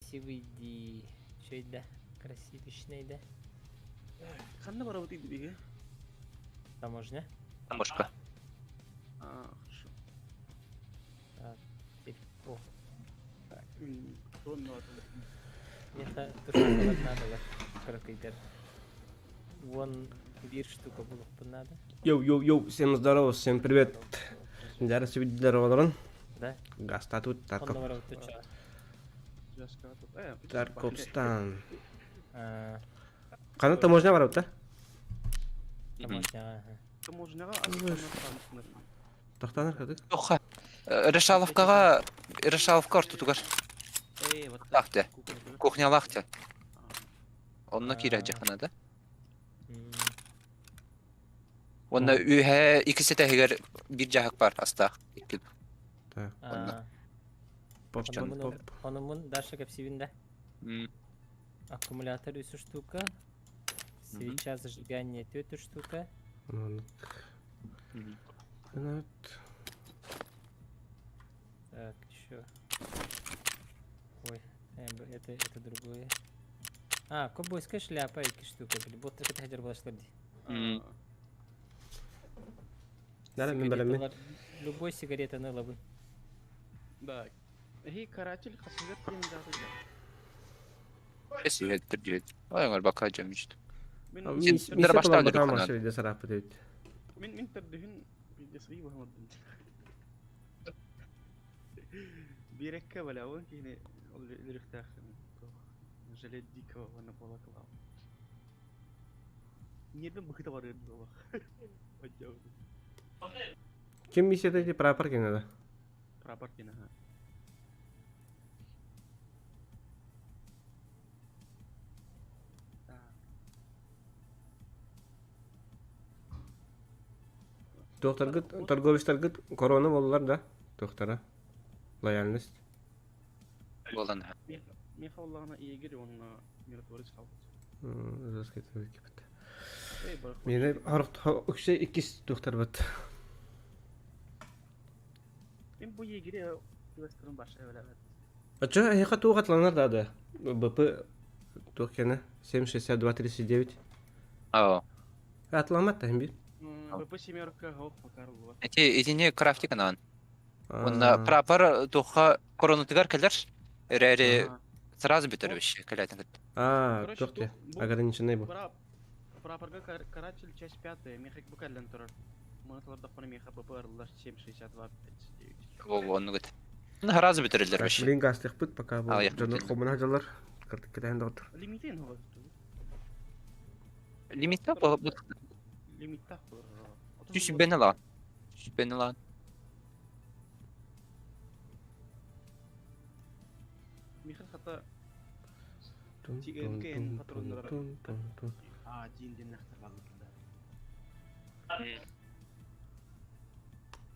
красивый ди... Чейда? Красивичный, да? Қандай барабыт еді беге? Таможня? Таможка. Хорошо. Так, телефон. Тонна Это то, что было надо, крокодил. Вон, бир штука было бы надо. Йоу, всем здорово, всем привет. Зараз видели роллерон. Да? Гаста тут Он наворот, ты чё? Тарковстан. А, Қана таможня бар да? таможня, ага. Таможняға Тоқтаныр кәдік. Тоха. Решаловка тутугар. Лахте. Кухня лахте. Онна кирәк җахана да. Онна үһә икесе тәһигәр бир җахак бар аста. Икил. Так. А, onun дальше капсивинда. Аккумулятор 3 штука. Свеча зажигания 4 штука. Так, еще. Ой, это другое. А, ковбойская шляпа, эти штука, блин. Вот это хотел было что ли. Любой сигарета на лабы. Да. Хей, каратель, хасывет кем жазды. Эсигә тирдет. Аяңар бака җамичт. Мен тәрдіхін білдесі бағамадым. Берекке балауын кейіне үліріктәқін. Жалет дикого вана бола клау. Нерден бұқыта бар ерді олақ. Кем миссияда де прапор кенеді? Прапор кені, ха. Торговиштаргыт корона болулар да? Тоқтара. Лояльность. Болан. Мен қаулағына егер онына миротворец қалды. Өзөз кетіп өкепті. Эй, барық. Мені өкше икис тоқтар бат. Мен бұл егере өстірін башы әвелі. Ача, айқа туға атланар да. БП тоқкені 762-39. Ау. Атламат та хембир. БП семерка хауқ покарлы. Этине крафтик анан. Онда прапор туха коронатыгар келер. Эрэри сразу битәрбеш келәтен. Тоқте. Ограниченный бұл. Прапорга каратель часть 5. Мехак букален тұрар. Монатыларда қоны меха БП арылар 762. Оны гыт. Сразу битәрелер биш. Блин, гастық бұд, пока бұл жонор қомын ажалар. Кіртік кетайын да отыр. Лимитен ғой. Лимитта бұл. Лимитта бұл. Түш бенелан. Түш бенелан. Михаил хата тигенкен патрондар. Динден нахтар балды.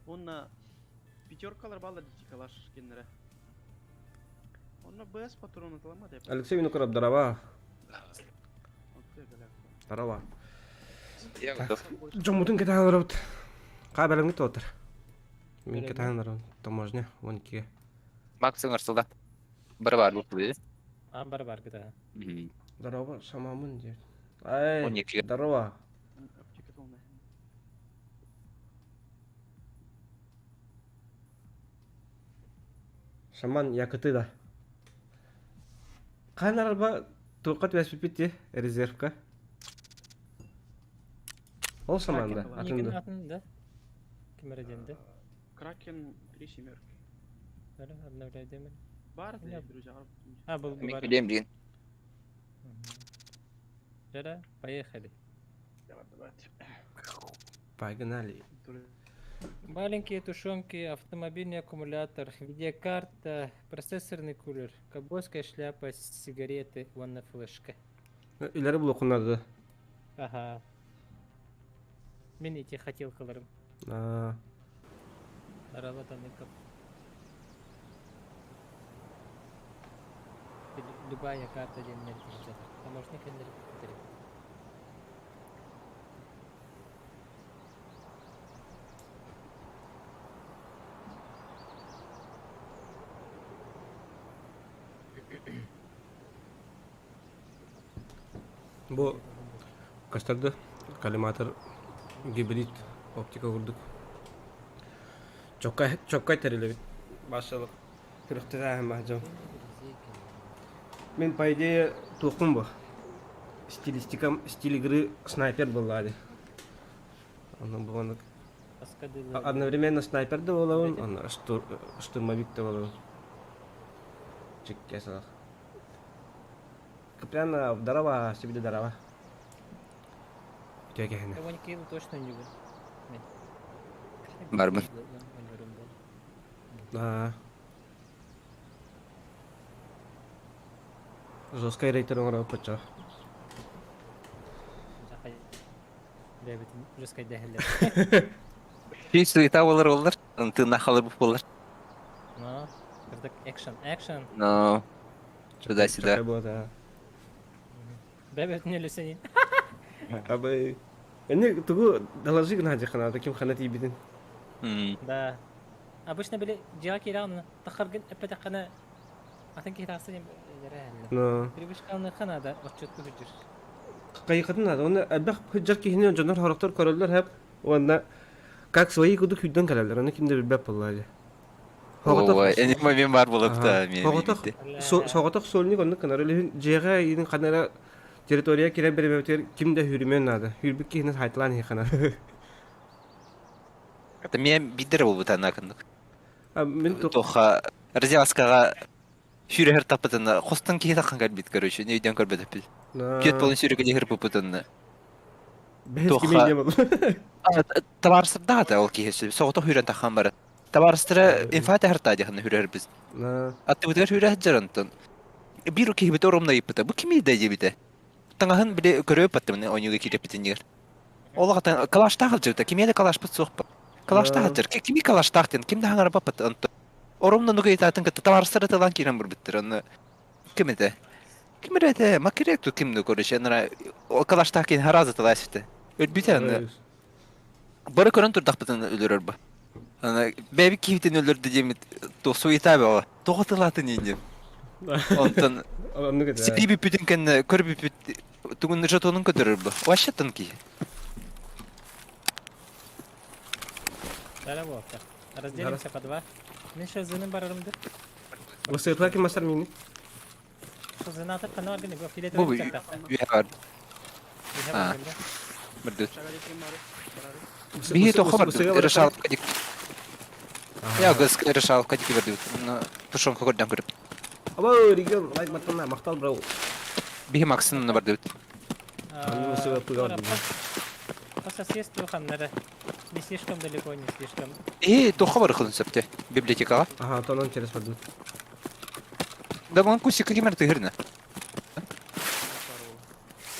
Онна пятеркалар балды калаш кеннере. Онна БС патрон аталама деп. Алексей Винокуров, дарава. Дарава. Я готов. Жомутын кетайын дарабыт. Қа бәлім кет отыр. Мен кетайын дарабыт. Таможня, 12-ге. Максың арсылда. Бір бар бұл бе? Бар кіда. Дарова, шамамын дед. Ай, 12-ге. дарова. Шаман якыты да. Қайын аралба тоқат вәспіпетте резервка. Ол шаманда, атынды. Атында. Кем әрденді? Кракен 3 семерки. Бәрі, обновляйдемін. Бар да, друзья. Был Мен бар. келем деген. Жара, поехали. Давайте. Погнали. Маленькие тушенки, автомобильный аккумулятор, видеокарта, процессорный кулер, ковбойская шляпа, сигареты, ванна флешка. Үйлері бұл оқынады. Ага. Мен эти хотелкаларым. Аралатаны кап. Любая карта денег держит. Помощник энергетик. Bu kaçtardı kalimatör gibrit optika kurduk. Çok terili bit. Başladık. Kırıkta hem mahcam. Men payda tokum bu. Стилигры снайпер был лади. Он был одновременно снайпер да был он штурмовик да был. Чекесах. Прямо дарова, себе дарова. Тёке хене. Я вон кил точно не был. Бармын. Да. Жесткий рейтер он поча. Дэвид, жесткий дехле. Şey suita olur. Tığına kalır bu olur. Ну, это экшен. No. Туда-сюда. Работа. Дэвид не люсени. Абы. Эне тугу доложи гна жахана таким ханати бидин. Да. Обычно были джаки раунд, тахарган эпетакана. Атанки тасынем яралла. Но Привычканы ханада отчетку хүжир. кайыкатын ады. Оны абак хыджар кихине жонор хорохтор короллар хеп. Онда как свои кудук хүддөн калалар. Аны кимде билбеп боллады. Ой, эне момент бар булып та мен. Соғатақ солник онны канарылы жега идин канара территория кире беребетер кимде хүрүмен ады. Хүрбүк кихине хайтлан хикана. Это мен бидер бул бутан акындык. Мен Тоха Разиаскага шүрәһәр тапытына хостан кие таккан калбит короче, не идән көрбәдә пил. Кет болын шүрәгә дигәр пупытына. бес кимене бол. Табарсырда да ул киһәсе. Соғыта хүрән таккан бар. Табарсыра инфата һәртә дигән хүрәр без. Атты бүтәр хүрәһ җарантын. Биру киһ бит оромна ипта. Бу кими дә җибите. Таңаһын биле көрөп паттымны ойнуга кире битенер. Олгата калаш тагыл җыта. Кимеде калаш пут сохпа. Калаш тагыр. Кими калаш тахтын. Кимде хаңара папат анты. Оромна нуга итатын кытта табарсыра талан кирен бер биттер. Аны кимеде? Кимеде? Макерек ту кимне көрөш. Аны калаш тахкин харазы талашты. Өтбитен. Бары көрөн турдак битен өлөрөр бу. Аны беби кивтен өлөрдү демит. То суйта бала. Тоготылатын инде. Онтон Сипиби бүтүнкен көрбүп тугун жетонун көтөрөр бу. Вашаттан ки. Да, вот. Разделимся по два. Мен сейчас зыным барарымды. Высыпла ки масар мини. Что зынатыр канал гыны го филет Бу өтөп чакта. яар. Бирдү. Шагали кем бар? Бии то хабар решал кадик. Я гыс решал кадик бирдү. Тушон когордан көрүп. Аба регион лайк матана мактал брау. Бии максимум бирдү. Они все пугают. По соседству ханнары. Не слишком далеко, не слишком. То хабар кылын септе. Библиотекага. Ага, тонан через подду. Да ман куси кемер тыгырна.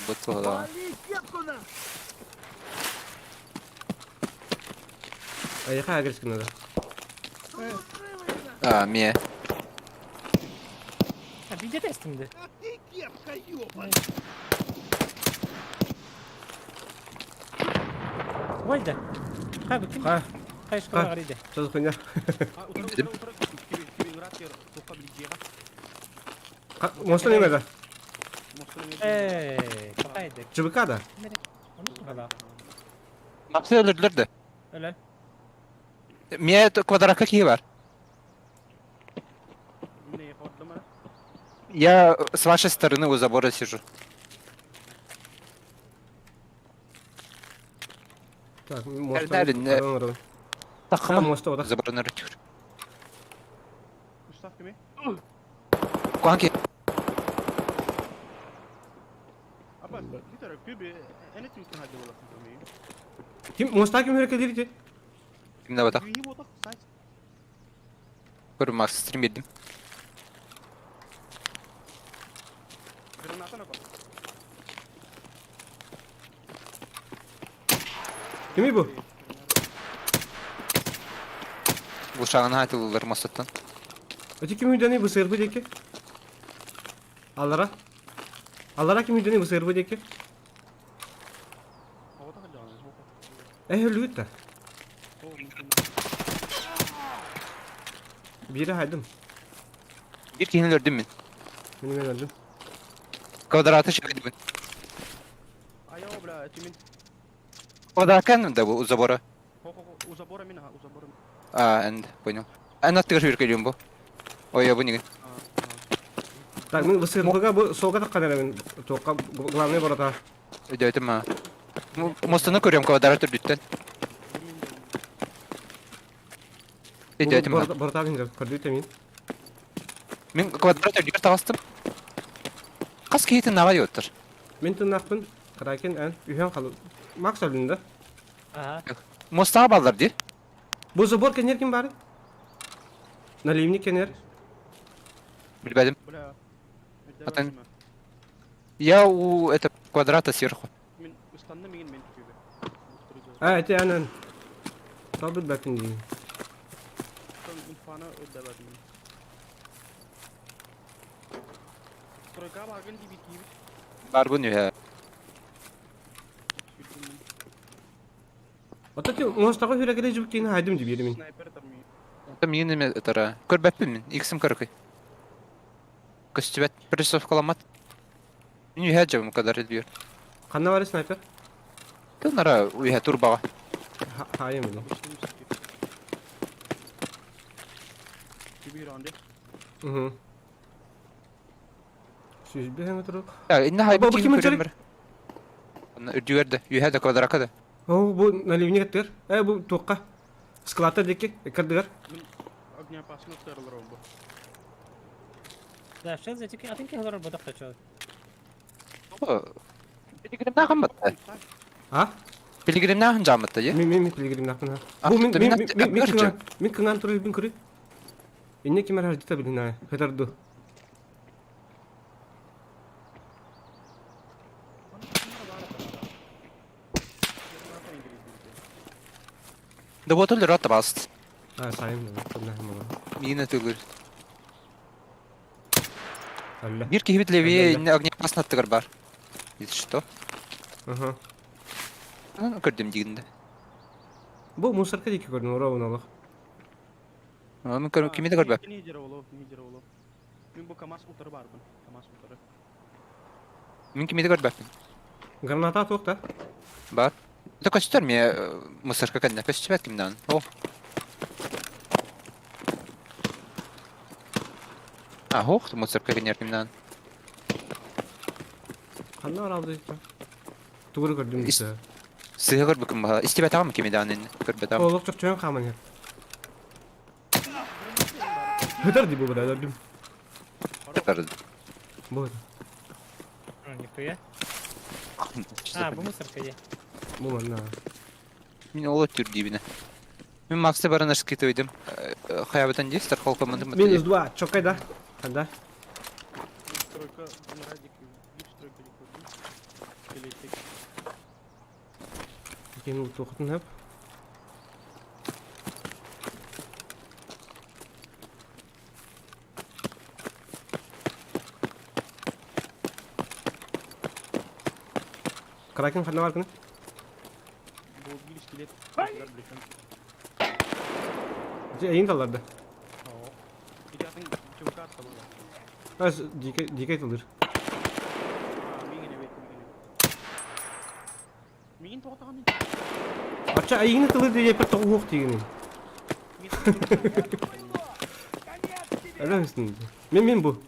Вот то. А я хагриск надо. Ме. А виде тестинде. Вайда. Хабы ким? Ха, Кайш кала гариде. что за хуйня? Утра кири гратер тока билҗега. Монстр не надо. Какайды. ЧБК да? Onu kala. Максы өлөрлөрдү. Öyle. Ме квадратка ки бар. Не ходдама. Я с вашей стороны у забора сижу. Так, Nerede? монстр. Такма. монстр вот. Забор нарычыр. Устав кеме? Куанки. Апа, литер күбе anything can happen with me. Ким монстр ким херекет edildi? Kimde batak. You what size? Көрүм макс стрим едим. Granata na ko. Kim bu? Ушагын айтылылар мастаттан. Öteki kim hüdeni bu sığır bu deki? Allara. Allara kim hüdeni bu sığır bu deki? Hava da jana. Öldü de. Oh, mümkün. Biri haydım. Bir kihini gördüm ben. Benim öldüm. Kvadratı çektim ben. бля, тимин. Одакен да у забора. У забора мина, у забора. Энд, понял. Ана тыгыр хүйркелем бу. Ой, я бу нигин. Так, мен высылбыга бу солга таккан элем. Тоққа главный борота. Өйдөйтім ма. Мостыны көрем квадрат үрдіттен. Өйдөйтім ма. Борота бинер, көрдүй темин. Мен квадрат үрдігер тағастым. Қас кейтін наға йоттыр. Мен тыннақпын, Кракен ән, үйен қалу. Макс өлінде. Ага. Мостаға балдар дей. Бу забор кенер ким бары? Наливник кенер. Білбәдім. Бля. Атан. Я у это квадрата сверху. Мен устанны мигин мен түйбе. Әте әнен. Табыт бәкін дейін. Son infana ödemedim. Troika bakın gibi gibi. Бар бұн үйе. Ата ти мостаға хүрә келе жібік дейін хайдым деп ерімін. Sniper tarmıyor. Это мен еме тара. Көрбәппін мен. Иксім көрікай. Көстібәт. Пресов каламат. Мен үйе жабым кадар елбейір. Қанна бары снайпер? Тыл нара үйе турбаға. Хайым білім. Yapıştım sikip. Gibi round. Süzbе hem тұрып. Инна хайбы Бабы кейін кімін көрем бір. Үрдігерді. Үйе де квадракады. О, bu наливник еттер. Bu тоққа. Складта деке, кірдігер. Огня опасно тырылыр он bu. Да, что за тики? А ты кем работал хочу? Пилигримнаа хамматта. А? Пилигримнаа хан жамматта, е? Мен пилигрим нақпын. А, Bu min ты меня отгорчил. kınan тұрып бін көрі. Инне кемер harcita bilin ha. Fetardu. Да вот өлі рата басты. Sayın da. Мина тылыр. Allah. Бир кихбит левее огнеопаснаттыгар бар. Если что. Ага. Көрдім дегенде. Bu musarka деке көрдім, ора оналық. Мен кемеде көрбәп. Нидер олов. Мен bu Kamaz utarı var bu. Kamaz utarı. Мен кемеде көрбәп. Граната атып та. Бар. Это костер мне мусорка кәдіне көстібәт кемден. О. Хоқ, мусорка кәдіне кемден. Қанна аралды екен. Туғыры көрдім дейсі. Сыға көрбәкім баға. Истебәт ағам кемеден көрбәт ағам. Олық жоқ жөн қамын ет. Хыдар ди bu burada gördüm. Bu. Нихуя. Bu мусорка є. Bu manna. Мен ол өттір дейбіне. Мен Максты барына шыққеті өйдім. Хаябытан дейстер, қолқамындым. Минус 2. Çok kayda. Kanda. Troika radik. Hiç troika değil. Gelecek. Yeni toqutun hep. Kraken kanda var kını? Bu bir iskelet. Tekrar bilirsin. Eyin kallardı. Bir de atın çabuk at tamam. Az dike atılır. Mingin evet mingin. Mingin toğut ağamin. Açça eyin atılır diye yapıp toğu hoq degeni. Öyle misin? Men bu.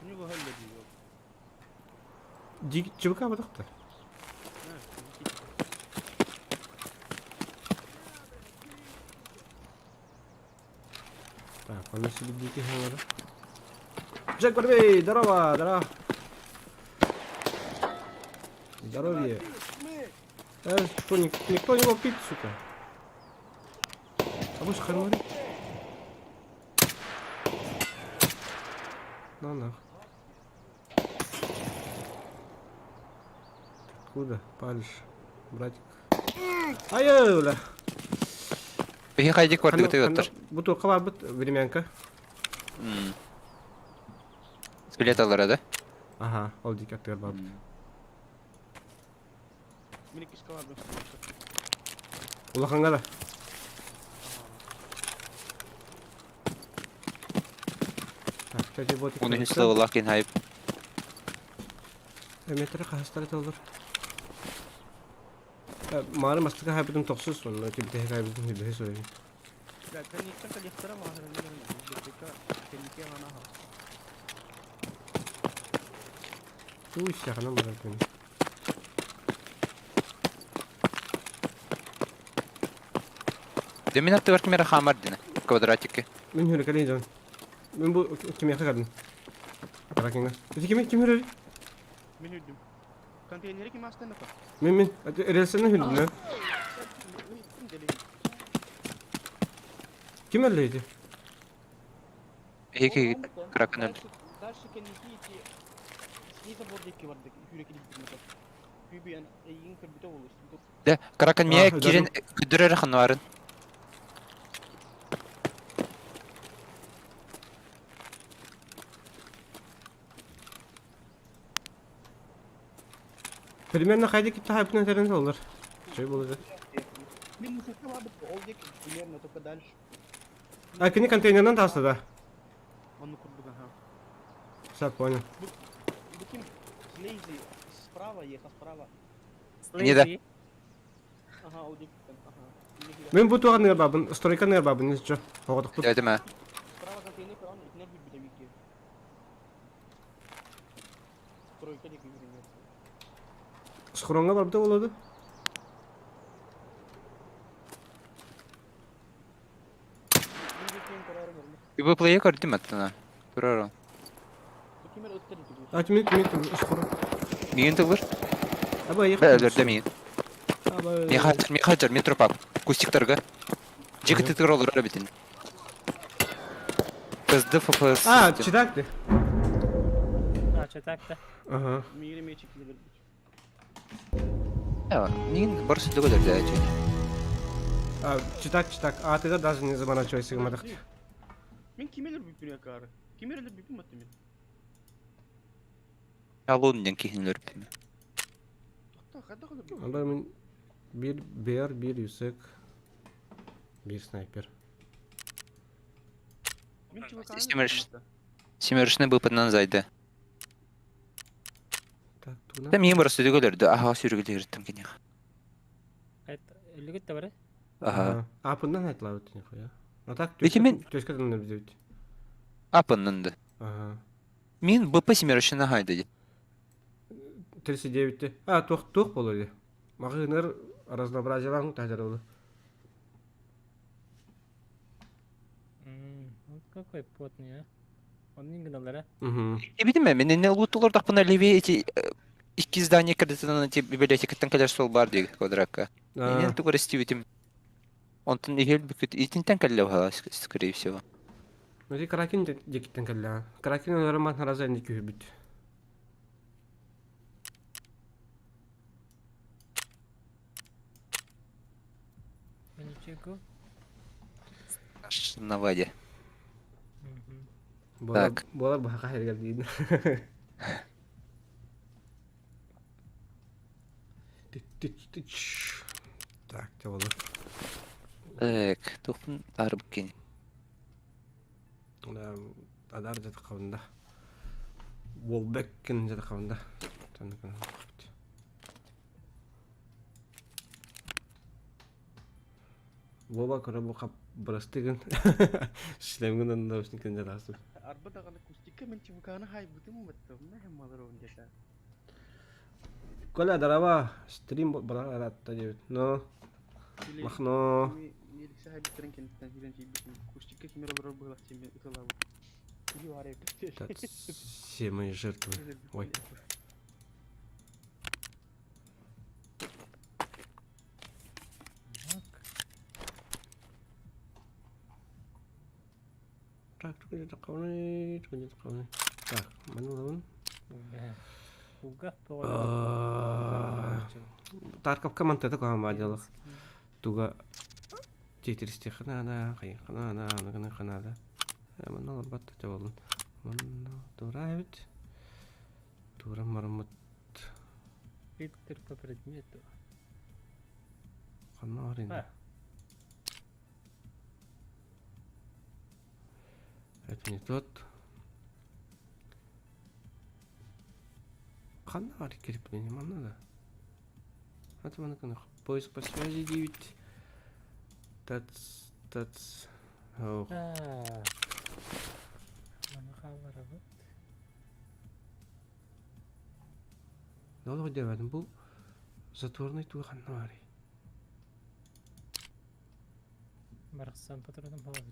Ne bu halde diyor. Çabuk abi doktor. Так, он себе дикий говорит. Джек Барбей, здорово, здорово. Здоровье. Никто не лопит, сука. А вы же хармари. На нах. Откуда палишь, братик? Ай-яй-яй. Пехи қайдек көрді өте өттір. Bu toqa var bu времянка. Скелет алыр еді. Aha, ol dikkattер var. Minik iska var bu. Ulaqanqa da. Çocuk botik. Onu hiç sağlakin hayıp. Metre kahastları da olur. Mağara mastıka haybedim toksuz sonra. Ki bir tek haybedim bir şey söyleyeyim. لا كان يتشكل يخترع واحد من الدكتور كان يكون عنها Bu iş yakına bırakıyorum. Demin attı var ki mera hamar dine. Kvadratik. Ben hüre kaleyim canım. Ben bu kim yakaladım? Bırakın lan. Öteki kim hüre? من هدم كان تينيرك ما استنى Min. Erelsene hüre lan. Kim öyleydi? Heki kraken öldü. دارش كان يجي سنيتا بورديكي وردك يقول لك اللي بيبي انا يمكن بتولش De kraken miye Ah, girin güdürer hanvarın. Primerine kaydı gitti haybetin terinde olur. Şey olacak. من مسكت واحد بقولك примерно только дальше Akini konteynerden tasta da. он курдуга ها Все понял. Буким слейзи справа ехал справа Не да. ага аудик ага Ben bu tuğan erbabın, storikan erbabın izci. Hoğuduk bu. Dedim ha. справа контейнер он не будет бедовики стройка не говорит Skronga var bir de oladı. Bir bu play'e gördüm hatta. Durar. Букимер өттөрү Akimi skron. Miyin tılır. Aba yık. Bәлер demeyin. Aba. Мен хажар метро пап. Кустиктарга. Жигит тыгыр olur ara bitin. Kızdı FPS. Aa, çıdaktı. Ha, çatakta. Aha. мири мечик не Ya, neyin barısı da kadar da çek. Çıdak. Atıga даже не zaman açıyor sigmadık. Мен кимелер büyüpüne karı. Kimelerle büyüpüm attım ben. Alondan kihinler bitme. Hatta kadar kadar büyüpüm. Aba ben bir bear, bir yüksek, bir sniper. Мен чувака Семершine bu pından zaydı. Так, тугна. Da miyin barısı da kadar da aha sürgüle yırttım kini. Evet, ülgüt de var. Aha. Apından haytla ötünü koya. Atak Peki men- töşke dönür bize ötü. Apınındı. Aha. Min bu семершine haydı. 39'ti. Ha, тух болду. Магыныр разнообразиялан тажар болду. Вот какой потный, а. Он не гнал, Мгм. Ne bileyim ben, ne lootlar da buna levi eti iki zdание кредитынан эти библиотекаттан келер сол бар диги квадракка. Мен тугар стивитим. Онтон игел бикет итинтен келле хала скорее всего. Мөти Кракен жекиттен келла. Кракен оларым бат наразы энди күбүт. Ничего. На воде. Так. Болар бака хергер дейин. Тич. Так, те болду. Так, тухун барып кен. Адар жата кабында. Волбеккен жата кабында. Таныкын. Воба кора бу кап брастыгын. Шлемгын наушникин жатасы. Arba da kana kustika men çubukana hay butum battım. Ne hem malır on jata. Коля, дарава, стрим баратта дебит. Но, махно. Мирик сахай битрен кенттен хилен чи битим. Кустика кимер олар булак чим италау. Или варе. Все мои жертвы. Ой. Так, тут где-то кавны. Так, манылын. Уга, Тарковка мантета кам бадылык. Туга жетиристи ханада, кайханада, анагына ханада. Манылын батта жабалын. Манна турайбит. Тура мармут. Питер по предмету. Ханарин. Это не тот. Ханна var крепление, манна да. Это манна кана. Поиск по связи 9. Тац. Ох. Mana kabar bu? Ne oldu demedim bu. Затворный тур ханна var. Барахсан патроном хавать.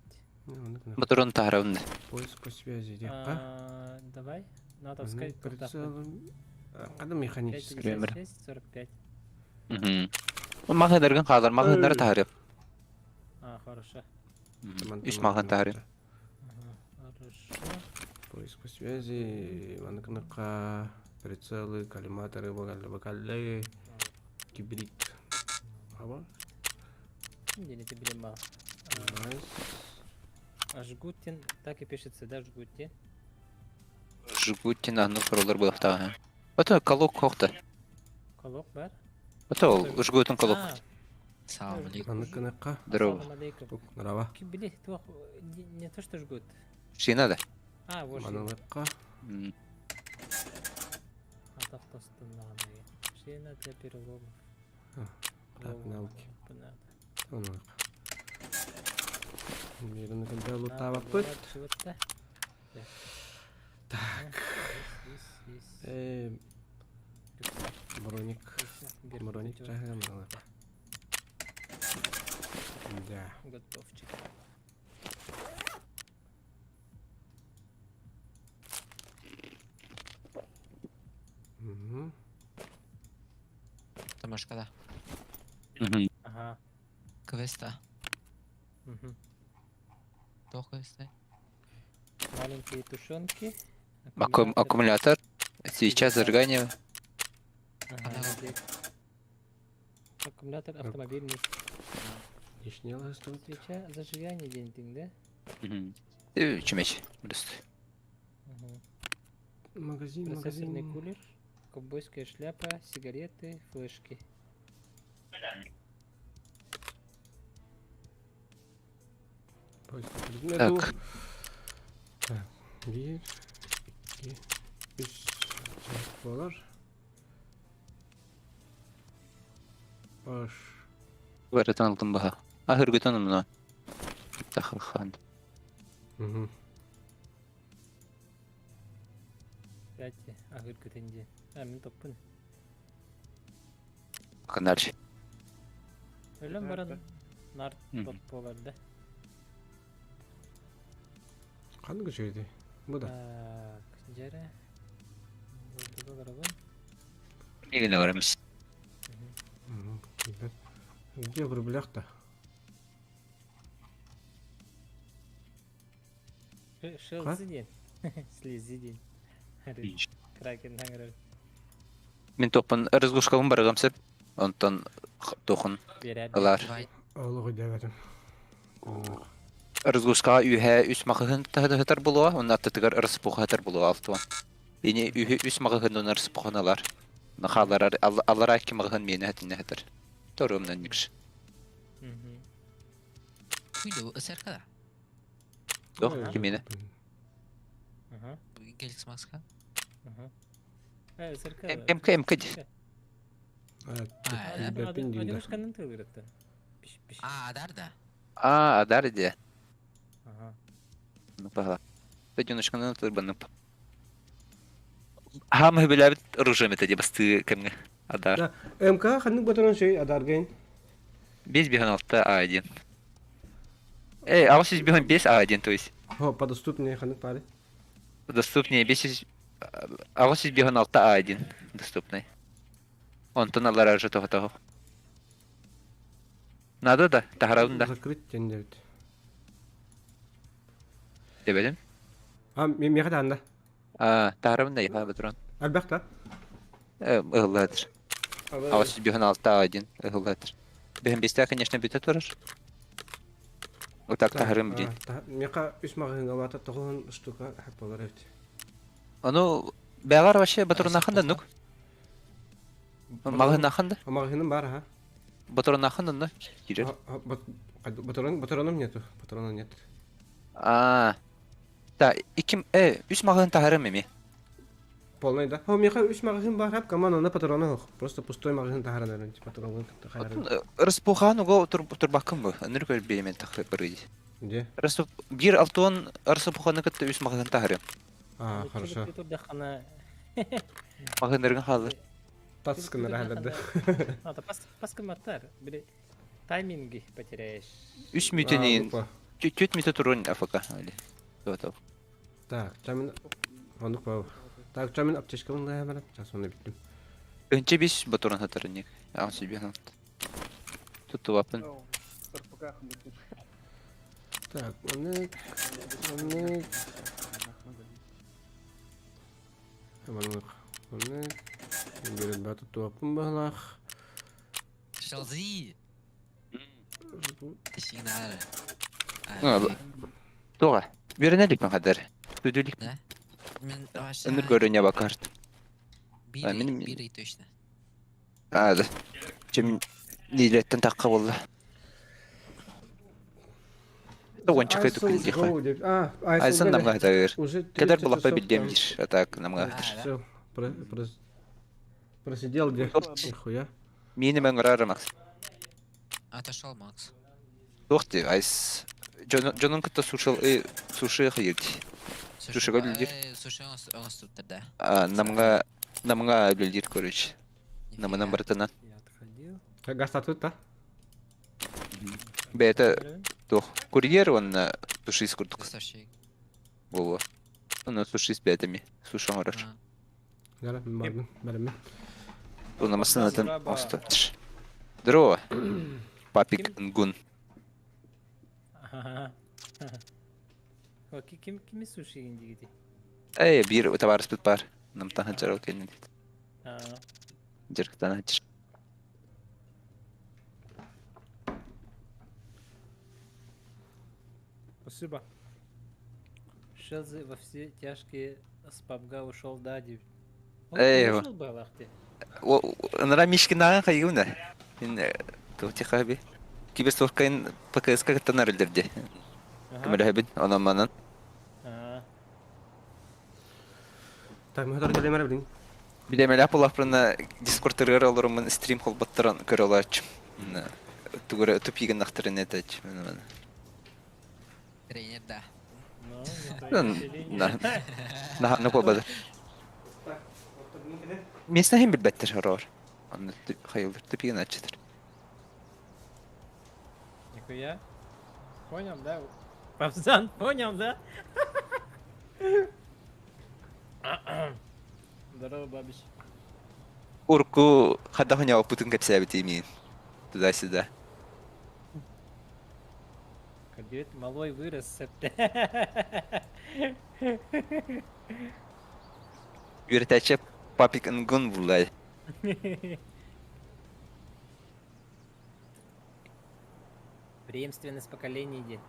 Ne manna kана. Батурон таһарабын. Поиск по связи дека. Давай. Надо сказать, Прицелом. Када механический. 556, 45. Магындаргын калар, магындар таһарып. Хорошо. Үс магын таһарып. Хорошо. Поиск по связи. Манна кана прицелы, коллиматоры, бокалы, гибрид. Ава? Не ты блин мал. Найс. Жгутин, так и пишется, да, Жгутин? Жгутин анны форолар булып тагы. Ото колок кокта. Колок бар? Ото жгутин колок. Салам алейкум. Манна кана. Здорово. Ассаламу алейкум. Здорово. Блин, не то что жгут. Шина да. Вот. Манна кана. Автостонные. Шина для переломов. Так, науки. Понятно. Онак. Мирно когда лутава пыт. Так. Броник. Броник тягиваем. Да. Готовчик. Угу. Тамашкада. Ага. Квеста. Мгм. Кто квеста? Маленькие тушенки. Аккумулятор. Сейчас зажигание. Ага, здесь. Аккумулятор автомобильный. Лишнее ластут. Свеча зажигание день-день, да? Чумеч. Просто. Магазин, Процессорный магазин. кулер. Ковбойская шляпа, сигареты, флешки. Поиск по Так. предмету. Так. Bir, iki, üç. Çarpılar. Baş. Варитан алтын баха. Ахыргытын мына. Тахырхан. Угу. 5 ахыр көтенде. Мен топпун. Канарчы. Өлем баран нар Мгм. топ болар да. Kanı şeydi. Bu da. Так, жара. Булдуга карабын. Игене барамыз. Угу. Güzel. Где в рублях-то? Шелзиден. Слезиден. Кракен хангры. Мен топын разгрузкабын баргамсып. Онтон тохын Берер. алар. Давай. Oğlu demedim. Разгрузкага үйһә үс магыһын тахытар булуа, онна аттыгар ырыспуха хатар булуа алтуан. Ини үйһә үс магыһын онна ырыспуханалар. Нахалар аллар аки магыһын мене хатинне хатар. Торумнан микш. Куйду, СРК. Дох кимене. Ага. Геликс Маска. Ага. СРК. МК. Evet. А, Bir pindinde. Одиночканын тылгырыпты. Пиш. Адарда. Адар де. Ага. Ну пала. Тадюнушканы тырбанып. Хамы билебит ружем это дебасты кемге. Адар. Da, MK kanı bataran şey adargayın. Без бихан алта А1. А у вас бихан без А1, то есть Ho, подоступнее kanı pare. доступнее без... А у вас бихан алта А1 доступный. Он тоналар уже того. Надо да, тахараун да. Закрыть тендевит. Дебелем. Мен kadar da. Тахараун да, яха батрон. Alberta. Игладыр. А у вас бихан алта А1, игладыр. Бихан бесте, конечно, бюта турар. Вот так тахарым блин. Мека үс магазин алата тоғын штука хапалар эвт. Ну, бәгар вообще батрон ахында нук. Магын ахында. Магазиным бар, ха. Батрон ахында ну. Кирер. Патроном нету. Патроном нет. Да, үс магын тахарым эми. Полный, да? О, меха 3 магазин бар, хап команда патроны yok. Просто пустой магазин тахаран патронын хайран. Распухан уго турбаккын бу. Аныр көр беймен тахры бары. Где? Расп бир алтон распуханы кытты үс магазин тахры. А, хорошо. Турдахана. Магазинлерген халыр. Пацканы рахлады. Ата паскаматтар. Бир тайминги потеряешь. 3 мүтенин 4 мүтө турун афака. Али. Вот. Так, чамин ондук бабы. Так, чамин аптечкамын да барат. Сейчас оны биттим. Önce 5 батуран хатарыник. Ан себе хант. Тут вапын. РПК хмытын. Так, оны берет бату туапын балах. Шалзи. Сигнал. Тога. Беренелик мен хадар. Түдүлик. Мен Өнөр көрүнө бакарт. Benim- Biri точно. Да. Чем нилеттен такка болду. Огончик эту кылдыха. Айсын намга хатагыр. Кедер булакпай билдемдир. Атак намга хатыр. Все, просидел где? Нихуя. Мени мен гарармакс. Отошел Макс. Тохти, айс. Жонун кытта суши хыйырди. Слушай, как люди? Слушай, у нас тут тогда. Намга билдир көрүч. Наманан бартана. Я отходил. Газ тут, да? Бета тох. Курьер он суши скуртук. Доставщик. Во. Он суши с бетами. Суши гораш. Гара, бәрімен. Он намасынатын остаптыр. Здорово. Папик Нгун. Ага. О, кими суши индигити? Бир товар спит пар. Нам тахан жарал кенен. Жарктан ачыр. Спасибо. Шелзы во все тяжкие с пабга ушел Дади. Эйва. Ушел Балахте. Нара мишкинаган кайгуна. Мен тохтихаби. Киберсторкайн ПКС-ка каттанар илдерди. Кемелебин анаманан. Так, мы хотели келемер білдің. Билемеле апылапрына дискордтыргар олорумун стрим холбаттыран көрөлач. Тугура тупиген нахтырын этач. Тренер, да. На побада. Местна хем билбеттер хорор. Аны хайылдыр тупиген ачтыр. Нихуя. Понял, да? Павзан, понял, да? Здорово, бабич. Урку хадахня опутун капсабити мин. Туда-сюда. Кадет малой вырос. Юртача папик Нгун булай. Преемственность поколений идет.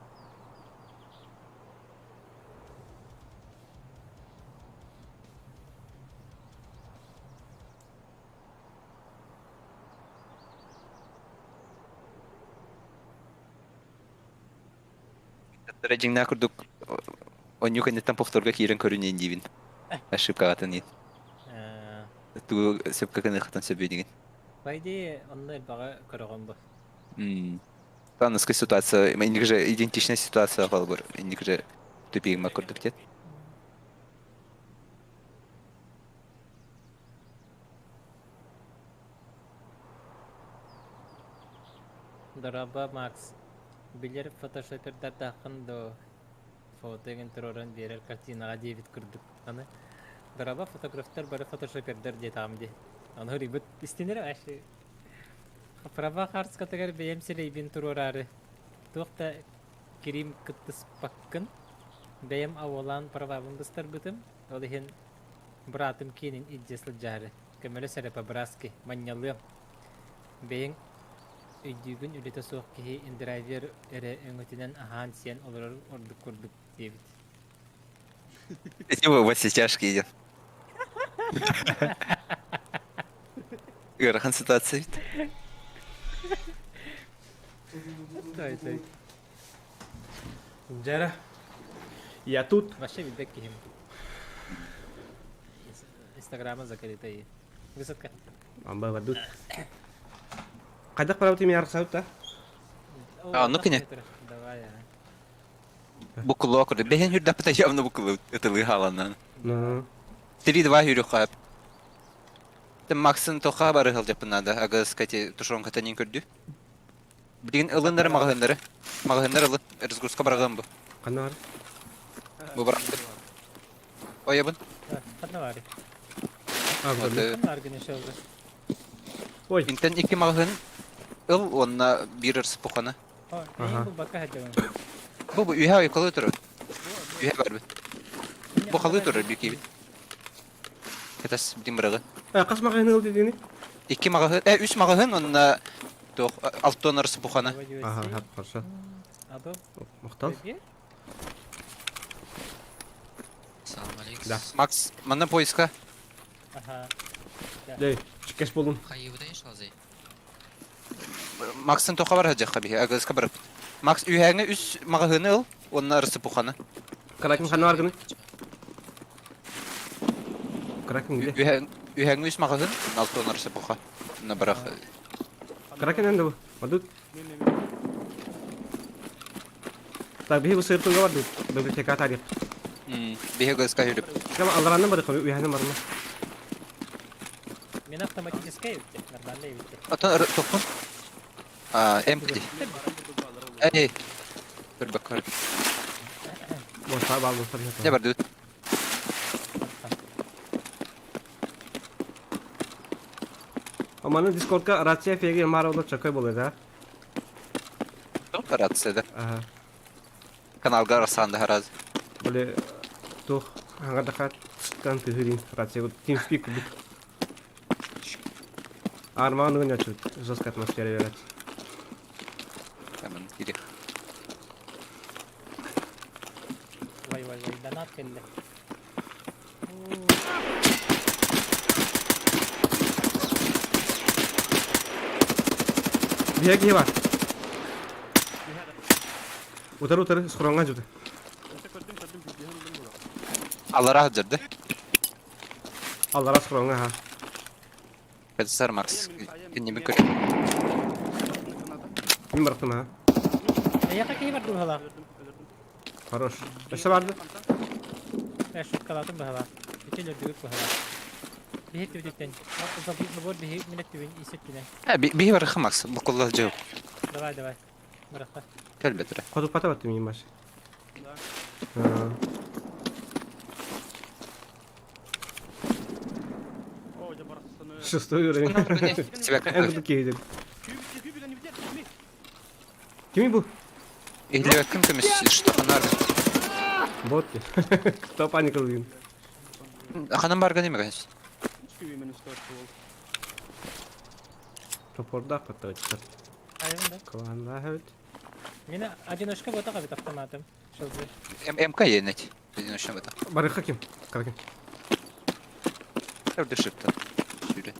Режиңна курдук. Онюка неттен повторга кирен көрүнен дибин. Ошибка атын. Ту сөпкө кene хатан сөбөдүгүн. По идее, он бага көрөгөн бу. Таныскы ситуация, индик же идентичная ситуация бар. Индик же тупигиме курдук дет. Здорово, Макс. Билер фотошопердар тахын до фотоген туроран берер картинага дебит кырдык. Аны здорово фотографтар бары фотошопердар дет амди. Аны рибет истенер аши. Права харс категор бейемселей бин турорары. Тохта кирим кыттыс паккын. Бейем аволан правабын быстар бытым. Олихен братым кенин иддеслы жары. Көмөлө сәрепа браски маньялы. Бейен Үйдігін үлеті соқ кеге индрайвер әрі өңітінен ахан сен олар ордық көрдік дебіт. Эти вот сейчас едет. Гарахан ситуация. Тай. Жара. Я тут. Вообще билбек кехем. Instagram'a zakaritai. Gusat ka. Amba badut. Kajak para tim yar sauta. Ну, конечно. Давай, а. Букулу окурды. Бehen hürde pata явно букулу ытылы халанан. Ну. 3-2 hürü қап. Тем Максын тоқа бары хыл жапынады. Агас кати тушон катанин көрді. Білген ылындары мағылындары. Мағылындар ылы. Рызгурска барған бұл. Кана бар? Бұл барақты. Оябын. Хатна вари. Ага. Хатна аргыны шалды. Ой. Интен 2 мағылын ыл, онна бір ырсы пұқаны. О, Ага. bu baka hadi. Бұл үйе ойқалы тұры. Үйе бар бұл. Бұл қалы тұры бір кейбіт. Кетас білдің бірігі. Кас магын ыл дедини? 2 мағылын, 3 мағылын, онна 6 тонн ырсы пұқаны. Ага, хат хорошо. Абы. Мактал. Салам алейкум. Да. Макс, мана поиска. Aha. Дей, чекеш болдум. Хайыбыдай шалзый. Максын тоқа бар жаққа бейі, агазға барып. Макс үйәңі 3 мағылыны ыл, онна ырсы пұқаны. Каракин кана бар гыны? Каракин гиде. Үйәңі 3 мағылын, 6 тонн ырсы пұқа. Онна барақ. Каракин энде бу. Badut. Так, бихи бу сыртынга бардык. Библиотека тарих. Бейі агазға үйріп. Кама алдарандан бардык, үйәнен бардым. Мен автоматическая өтті. Нормальный өтті. Атын тоқын. Empty. Эй. Bir bakar. Boşa bal boşa. Ne var dude? Amanın Discord'ka Ratsiya FG mara oldu çakay boluyor da. Çok rahatsız eder. Aha. Kanalga arasında herhalde. Böyle tuh hangar dekat kan tühürin Ratsiya bu TeamSpeak bu. Armağan oyun açıyor. Zos atmosferi yarat. Hemen gidiyor. Vay vay vay. Danat kelle. Bir hagi var. Utar scroll'dan juda. Allah rahat edildi. Allah ras scroll'dan ha. Kaçsar Max. Kendimi bir kır. Kim bıraktım ha? Ya kaki var dur hala. Хорош. İşte vardı. Ya şu kalatım bu hala. İki lütfen bu hala. Bir hit lütfen. Bak bu bu bir hit minnet lütfen iset yine. Ha bir var Max. Bu kullah cevap. Давай давай. Bırak. Gel betre. Koduk pata battım yiyeyim baş. Ha. Шестой уровень. Тебя как? En keyifli. Kimi bu? Или yakın temiz işte onlar. Bot ki. Кто паникалıyım. Hanım barga değil mi guys? Toporda katta çıkar. Aynen de. Kıvanda evet. Yine одиночка вот так автоматом. Şöyle. МК yenit. Dediğin hoşuna bak. Barı hakim. Karakin. Orada şıptı. Şöyle.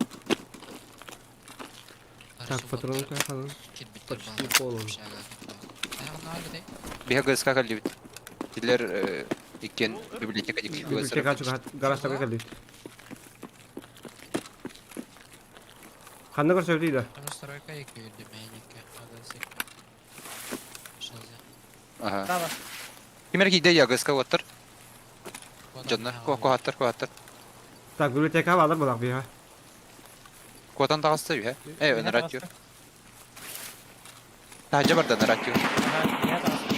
Так, патроны falan. Кит биттер Почти бала. полон. Ayağına Bir agaz kakal gibi. Diller iken biblioteka dik. Biblioteca çıkar. Garajda geldi. Kandı kar söyledi. Настройка ekliyor demeyinlikle. Agresif. Şalzый. Aha. Bravo. Kimer ki de agaz kavatır. Canlar. Kuhatır. Так, biblioteca var bulak bir ha. Kuatan dağıstı ya. Evet, Yine narat yok. bastı. Taca var da narat yok. Aha, yine bastı.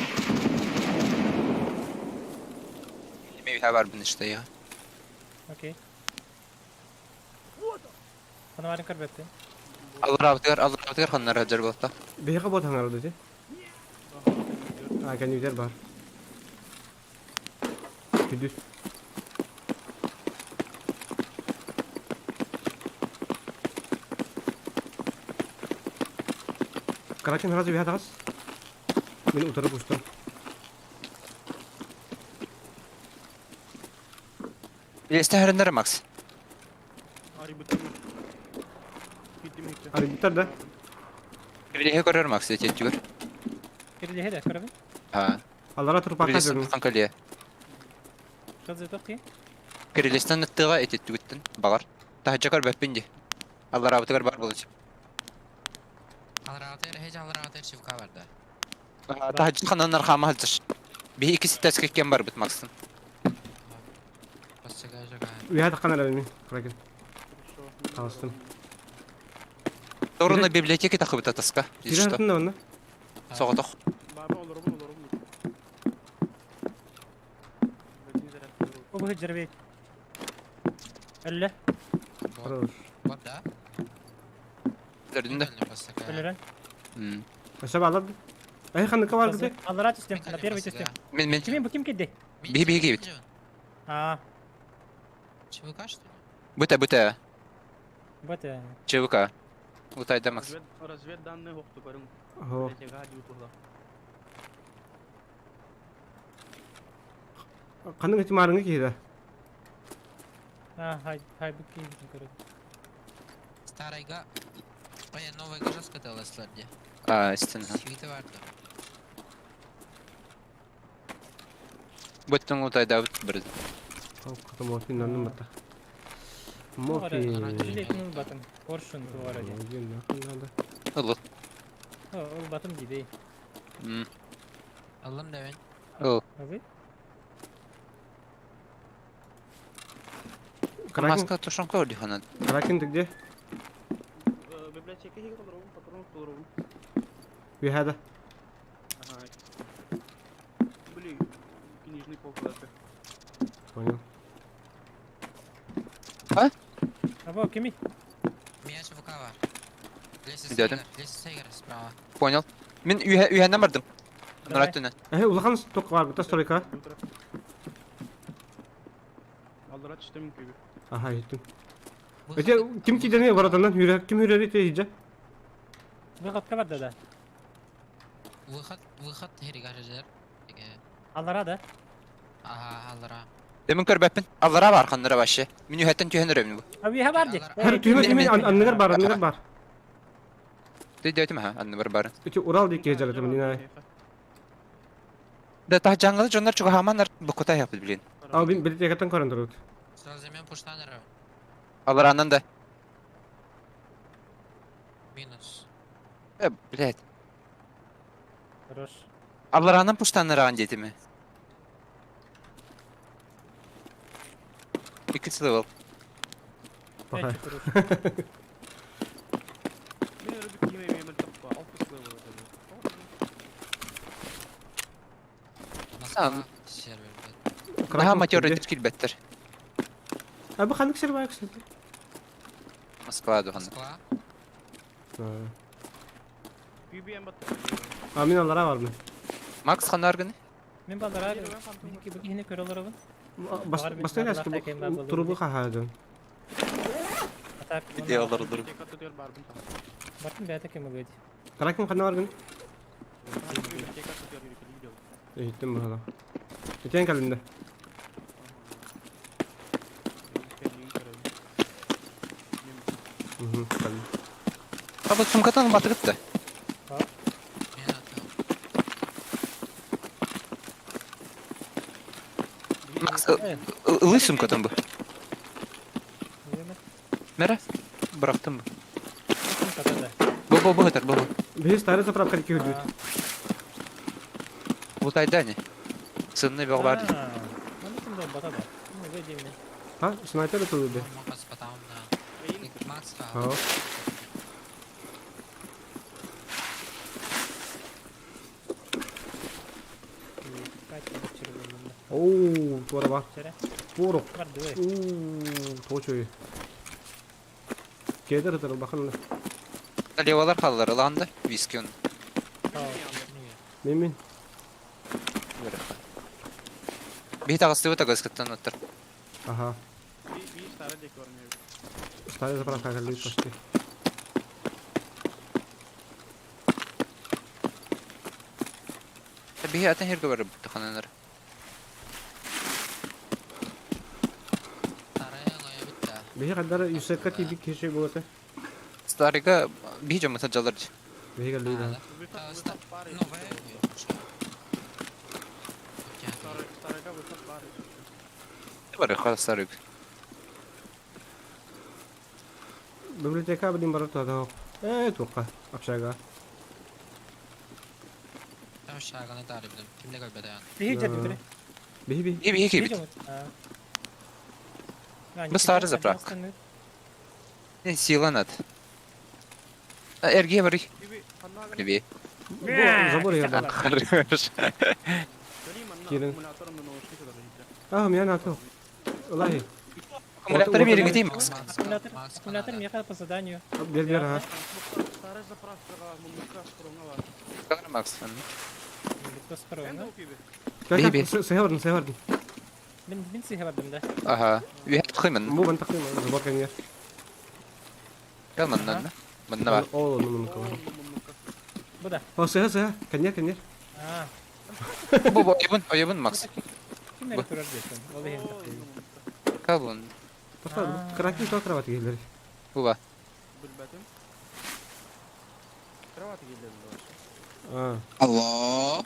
Meyve var bunun işte ya. Okey. Bana varın karbetti. Allah rahmet ver hanlar hacer bolta. Bir ha bot hangar dedi. Ha kan yüzer bar. Güdüz. Karakin haracı bir hadas. Beni utarıp uçtum. İstehenler Max. Hadi bitir de. Bir görüyor Max yetiyor. Biri de hele karabın. Ha. Allah'a turup Bir bakar diyorum. kankaliye. Şöyle dokey. Кирилистан ныттыга этеттүгүттен багар. Тахачакар бәппинди. Алар абытыгар бар болчу. Алратер, хеж алратер шивка барда. Тахачы хананар хама халчыш. Би икisi тәскеккен бар бит Макстын. Басчага жага. Уяда канара мен. Кракен. Алыстым. Торуна библиотеки тахыбыта таска. Тиратын да онда. Соғытық. Баба олорум. وبه جربي الا Хорош. Барда. Дөрдүндө. Басчага. الا Aşağı bağladı. Ay kanka var kızı. الله لا تستم на первый тестим Мен كم بكم كده Биги бит. Шивка что ли? Бута. вот ЧВК. Утайда Макс. Разведданные хоқты көрің. Ho. Kanın içi marını kiydi. هاي بكي Старайга. Ой, новая гажа сказала сладья. Истин. Свита барда. Буттун утайда бир. Kıtı morfin landım bata. جليك من البطن поршун وراجع Улут. البطن جدي Allah'ım da ben. Ол. أبي Маска тушанка орди хана. Kraken tıkcı. Библиотека хиги олорум, патрон олорум. Uyada. Были книжный полкласса. Понял. أبو كمي Меня шивка var. Gidelim. Леси Сейгер справа. Понял. Мен үйәндән бардым. Давай. Нураттыны. Ulakan tok var burada storika. Аллара түштім көбі. Aha gittim. Öte kim ki deniyor var adamdan hürer kim hüreri teyze. выход كبر ده Выход хери гаражер. الله راده Aha Allara. Demin körbəpin. Allara var xanlara başı. Min үйәттән tühənir evni bu. أبي هباردي Her tüyme anneler bar. Deydim ha, anne var. Öte Ural diye gezer tamam yine. Da ta jangalı jonlar çok hamanlar bu kota yapıp bilen. Ama ben belirti yakatan korandır. Сразу мен пуштанера. Allara andan da. Минус. Блядь. хорош Allara andan puştanlara anjeti mi? İkisi level. Bakay. хорош Мен өрі бүк емей мемір тапқа, алпыс левел өтеді. Москва. Сервер. Daha amatör etkil better. Abi kanık ser var kısa. Moskva da hanım. Москва. BBM battı. Amin Allah'a var mı? Max xanargını. من بالدراد بكي هنا كرول ربن Başta ne aslında turubu kahadı. أتاك Diyorlar dur. Tek atı diyor barbun tamam. بطن بيتك يا مجدي Kraken kanı var mı? Tek atı diyor bir video. Gittim bu hala. Geçen kalende. Kalın. Abi sumkatan batırıp da. Мен атам. Max ılı sumkatan bu. Mera? Bıraktım bu. Bu hıtar bu. Bir starı zaprapka iki hüdüt. Bu tayda ne? Sınırlı bir var. Ha, sniper de turdu. Могу спатам на. Макс Ha. Oo, tuara var. Poruk. Toçoy. Keder tar bakın. Levalar kaldılar alanda. Viskyon. Memin. Bir tağısı bu tağısı kıttan otur. Aha. Bir starı dekor ne? Starı zaprapka kaldı pasti. Bir atın her göre bu tıkananlar. Тарая лоя битта. Bir kadar yüksek kat yedik kişi bu ate. Starıga bir cam mutacalar. Bir geldi daha. Новая. Старыга высот пары. Бар хасарык. Библиотека будем барат тада. Тука. Общага. Там шаганы тарифдим. Kimde görmedi yani. Bir hücret bir. Биби. İyi bir gibi. Мы старый заправка. Не силанат. Эрге бari. Биби. Забор я. Kirin. Я на то. Wallahi. Аккумулятор бери где Макс. Аккумулятор ехал по заданию. Бер, а. Старая заправка, мунка скромного. Калар Макс. Кто скоро? Биби. Сehorn. Ben sihir vardım da. Aha. Ühet kıymen. Му бан такой, забор конечно. Gel mandan. Manna var. О, ну. Bu da. О, seha. Конечно. Aa. Bu oyun Max. Kim nereye kurar diyorsun? O da hem takıyor. Kalbun. Просто краки то кровать гелер. Bu var. Bilbetim. Kravat geliyor bu. А. Allah.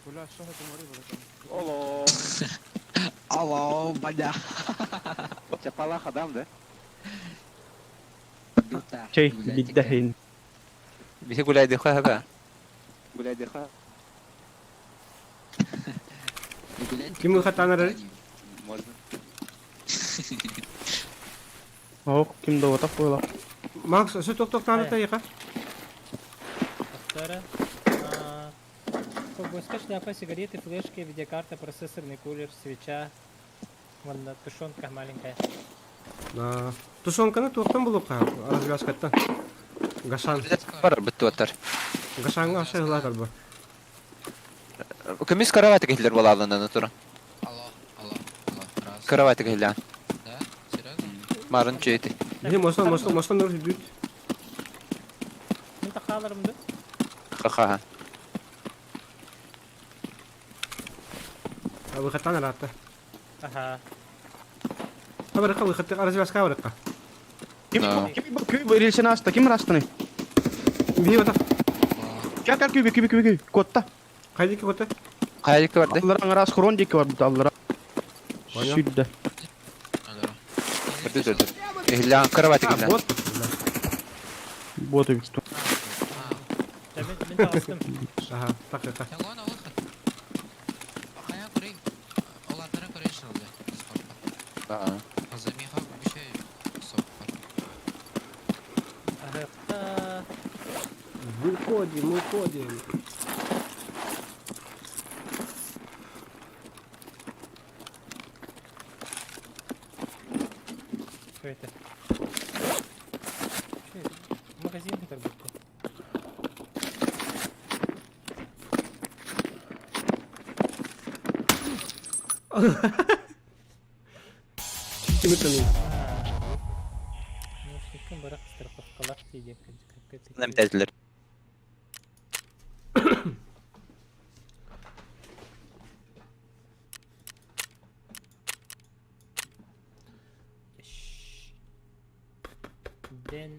Kula şoha tumori burada. Allah bada. Çapala adamdı. Şey, biddahin. Bir şey gulay dekha haba. Gulay dekha. Kim хатанар? Можно. Oh, kim doğru koyla. Макс, что ток надо яка? Вторая. Побойска, шляпа, сигареты, флешки, видеокарта, процессорный кулер, свеча. Вон на тушенках маленькая. На. Тушонканы токтан булука. Развязкатта. Гашан. Бар битти отар. Гашанга ашыгыла калба. Кемис караваты келер балаларынан отура. Allah. Раз. Караваты келер. Да? Серьезно? Марын чейти. Бе мосон нур дүт. Мен тақаларымды. Ха-ха. Абы хатанар атта. Ага. Абы кабы хатты развязка барыкка. Kim No. küy rilsen asta, kim rastani? Би ота. Gel küy. Kotta. Кайдики кота? Кайдики барды? Allah'ın ras kron dik var bu Allah'a. Понял. Şiddet. Алло. Барды. Келер караваты келер. Вот. Bu da büyük. Ben de astım. Ага, так. Sen ona bakın. Bakaya kurayım. Olanlara kurayışın oluyor. Ага. Azamiha bir şey sohbet. Ага. Мы уходим. Что это? Что это? Магазин как будто. Кимитани. Ну, слишком барах страховкалар дейді. Намтәзлер. Дэн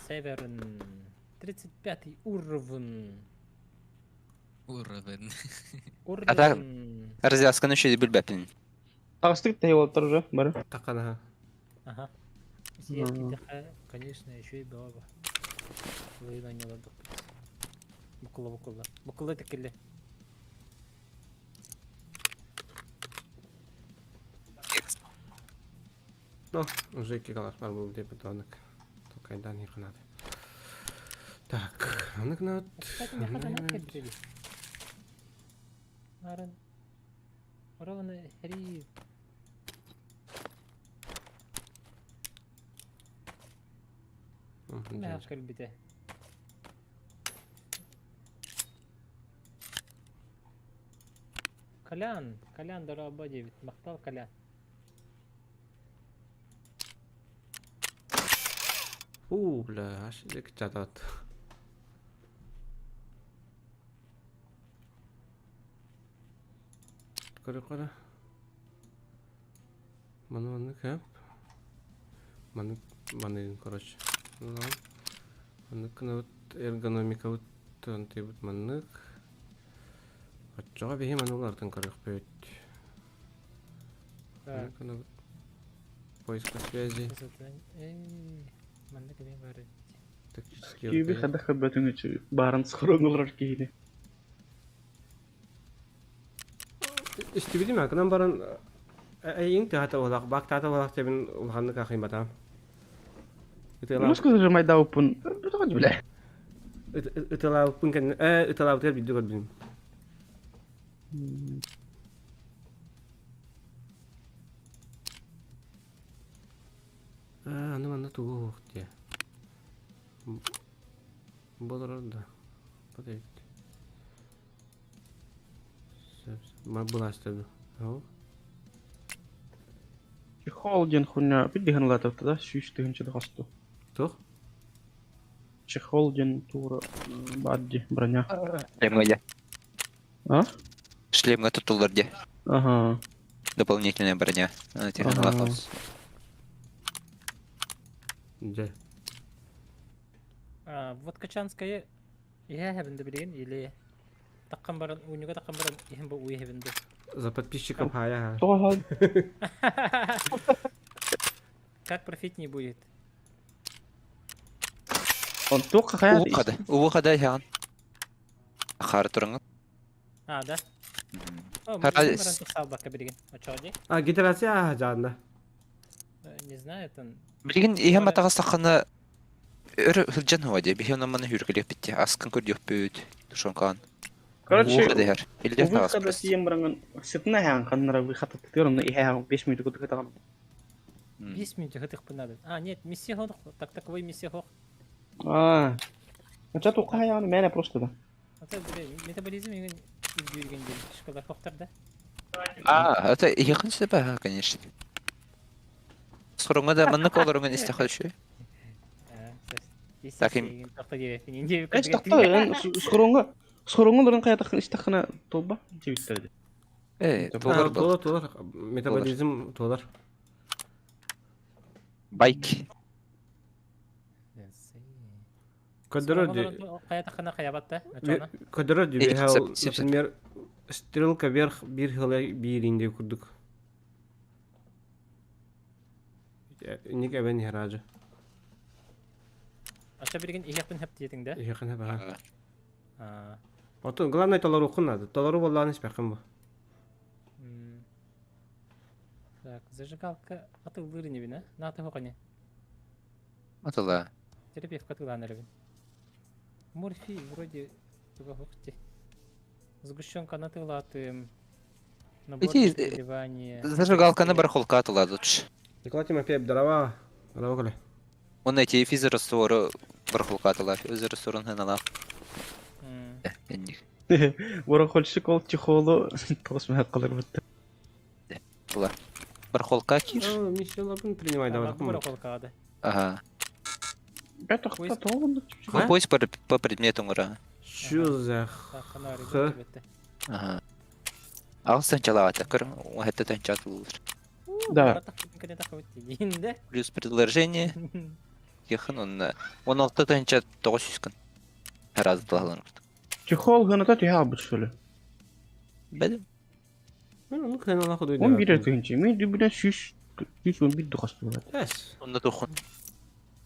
Северн. 35 уровень. Уровень. Ата- Уровень. Развязканы шейди билбәпин. Тağıstık da yol tarıcı bari. Такана. Ага. Сиярки конечно, еще и баба. Лыйна не ладок. Букула. Букула текеле. Ну, уже кикалар бар бул деп атанык. Токайдан якынады. Так, анык нат. Кстати, мне хата не келдели. Арын. Оравана хри. Не хашкал бите. Колян дораба 9. Мактал Колян. Бля, аш дек чатат. Кара. Маны кеп. Маны, короче. Маны кнут эргономика уттан тебут маннык. Ачага бехи манулардан карак бөт. Так, Поиска связи. Манда кеме бар. Тактические Күйбі рукоятки. қада қаббатын үчі барын сқырыңылар кейді. Истибидим акынан барын эйин тата олак бак тата олак тебин улханны кахин батам. Мұныз көзі жырмайда ұпын. Бұтыға жүбіле. Ыталау пункен ыталау тер видео көрдүм. Аны мана тугу те. Болор да. Подойт. Ма булаштырды. Ау. Чехол ден хуйня биддеген латыпты да, сүйістігінші қасту. Тох? Чехол ден тура бадди броня. Шлемге. А? Шлемге тутулар де. Ага. Дополнительная броня. Технология. Же. Вот Качанская я хевенде билген или таккан баран уйнуга таккан баран ихин бу уй хевенде. За подписчиков хая. Тоға Как профитнее будет? он тоққа қая Увукада. Увукада ян. Ахар турыңы. Да? О, Ха- баран тусал бака билген. Очоди? Гидерация жанда. Не знаю, там Билген иһәм атагас таққаны өр хылжан хуа де. Бихена маны хүргелеп битте. Аскын көрдүк бүт. Тушонкан. Короче, Увукада яр. Илдер тагас. Увыкада сием баранган сетна хян қаннара выхата тетөрін ихэ 5 минут көтіп кетаған. 10 минут хатых понадо. Нет, миссия ход, так таковой миссия ход. А тоққа хаяны мәне просто да. Это метаболизм еген изгүйген дел. Школар хоқтарда. Это ихынчы ба, конечно. Сорыңа да маны колорыңын истехалшы. Так, им- Эч тақта сқырыңы лырын қая тақын істақына толба. Жебіттерді. Толар был. Толар. Метаболизм толар. Байк. Каятахана хаябатта. Кодера Или дюбе сеп- например, стрелка вверх, бир хилай биринде курдук. Ник эбен херажы. Ача берген ихяпын хеп диетиң да. Яхын ба. А, Ото главное толар окунады. Толару болланы испеким бу. Так, зажигалка атылдыры не бина. На ты хокане. Атала. Терапевка тыланырын. Морфий вроде туга хокти. Сгущенка на тылатым. Набор Эти, переливания. Зажигалканы бар холка атыладыч. Николай Тимофеев дрова. Дрова коле. Он эти физер ресторы бар холка атыла. Физер ресторан ханала. Энник. Бора холшик ол чехолы тоғыс мәк қалар бітті. Тула. Бар холка кир. Миссияларын принимай давай. Набор холкада. Ага. Бә тақта тоғынды. А? Поиск по предмету ура. Что за Так, она Х. ребята. Ага. Алсын чалавата кыр. Это танчатылыр. Да. Да? Плюс предложение. Яхын он 16 танчат 900 кын. Раз далалар. Чехол ғаната түйе абыт шөлі. Бәдім. Ну, хрен Аллах удуй. Он бирер түйінші. Мен дүбінен 111 дұқасты болады. Эс. Онда тухын.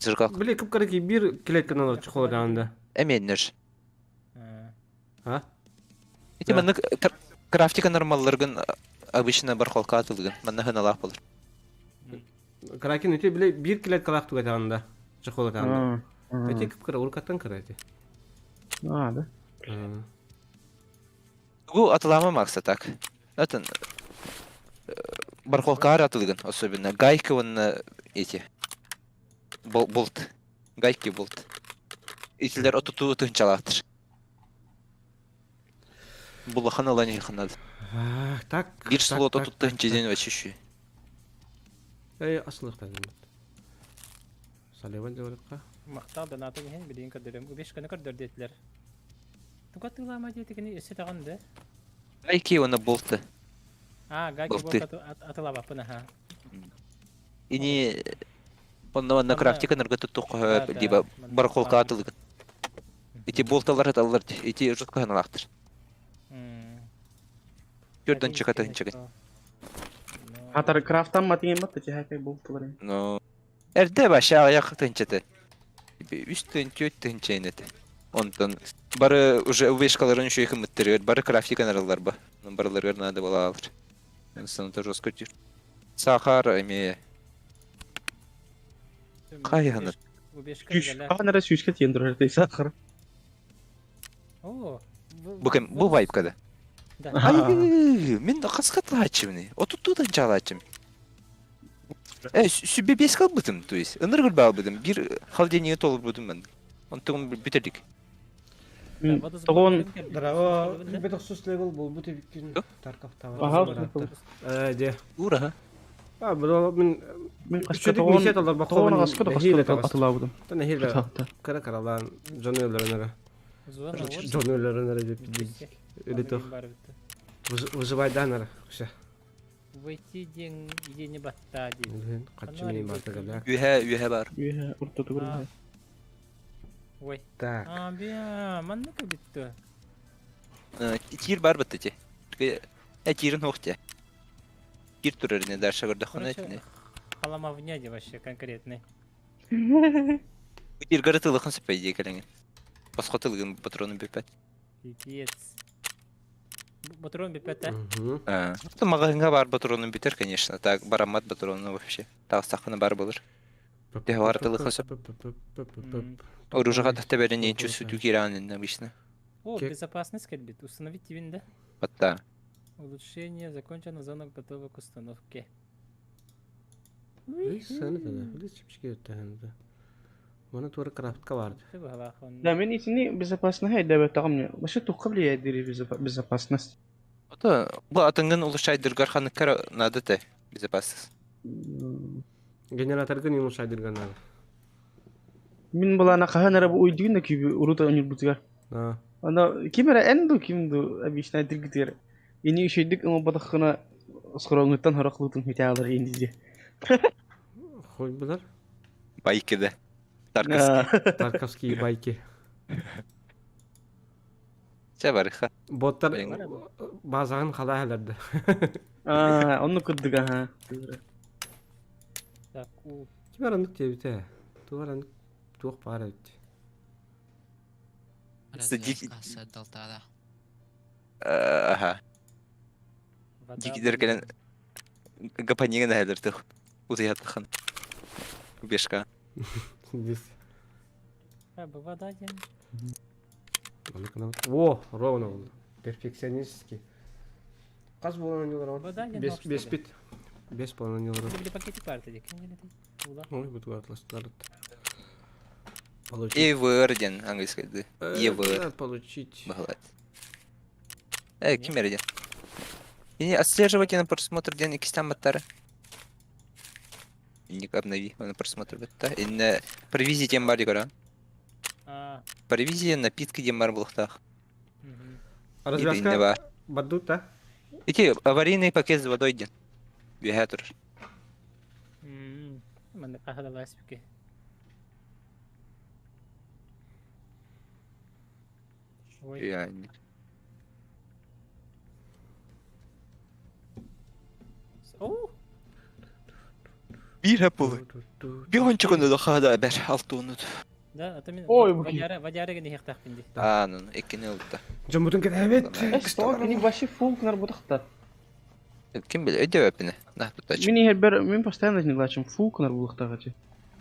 Зыргал. Блин, кып караки бир клетканы алар чехол жанында. Эменнер. А? Эти Да. манны крафтика нормалларгын обычно бар холка атылгын. Манны хыналах болар. Каракин өте биле бир клеткалак туга жанында. Чехол жанында. Эти кып кара уркаттан карайты. Да. Бу атылама макса так. Атын бар холка атылгын, особенно гайка он эти болт. Гайки болт. Итилер отуту тынчалатыр. Булахан алани ханад. Так. Бир слот отут тынчиден очушу. Эй, аслыктан. Салеван девалыкка. Мақтал донаты нехен билин кадырым. Убеш каны кадыр детлер. Туга тылама дейтігіні өсі тағын да? Гайки он болты. Гаги Болты. болт атыла бапына, ха. Ини на крафтика ныргытып Да, либо да. бар холка атылгын. Эти болталар аталар, эти жутко ханалактыр. Көрдөн чыгатын чыгын. Hatar craft'tan matingen battı ki hakay bultular. No. Erde başa ayak tınçete. Üstün tınçeynete. Ondan bары уже вышкаларын şu yakın mıttırıyor. Bары grafik kanallar ba. Barıları nada bala alır. Sana da roskotür. Sahar emeğe. Kayhanı. Bu 5 Yüz. kırgala. Aha neresi 100 ket yendir orada sakır. Oo. Bu vibe kada. Da. Ay, men de kaskatla açımını. O tuttuğundan çalaçım. Sübbe beş kalmadım tuyuz. Inır gül bağladım. Bir haldeniye tolur budum ben. Ontuğum bitirdik. Toğun. Дара, о, бит хсус левел бул бу тепиккин Тарков Aha. тавар. Де. Uğra ha. Бу мен Мен Üçüncü kaçta toğun. misiye dolar bak. Toğun kaçta da Hile kaçta tavas. atıla budum. Tane hile. Tahta. Kara karalan jonölörünere. Звона вот. Jonölörünere деп. Öyle to. Выживайданар. Куша. Войти ден не батта ди. Качы мен барта галак. Ühe var. Üye orta tuğun. Ой. Так. А, бия, манна кабитто. Тир бар бітті. Тирін хоқты. Тир тұрарыны дар шағырда құна етіне. Халама в няде вообще конкретный. Тир гары тылықын сөпейді екеліңі. Басқа тылығын патроны бепет. Пипец. Патрон бипета. Мағағынға бар патроны бітер, конечно. Так, барамат патроны вообще. Тағы бар болыр. Дегавар тылықын сөп. Оружыға тахта бәрін енчу сүту керанын обычно. О, безопасность кальбит. Установить винда. Батта. Улучшение. Закончена зона готова к установке. Сәні тәді. Білі чіпшке өттәғанды. Мұны туары крафтқа барды. Ты бы галахон. Да мен исini безопасно хай да бетагымне. Башы туққа блия дiri безопасность. Ото, бұл атыңын улышайдыргар ханыккар нады те. Безопасыз. Генераторға не ұлшайдырған ады. Min bulana kahanara bu uyduğun da ki uruta önür buzgar. Ana kimera endo kimdu abi işte dirgitir. Yeni şeydik ama badakına skrongutan haraklutun hitalar indi. Қой бұлар? Байкеде. Тарковский. Тарковский байки. Че бар иха. Боттар базағын қалай әлерді. Onu kırdık ha. Так, у. Kim arandıq debite? Tuvar andık. Tuğ para öttü. Развязка долтада. Ага. Дикидер келен гапаниган әлерді. Удаяттықын. Бешка. Здесь. А, вода ден. О, ровно болды. Перфекционистский. Қаз болған елер Вода бар? ден. Бес бит. Бес болған елер бар. Или пакетик карты дек. Ула. Ой, бұту атластарды. Эверден английскайды. Евер. Получить. Бағалады. Ким ерден? И отслеживайте на просмотр ден икистан баттары. Ник обнови на просмотр батта. И на провизии тем бар декора. Провизия, напитки дем бар булықтақ. Развязка бадут, да? Эти аварийный пакет с водой ден. Бегатор. Манда қахада ласпике. Ой. Реально. О! Bir hep olur. Bir он çıkındı da xada haber altı unut. Да, а то мен Ой, bu Вадяра гene хехтах пинди. Анын, экини oldu da. Жамбутun kede evet. Что, они вообще функционер будахта. Kim bilir, öde öpünü. Nah tutaç. Мини хербер, мен постоянно не глачим функционер будахта гачи.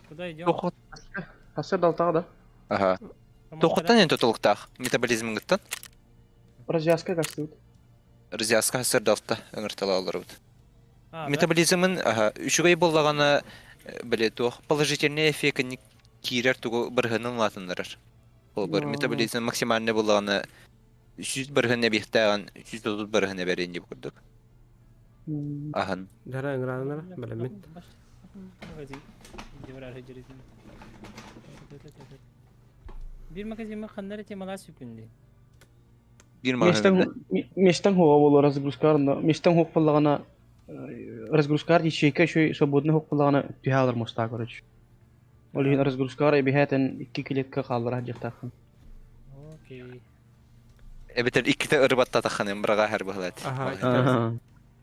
Куда идем? Тоқот. Хасер далтага да. Ага. Тоқоттан en tutuluqtaq. Metabolizmin gıttan. Развязка кастыт. Рызяска hasır dalta öngürtala alır bud. А, Метаболизмын, ага, үшігай болағаны, біле, тоқ, положительный эффектini кирер тугу біргінің латынларыр. Ол бір метаболизм максимальный болағаны 100 біргіне бейхтаған, 130 біргіне бәрін деп күрдік. Ағын. Дара ыңыраныр, білемін. Bir magazin kanları temalar süpündü. Bir mağazında. Местан хуа боло разгрузкарында. Местан хук боллагана разгрузкар ячейка шой свободный хук боллагана тиhalар моста короче. Олин разгрузкар бихатен 2 клетка калдыра жактакын. Окей. Бетер ikide ırbatta taxanım, bırağa her bıhlat. Aha.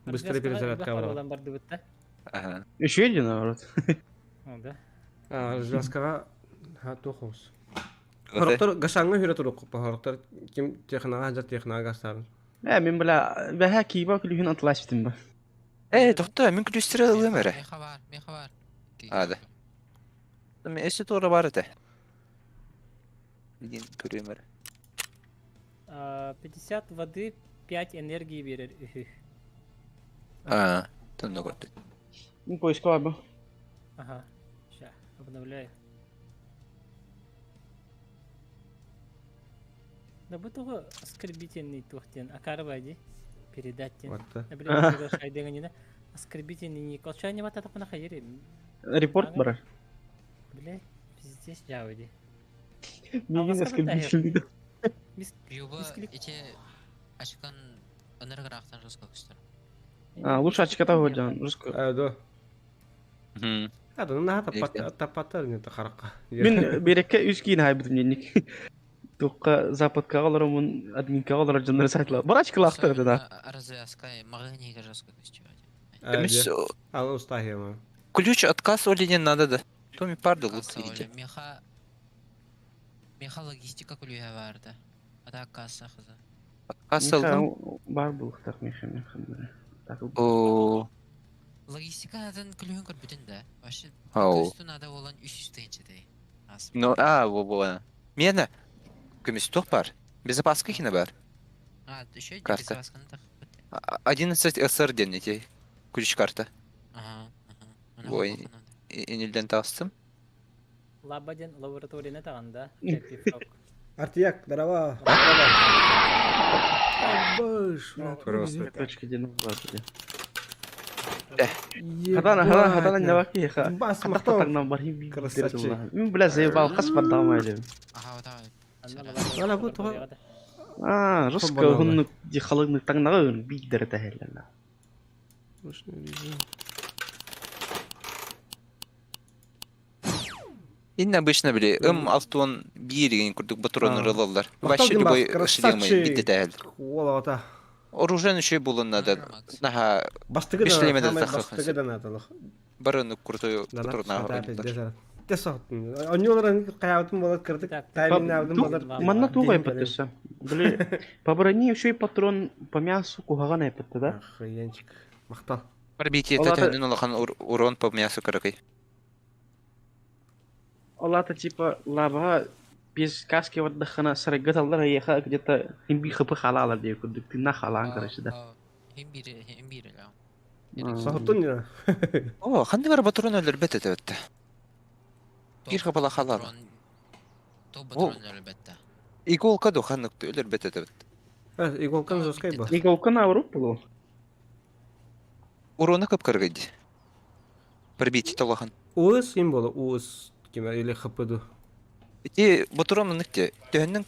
Быстрый перезарядка бар. Olan bardı bitti. Ага. Еще один, наоборот. Oldu. Развязкага тохос. Вот Хорохтор гашаңга хүрө турук купа хорохтор ким технага жат технага гастарын. Мен била бәһә кийба күлүһүн атлаш битим ба. Тохта, мен күлүстүрө ылымere. Меха бар. Hadi. Men eşi doğru var ete. Bildiğin körüyümere. 50 воды, 5 энергии verir. Ühü. Тонна горды. Ну, поисковая ба. Ага. Ща, обновляю. Да bu tuğu оскорбительный тухтен. Акарвайди. Передаттен. Ватта. Я блин, приглашай дегенine. Оскорбительный не колчай не вата тапана хайри. Репорт барар. Блядь, пиздец жауди. Мигин оскорбительный. Юба Мискілік. иче ашкан ыныргырактан жоско күстөр. Лучше очката ходжан. Руско. До. Хм. На тапаттар не тахарка. Мен берекке үз кийин хайбытым денник. Туққа западқа қаларым, mun админқа қаларым жандар сайтла. Барачка лақтыр да. Развязка магнига жоско күстөр. Демес, Ал устахема. ключ отказ Оле не надо да. То ми парды лут видите. Меха логистика күлүгө барды. Ада касса кызы. Отказ алdım. Бар булықтар меха. О, Логистикадан күлүгөн көрбүтүн да. Вообще Ау. көстүн ада olan 300 тенчедей. ну, во. Мена. Күміс тоқ бар. Безопаска хина бар. Еще Карта. безопасканы так. 11 SR денете. Ключ карта. Ага. Ой. Енелден тастым. Лабаден лабораторияна тағанда. Пеппифрок. Артияк, дарава. Абыш. Просто. Точка ден бар. Хатана Хатана не ваки ха. Бас Мақтан мақтан. тагнан бар хим. Красавчик. Мен бля заебал хас бар дамайлы. Ага, да. Ана бу тоға. Руско Бала. хунну ди халыгны тагнага биддер тахелла. Инна обычно били. Алтон бирген күрдік батуронны рылалар. Мақтал Вообще ден бас, любой шлемы красавчик. бидде дәл. Ола ота. Оружен еще было надо. Наха Бастыгы да. Бишлеме да самай тахын. Бастыгы да надо. барыны крутой Да батурна на. рылалар. Те соқтын. Оньоларын қаябытын болат кірдік. Так, Таймин абдын болат. Манна тугай паттыса. Бля, по броне еще и патрон по мясу кугаган айпатты да? Охуенчик. Мақтал. Барбити Олата- это тәнен улахан урон по мясу каракай. Олата типа лаба без каски вот дохана сарагат алдар аяха где-то имби хапы халала дей кудык ты на халан короче да. Химбири, да. Соқтын не? О, ханды бар батурон өлөр бет эте бетте. Бир хапала халала. Топ О. батрон әлбәттә. Иголка до ханыкты өлөр бет эте бет. Иголкан жоскай ба. Иголкан ауруп булу. Урона көп карагайды. Барбити талахан. Уыз им болу. Уыз. Кеме или хапыду. Ити батурон ныкте. Төннен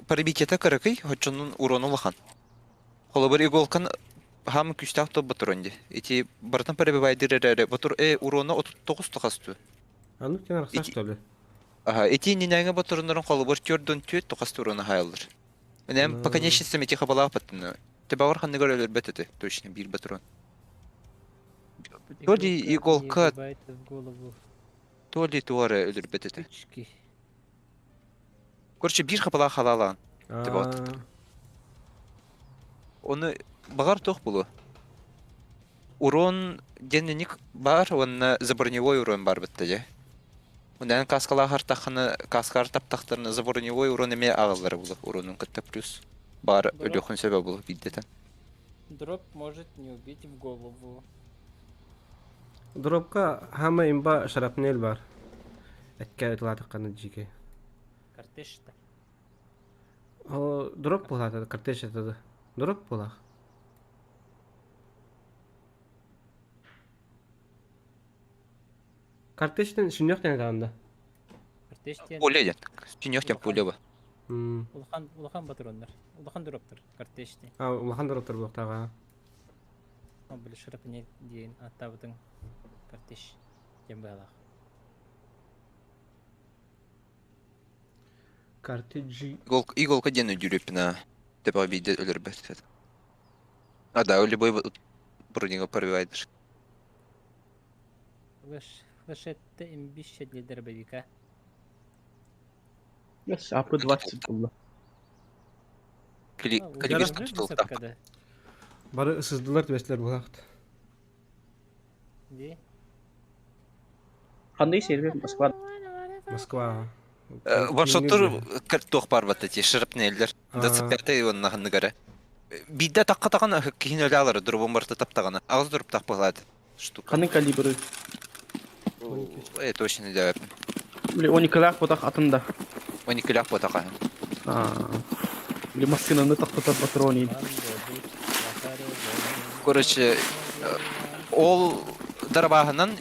барбити каракай, хочонун урон улахан. Холы бар иголкан хам күстак топ батуронди. Ити бартан перебайдыры батур урона 39 тахасту. А ну кеме рақса что ли? Ага, эти нинәңе батурындарын холы бар төрдөн төт тахасту урона хаялдыр. Менем по конечностям эти хабала апаттыны. Тебе бар ханны көрөлөр бет эте. Точно бир батурон. То ли иголка, в голову. то ли туары өлөр бет эте. Очки. Короче, бир хапала халалан. вот. Оны багар тох булу. Урон дененик бар, онна заборневой урон бар бітті же. Ондан каскалағар тақыны, каскар таптақтарына заборневой урон еме ағылары булу. Уронун кітті плюс бар өліқын сөбі булу биддетен. Дроп может не убить в голову. Дропка хама имба шарапнел бар. Әтке айтылады қаны жеке. Картешта. О, дроп болады, картеш атады. Дроп болады. Картештен шүнек таңдағанда. Картештен. Пуле ден. Чүнектен пуле ба. Улахан батрондар. Улахан дроптар. Картештен. Улахан дроптар бұқтаға. О, білі шырапыне дейін аттабытың картеш. Ден байлақ. Картеджи. Иголка ден өдюрепіна. Тебе обиде өлір бәт. А да, любой Бронега пробивайдер. Флешетте имбиш шедлидер бебика. Yes, АП-20 булла. Калибис тутулта. Бары ысыздылар дебестер булакт. Ди. Кандай сервер Москва? Москва. Варшоттор картох барбатта ти шырпнелдер. А. 25 онна ханныгара. Бидде такка тагана кихин алалар дурбом барта таптагана. Агыз дуруп таппалады. Штука. Кандай калибры? Точно да. Или 12 потах атында. 12 потака. Или машинаны тактата патроны. Короче, ол дарбаһынан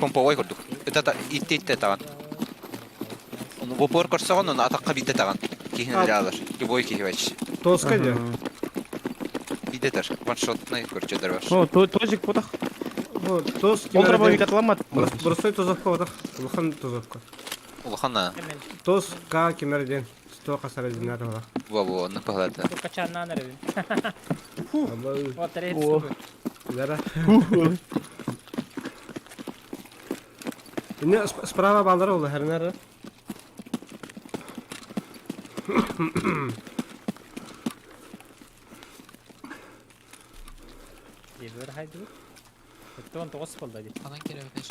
помповой көрдүк. Это иттетте таган. Оны бопор көрсөгөн, оны атакка битте таган. Кихин алалар. Любой кихивач. Тоска же. Бидетер. Ваншотный көрчөдөр бар. О, тозик потах. Вот, тос Он дробовик отламат. Бросой тозовка вот так. Улхан тозовка. Улхана. Тос ка кемерден. Сто касара динар вот. Во, на палата. Качанна нерви. Абай. Вот О. рейс. Зара. Не справа балдар oldu her nere. Дебер хайду. Тон тогос болду ди. Falan kere ödeş.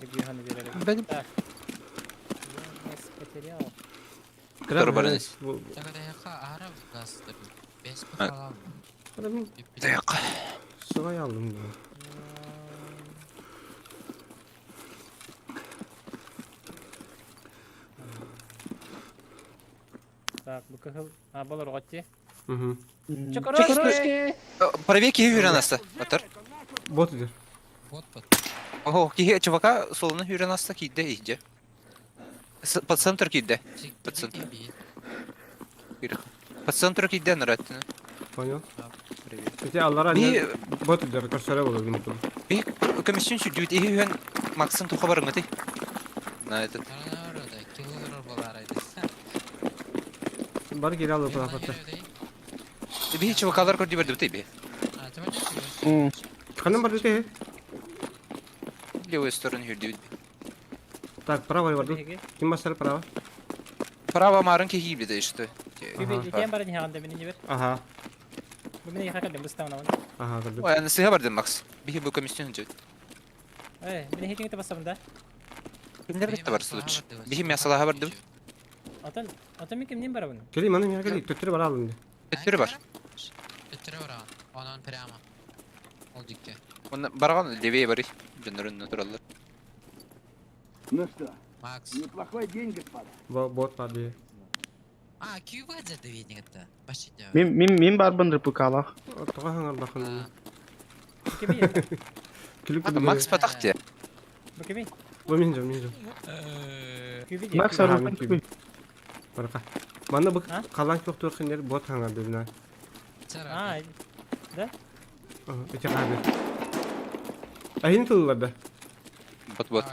Gibi hani vererek. Benim- Так. Нас потерял. Тарбарыныз. Taka da yaka Arap gazdır. Beş mi Ha. falan. Даяк. Sığa aldım. Так, bu kahıl. Ha болор готти. Hı. Чокорочки. Правее кихи юранаста. Атар. Bot idir. Вот вот. Ого, кихи чувака солоны юранаста кийде иде. Под центр кийде. Пацан. Под центр кийде нараттыны. Понял. Привет. Peki Allah'a Bir ne? Bot idir. Körsöre olur bunu. bir комиссион чуть и хен Максын туха барыңаты. На этот. Bana orada kilolar bolaraydı. Бар geri alıp rahatla. Bir чувакалар көрдү берди бите би. А, ты можешь? Kanım var dedi. Левой стороны хүрдү. Так, правая var. Kim basar prava? Право марын кихи биде что. Gibi diken bara ni handa beni ver. Aha. Bu beni yakakalım bu stavna. Aha gördüm. Ой, аны сыга бардым Макс. Bir bu комиссион жөт. Beni hiç ngete basabında. Kimler bitti var случай. Bir mesela bardым. Atan kim nim bara bunu? Geleyim hanım ya geleyim. Tötürü var alın. Өттүрү бар. Ötürü var ha. Onun prama. Ol dikke. Оны барган левее барый. Жөнөрүнө туралар. Max. Bot var diye. А, Кьюба зады видин это. Башите. Мен барбын рыпыкалах. Тоğa hangar bakın. Kimi? Külüp Макс патахте. Bu kimi? Bu minjom minjom. Kimi? Макс арбан күй. Baraka. Bana bu Ha? kalan çok toğınlar bot hangar dediler. Ha, da? İki abi. Ahin tıllarda. Бот.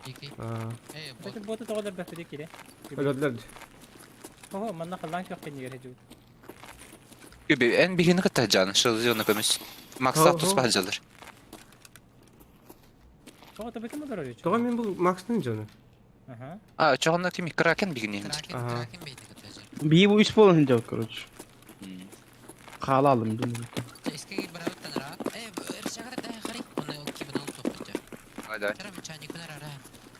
Дикий. Aa, Эй, Bu botu doğru da bafede kire. öldüler. Oho, manna kallan çok kendi yere ju. Kübü en bihini kıta canı. Şılzı onu komis. Max Ho, status ho. bahcalar. Oho, tabii ki mi doğru ju? Toğa men bu Max'ın canı. Aha. А, чоғында кими кракен бигини. Кракен, Ага. кракен бейді катажар. Bir bu üç bolun hınca короче. Kala aldım. Эскеги барабыт танара. Эй, ыршагара да хари. Оны ол кибин алып тоқтыжа. Айда. Тарам чайник күнер ара.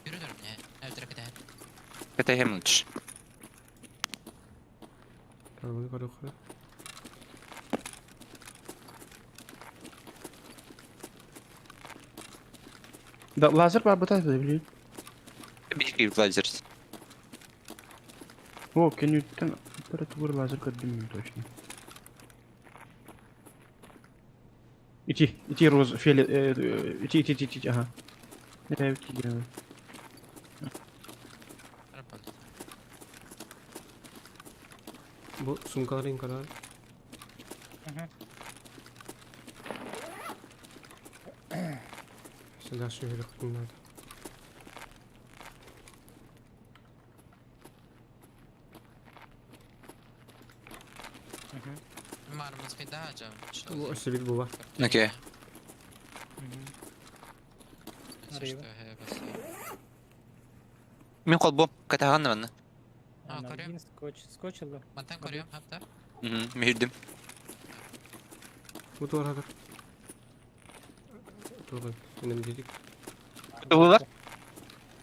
Yürüdür ne? Öldürük eder. Ката хемлч. Tamam bunu koru koru. Да, лазер барбата да bileyim. Бихи лазер. О, кенюттен температура лазер көрдüm точно. İti roz фиоле ити ага. Evet gidiyor. Арапалды. Bu sumkaların kadar. Aha. Silah şöyle kutunlarda. Мармыз кайда ажам. Bu sivil bu var. Окей. Arriba. Мен колбом катаганны мен. Көрем. Скотч алды. Мантан көрем, хапта. Мехирдим. Bu doğru. Doğru. Önemli değil. Тулар.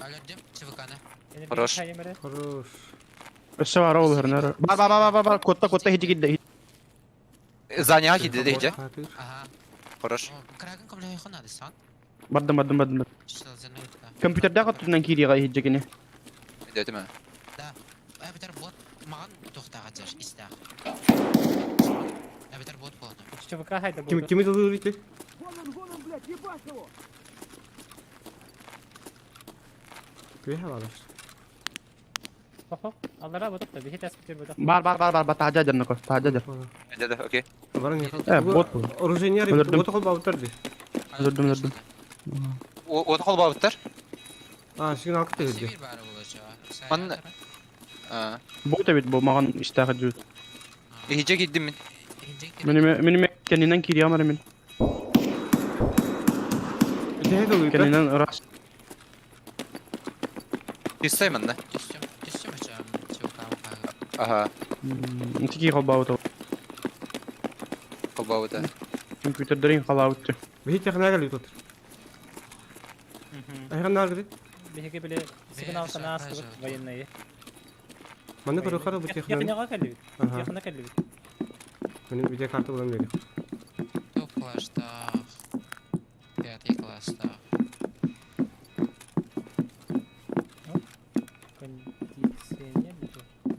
Алердем, чывыканы. Хорош. Хорош. Өссө бар ол хернер. Бар. Котта хити гидде. Заняга киди дейже. Ага. Хорош. Крагын кымлай хонады сан. Бардым. Чыл зенайта. Компьютерде каттынан кирига хиджекене. Дөтөмө. Да. Абитер бот маған тоқтаға жаш истақ. Абитер бот болду. ЧВК хайда Kim болды. kimi doluyor Güya var. Хо. Аллара бодот да бихет аспектер бодот. Бар. Тажа жанна ко. Тажа. Деде, окей. Varın bot bu. Orujeniyer Öldürdüm. bot kol bağırdı. Öldürdüm. Ота кол бабыттар. Ha, şimdi halkı da öldü. Север бары болача. Ман- Бу да бит бу маган истага жүз. Хиже киддим мен. Менин кенинен кирига мар мен. Ne doluyor? Кенинен рас. Тиссаймын да. Түстім açam. Чывыканы. Ага. Тики калбау то. Кол бабыта. Компьютердерин калабытты. Bir hiç yakına geliyor tut. Ayhan nerede? Бихеге биле сигнал кана астык военные. Bana göre yukarı bu yakına. Якыныга келди. Ага. Якына келди. Benim video kartı bulamıyorum. Топ класста. Пятый класста. Кондиционер.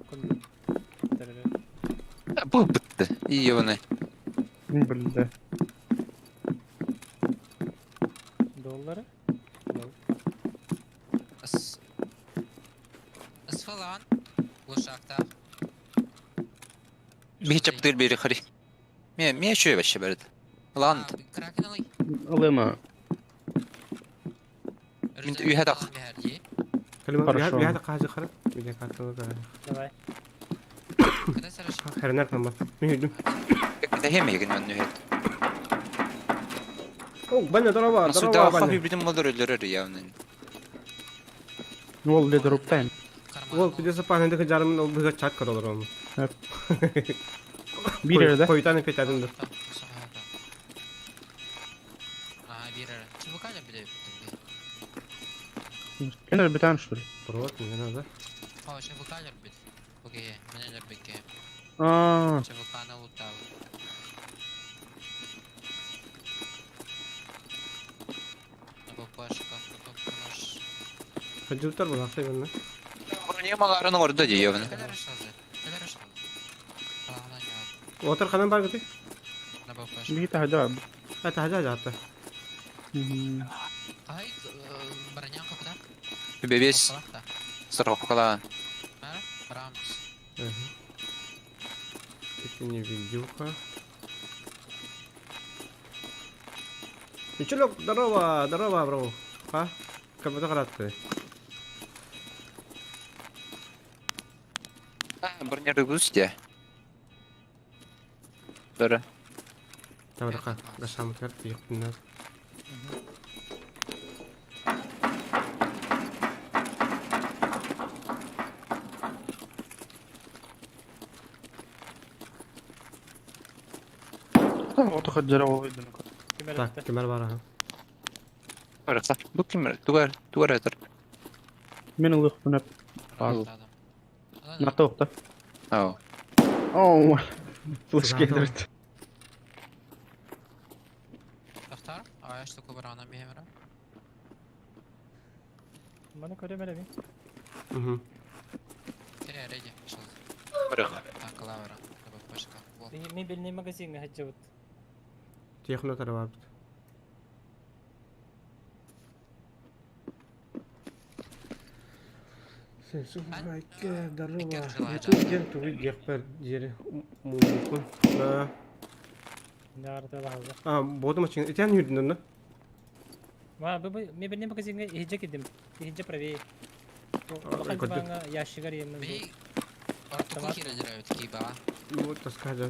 Кондиционер. Бу битти. Iyone. Билде. Доллары. Ыс falan. Ошақта. Бихи чаптыр бери хари. Мен шөй башы берди. Ланд. Кракен алай. Алыма. Min üye tak. Kalima Хорошо. bir hadi kahve karı. Video kartı var. Давай. Kada sarış. Her nereden bak. Mühürdüm. Де хем еген мен нөхет. Oh, ben de dara var. Суда Dara var ха ben. hybridin motor ölürür явнын. Ол ле дроптайм. Ол videosu pahnedeki canımın olduğu çat kar olur onun. Bir yerde. Koyutan epeylerden. Ага, бирер. Чывыканы биде. Kenler bir tane şu. Provat mı ne oldu? О, чывыканы бит. Окей, менеджер бике. Aa, Чывыканы лутав. Бапашка, бапаш. Hacılıklar bu hafta benimle. Bunu niye mağaranın orada diye явнын. Kada raşazı. Falan ya. Otur kanan var gidi. На бапаш. bir tane daha. Hadi hacı hatta. Ай, броняка куда? Бебес Полакта. страховка кала. Мэр, Рамс. Это не видюха. Ничего, здорово, бро. А? Как бы так ты. Bir nerede güzde. Dara. Tamam, ка. Гашам кер, yaptın. Otoxajjara oldu. Так, kemer var ha. Barqa. Bu kim? Duvar atar. Men ılık bunu. Al. Nata okta. Ау. Oh. Flash Güzel gelir. Тахтар, ая что кубрана бемера. Бана көремеле би. Mhm. Тере реди. Barqa. Так, лавра. На бапашка. Мен билне магазинге хаджабыт. Техно tarafı var. Sen süper darıva. Yeter tuğ yakper yeri mumukun. Da. Нарда лаза. А, бодum açın. Eten yürüdün lan. Мен билне магазинге хиджа кидим. Хиджа правее. Лохан көрдік. баңа яшыгар еммен. Би ортуку хирежирают киба. Bu taskacı.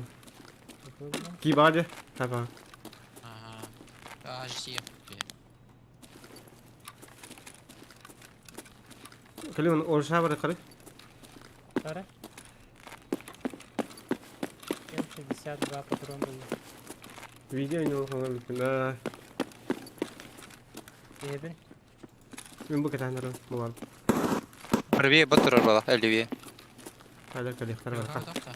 Kibadı. Tamam. Ага. Ажси. Калиман орша бар кары. Ара. 62 патрон булды. Видео не olmalı. Да. Ебин. Мен bu кетандар булар. Рве батырар бала, әлеве. Hala kalихтар бар. Каудакта.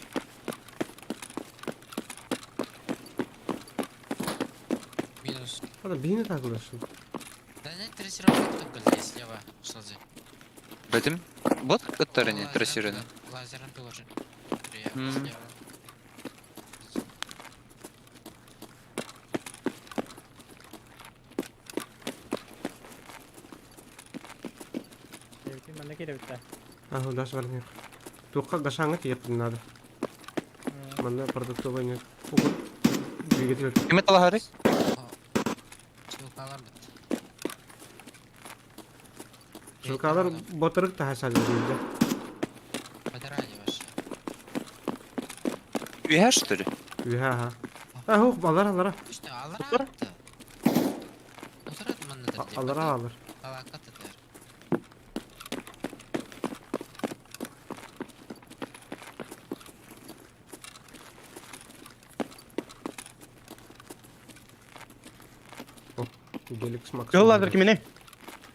Минус. Ана бийне тагылышын. Да нет, трассировка только слева. Что за? Бәдім? Бот кыттарыны трассираны. Лазером тоже. М. Слева. Ебин мана келебитта. Ага, даш бар не. Туққа гашаңа тиеп надо. Мана продуктовый не. Двигатель. Кеме талахары? Силкалар бит. Жылкалар ботырык тахасал дейді. Подирали ваши. Ühe что ли? Ха. Ага, алар. Что, алар атты? Усрат манна Алар. Алакат эдер. Делик смак. Жолладыр кимene?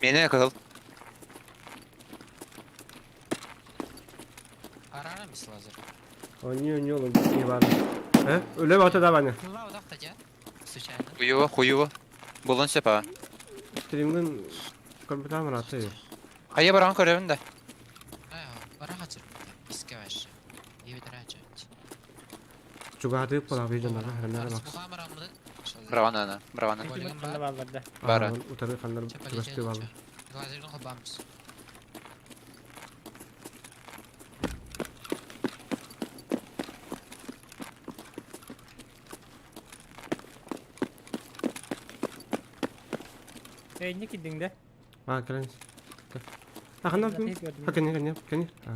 Mene kıl. Арара мис лазер. Не олым. Не бар. Öyle bir atada bana. Кыла удакта же? Случайно. Хуюва. Болон сепа. Stream'in компьютер'ın atı. Kaya baran körevinde. Бара хачыр. Биске баш. Ебит рача. Чугады пола видеоları herhalde bak. Bu kameramı Бравана. Ебин мана балларда. Bara. Utarı kanlar başlıyor var. Лазерин хобамыз. Ey ne gidin de? Ha kalen. Ha kanlar kim? Ha kenni. Ha.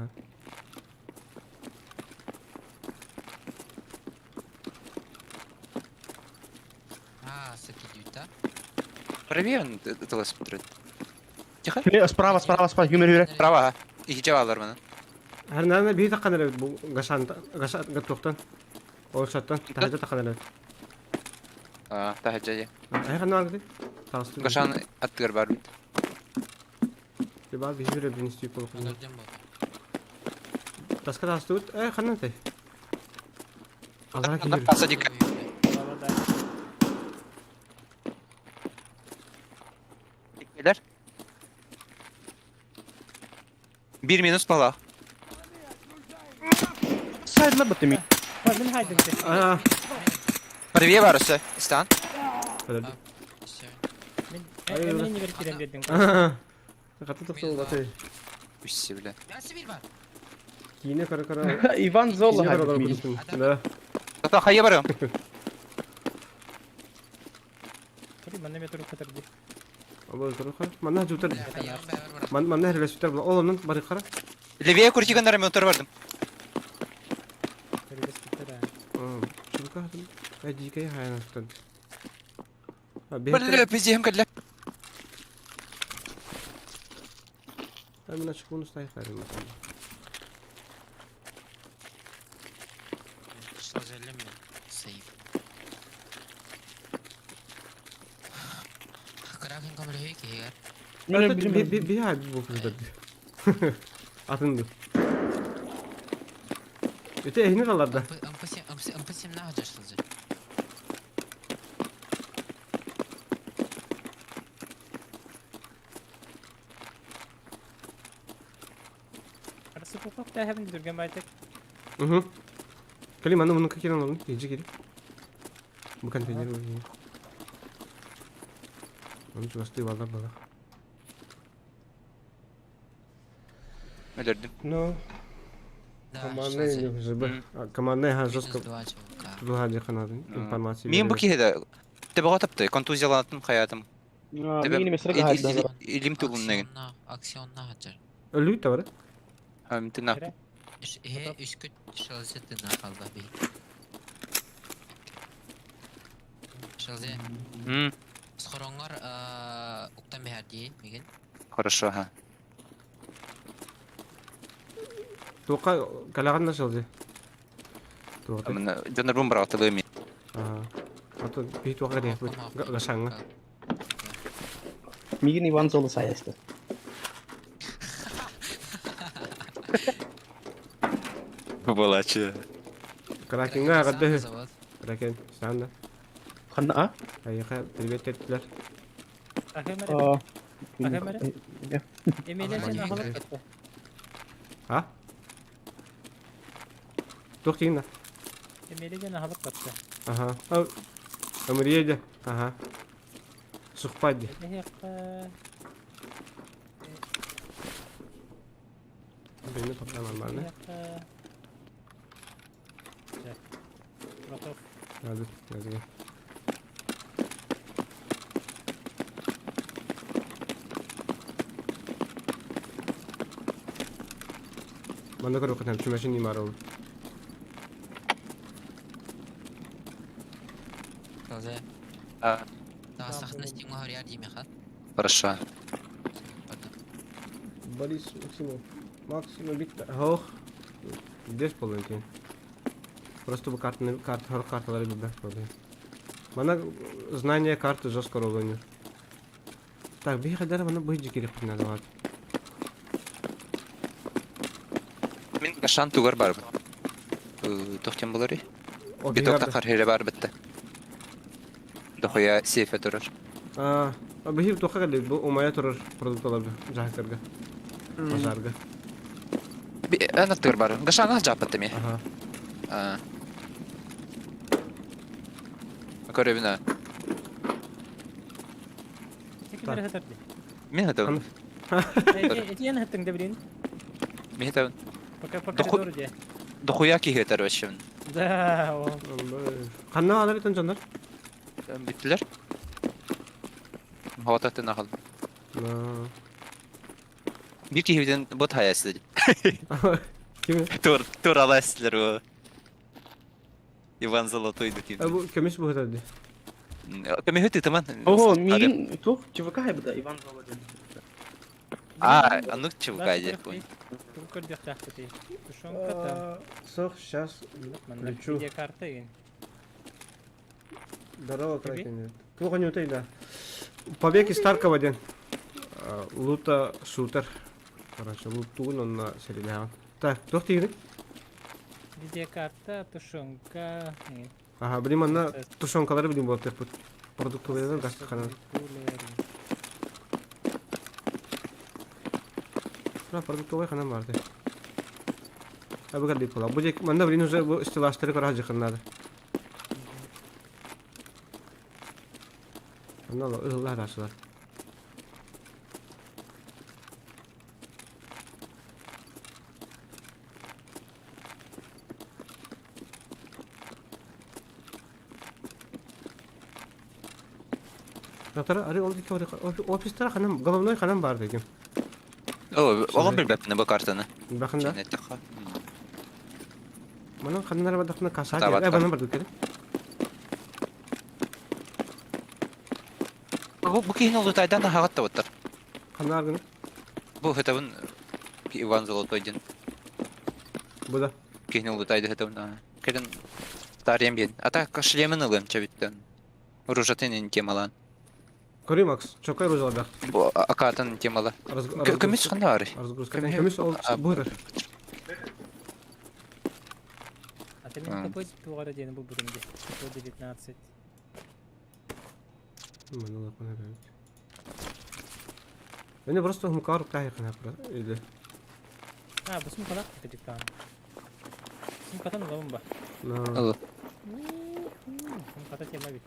Саки дюта. Правее он этого смотрит. Тихо. Справа, Юмер Юре. Права. İki cevaplar bana. Her nerede bir takkan evet bu gaşan gatoktan. O şattan tahta takkan evet. Tahacaya. Ay kanlar aldı. Tastı. Kaşan attıgar var. Bir bak bir yürü bir istiyor kolu. Öldüm bu. Taska tastı. Ay kanlar te. Alara gidiyor. Pasa dikkat. Balada. Dikmeler. Bir minus bala. Side'la battı mı? Pardon haydi de. Aa. Правее varsa. İstan. Öyle. Ben emin verip girem dedim. Katı toksa batı. Üstü bile. Nasıl bir var? Yine kara. Ivan Zolla Yine kara haydi. konuştun. Ne? Hatta kaya barım. Tabii bana metro kadar değil. Ama özür dilerim. Manna jutar. Beraber Manna her restoran bula. Oğlum bari kara. Leviye kurki gönderme motor vardım. Böyle bisiklet ha. Şunu kahretsin. Ay jikayı hayranlıktan. Ha Böyle öpeceğim kadar. Ben açık bunu sayfarım mesela. Что за элемент? Сейф. Кракен камерayı ki ya. Bir ay bu kızda. Atındı. Öte ehni kalarda. Ampesim ne yapacağız şimdi? Arası bu kapta hem Durgan Baytek. Kali mana bunun kakiran olun. Yiyecek geri. Bukan pencere bu. Onu pasti vallahi bana. Ölürdüm. No. Да, Командный не жиба. Командный ха жестко. Туду хаджи канадын. Информация. Мен bu kihede. Tebe gataptı. Kontuzyalandım hayatım. Mini mesela haydi. İlim tulun negin. Aksiyonuna hacer. Ölüyü de var. Hem tırnak. Üsküt şalzetine kaldı bir. Şalze. Skorongar uktan bir hadi migin. Хорошо, ага. Тука калаган нашыл же. Тука. Мен жонор бун баратылы мен. Ато бит тука дек гашаңга. Мигин Иван Золу саясты. Булачы. Кракенга гадде. Кракен санда. Ханна а? Айга привет эттилер. Ахемер. Ахемер. Эмиле жана халык кетти. А? Тохтина. Эмиле жана халык кетти. Ага. Амриеде. Ага. Сухпади. Beni toplamam ben de. Hadi, hadi gel. Bana kadar okutam, şu meşin imar oldu. Kalze. А, Да, сахна стиму говоря, Диме хат. хорошо. Борис Максимов. Максимов bitti. Hoch. Здесь полностью. Просто bu kartaları bir bak oluyor. Bana знание карты жестко rollanıyor. Так, bir kadar bana bu hiç gerek yok var. Мен кашан тугар бар. Тохтем булары. Битокта кархере бар битте. Дохоя сейфе турар. Bir hep toka geldi. Bu umaya turur produktlardı. Cahitlerge. Pazarga. Ana тугар бар. Кашан жапатты мен. Aha. Көрөбүнө. Мен хатам. Этиен хаттың да билин. Мен хатам. Пока doğru diye. Дохоя ки хетер өчүн. Да, o. Kanna alır iten canlar. Биттилер. Хавататын ахал. Бир кихиден бот хаясы. Kim? Тур аласызлар о. Иван Золотойду ки. Bu kömüş bu kadar. Кеме хөтө таман. Ого, мигин тух чувака хайбыда Иван Золу. Анук чувкайдер. Тур дэх тахты. Тушонка там. Сох сейчас включу. Где карта ин? Здорово, Кракен. Плохо не утай, да. Побег из Таркова день. Лута шутер. Короче, лутун он на середине. Так, кто ты? Где карта, тушонка. Ага, блин, она тушенкалары блин вот так продуктовые гастахана. Да, продуктовые хана марте. А вы гади пола. Будет, манда блин уже стеллажтары кораж жахан надо. Она ло, илла рашлар. Доктор, ари олди кори офистер ханам, головной ханам бар дегем. Олам билбепне бу картаны. Бахында. Мана ханнар бадакна каса. Табатка. Бана бар декер. Бу кийин улутайдан хагатта боттар. Ханнар гын. Бу хетабын Иван Золотойден. Буда. Кийин улутайды хетабын. Келин тарем бен. Ата шлемин алым чабиттен. Ружатын темалан. Кори Макс, чокай розалда. Бу акатын темала. Көмүс кандай бар? Разгрузка. Көмүс ол буйрар. А ты мне какой тугара день был будем где? 19. Мана лапана бек. Эне просто хумкар кайхана или. Bu sum kadar dedik tamam. Sum kadar mı lan bu? На. Sum kadar tema bit.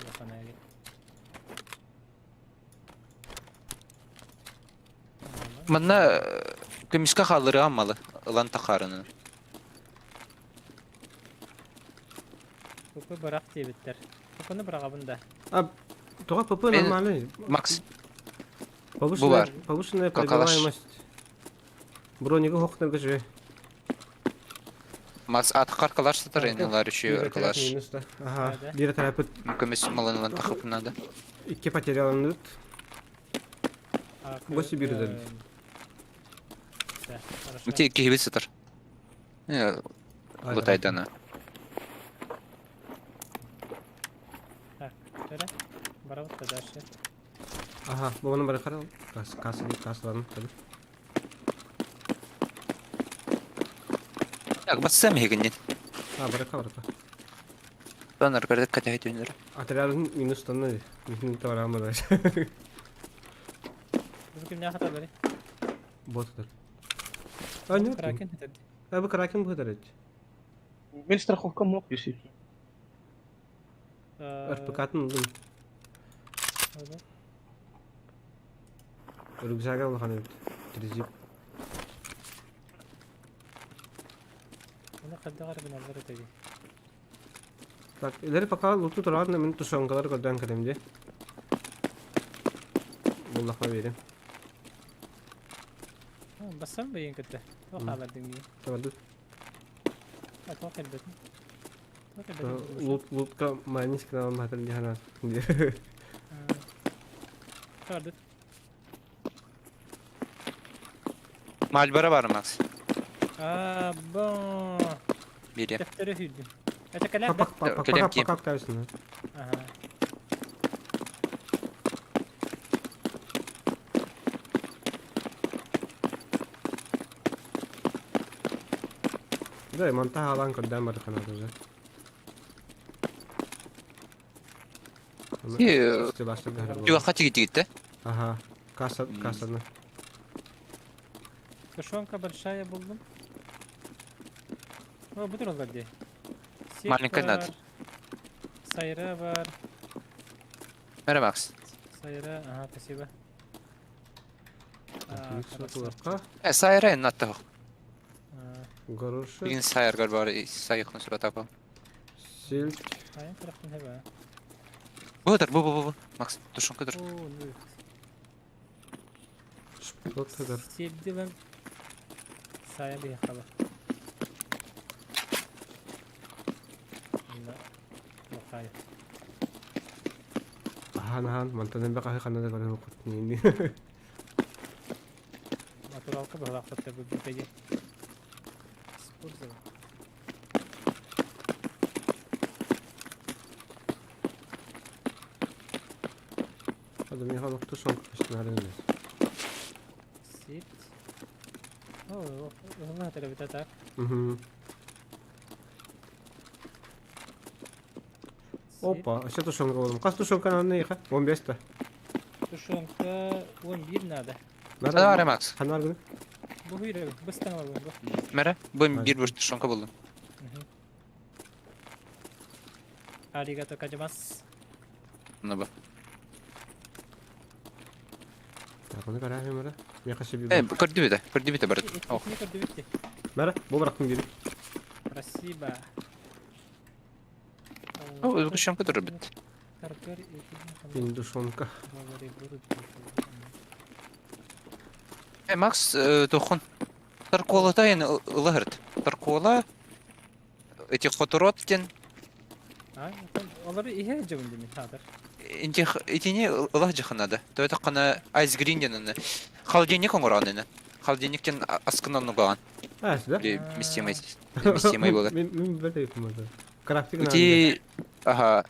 Yapana öyle. Манна көмүскө калыры аммалы. Ылан такарыны. Köpü bırak diye bitter. Köpünü bırak bunda. А, тога ПП нормальный. Макс, Повышенная Как пробиваемость. Бронига хохтарга же. Макс аткаркалар сатыр энелар үчү аркалаш. Ага, бир тарапы Көмүс малынын такыпнады. 2 потеряланды. Боси бир деді. Все, хорошо. Үти киһибит сытар. Лутайдана. Так, теперь барабытта дальше. Ага, бұғының бәрі қарал. Касыларын. Так, бассам хегеннен. Барака. Банар кардык катяй төнөр. Отрядың минустанны. Минутта барамы да. Biz kim ne hata böyle? Боттар. Нет. Кракен это. Бұл кракен бұғыдар еді. Мен страховка мог висеть. РПК-тың рюкзага болған еді. Трезип. Bunu kadar garip nazar edeyim. Так, ileri пока луту тұрған, мен тұшанғалар көрден кәдемде. Бұл лақма берем. Bassam mı yiyin kötü? O kadar dinliyor. Табады. Çok elbette. Лутка майнис кінаван бәтір дегенат. Gördün. Malbara var Max. Bon. Biri. Defteri hüldü. Kaça kalem? Пакак тәуісін. Aha. Да, монтаж алан көрден бар қанат өзі. Юга хати гитти. Ага, кассаны. Тушенка большая buldum. О, budur oldu diye. Маленькая надо. Сайра var. Мера Макс. Сайра, ага, спасибо. Сайра натта. Горошек. Бигин сайр бар, сайхын суратапа. Сельдь. Hayır, taraftan heba. Бу. Макс, тушонка dur. Oo, ne? Шпилот тагар. Sevdi ben. Saya bir yakala. Yok, hayır. Ahan, mantanen baka kanada kada hukut ni. Natural ka ba hakikaten bu bitecek. Spor zaman. Hadi mi halık tuşon kışın Sit. Oh, Allah tabii tatak. Опа, а что тушонка болдum? Кас тушонка анны яха? 15 та. Tuşonka 11 nada. Var Макс. Канар гыны? Bu hüyre, bıstan var bu. Мера, бу бир буш тушонка болдум. Arigato gozaimasu. Мына бу. Так, оны кара мера. Мен кашып Көрдү бит бар. Ne kadar bitti. Мера, бу бырактым бери. Спасибо. О, тушонка dur бит. Таргар Мен тушонка. Макс, тухун. Тарколата ен ылыгырт. Таркола эти хотороттен Onları ihe cebim demin haber. инти итини ылах жаханада. Тойта кана айс гринден. Халденник оңоранын. Халденниктен аскынан нуган. Сюда? Мистемай болот. Мен бәле кумада. Крафтик Ити ага,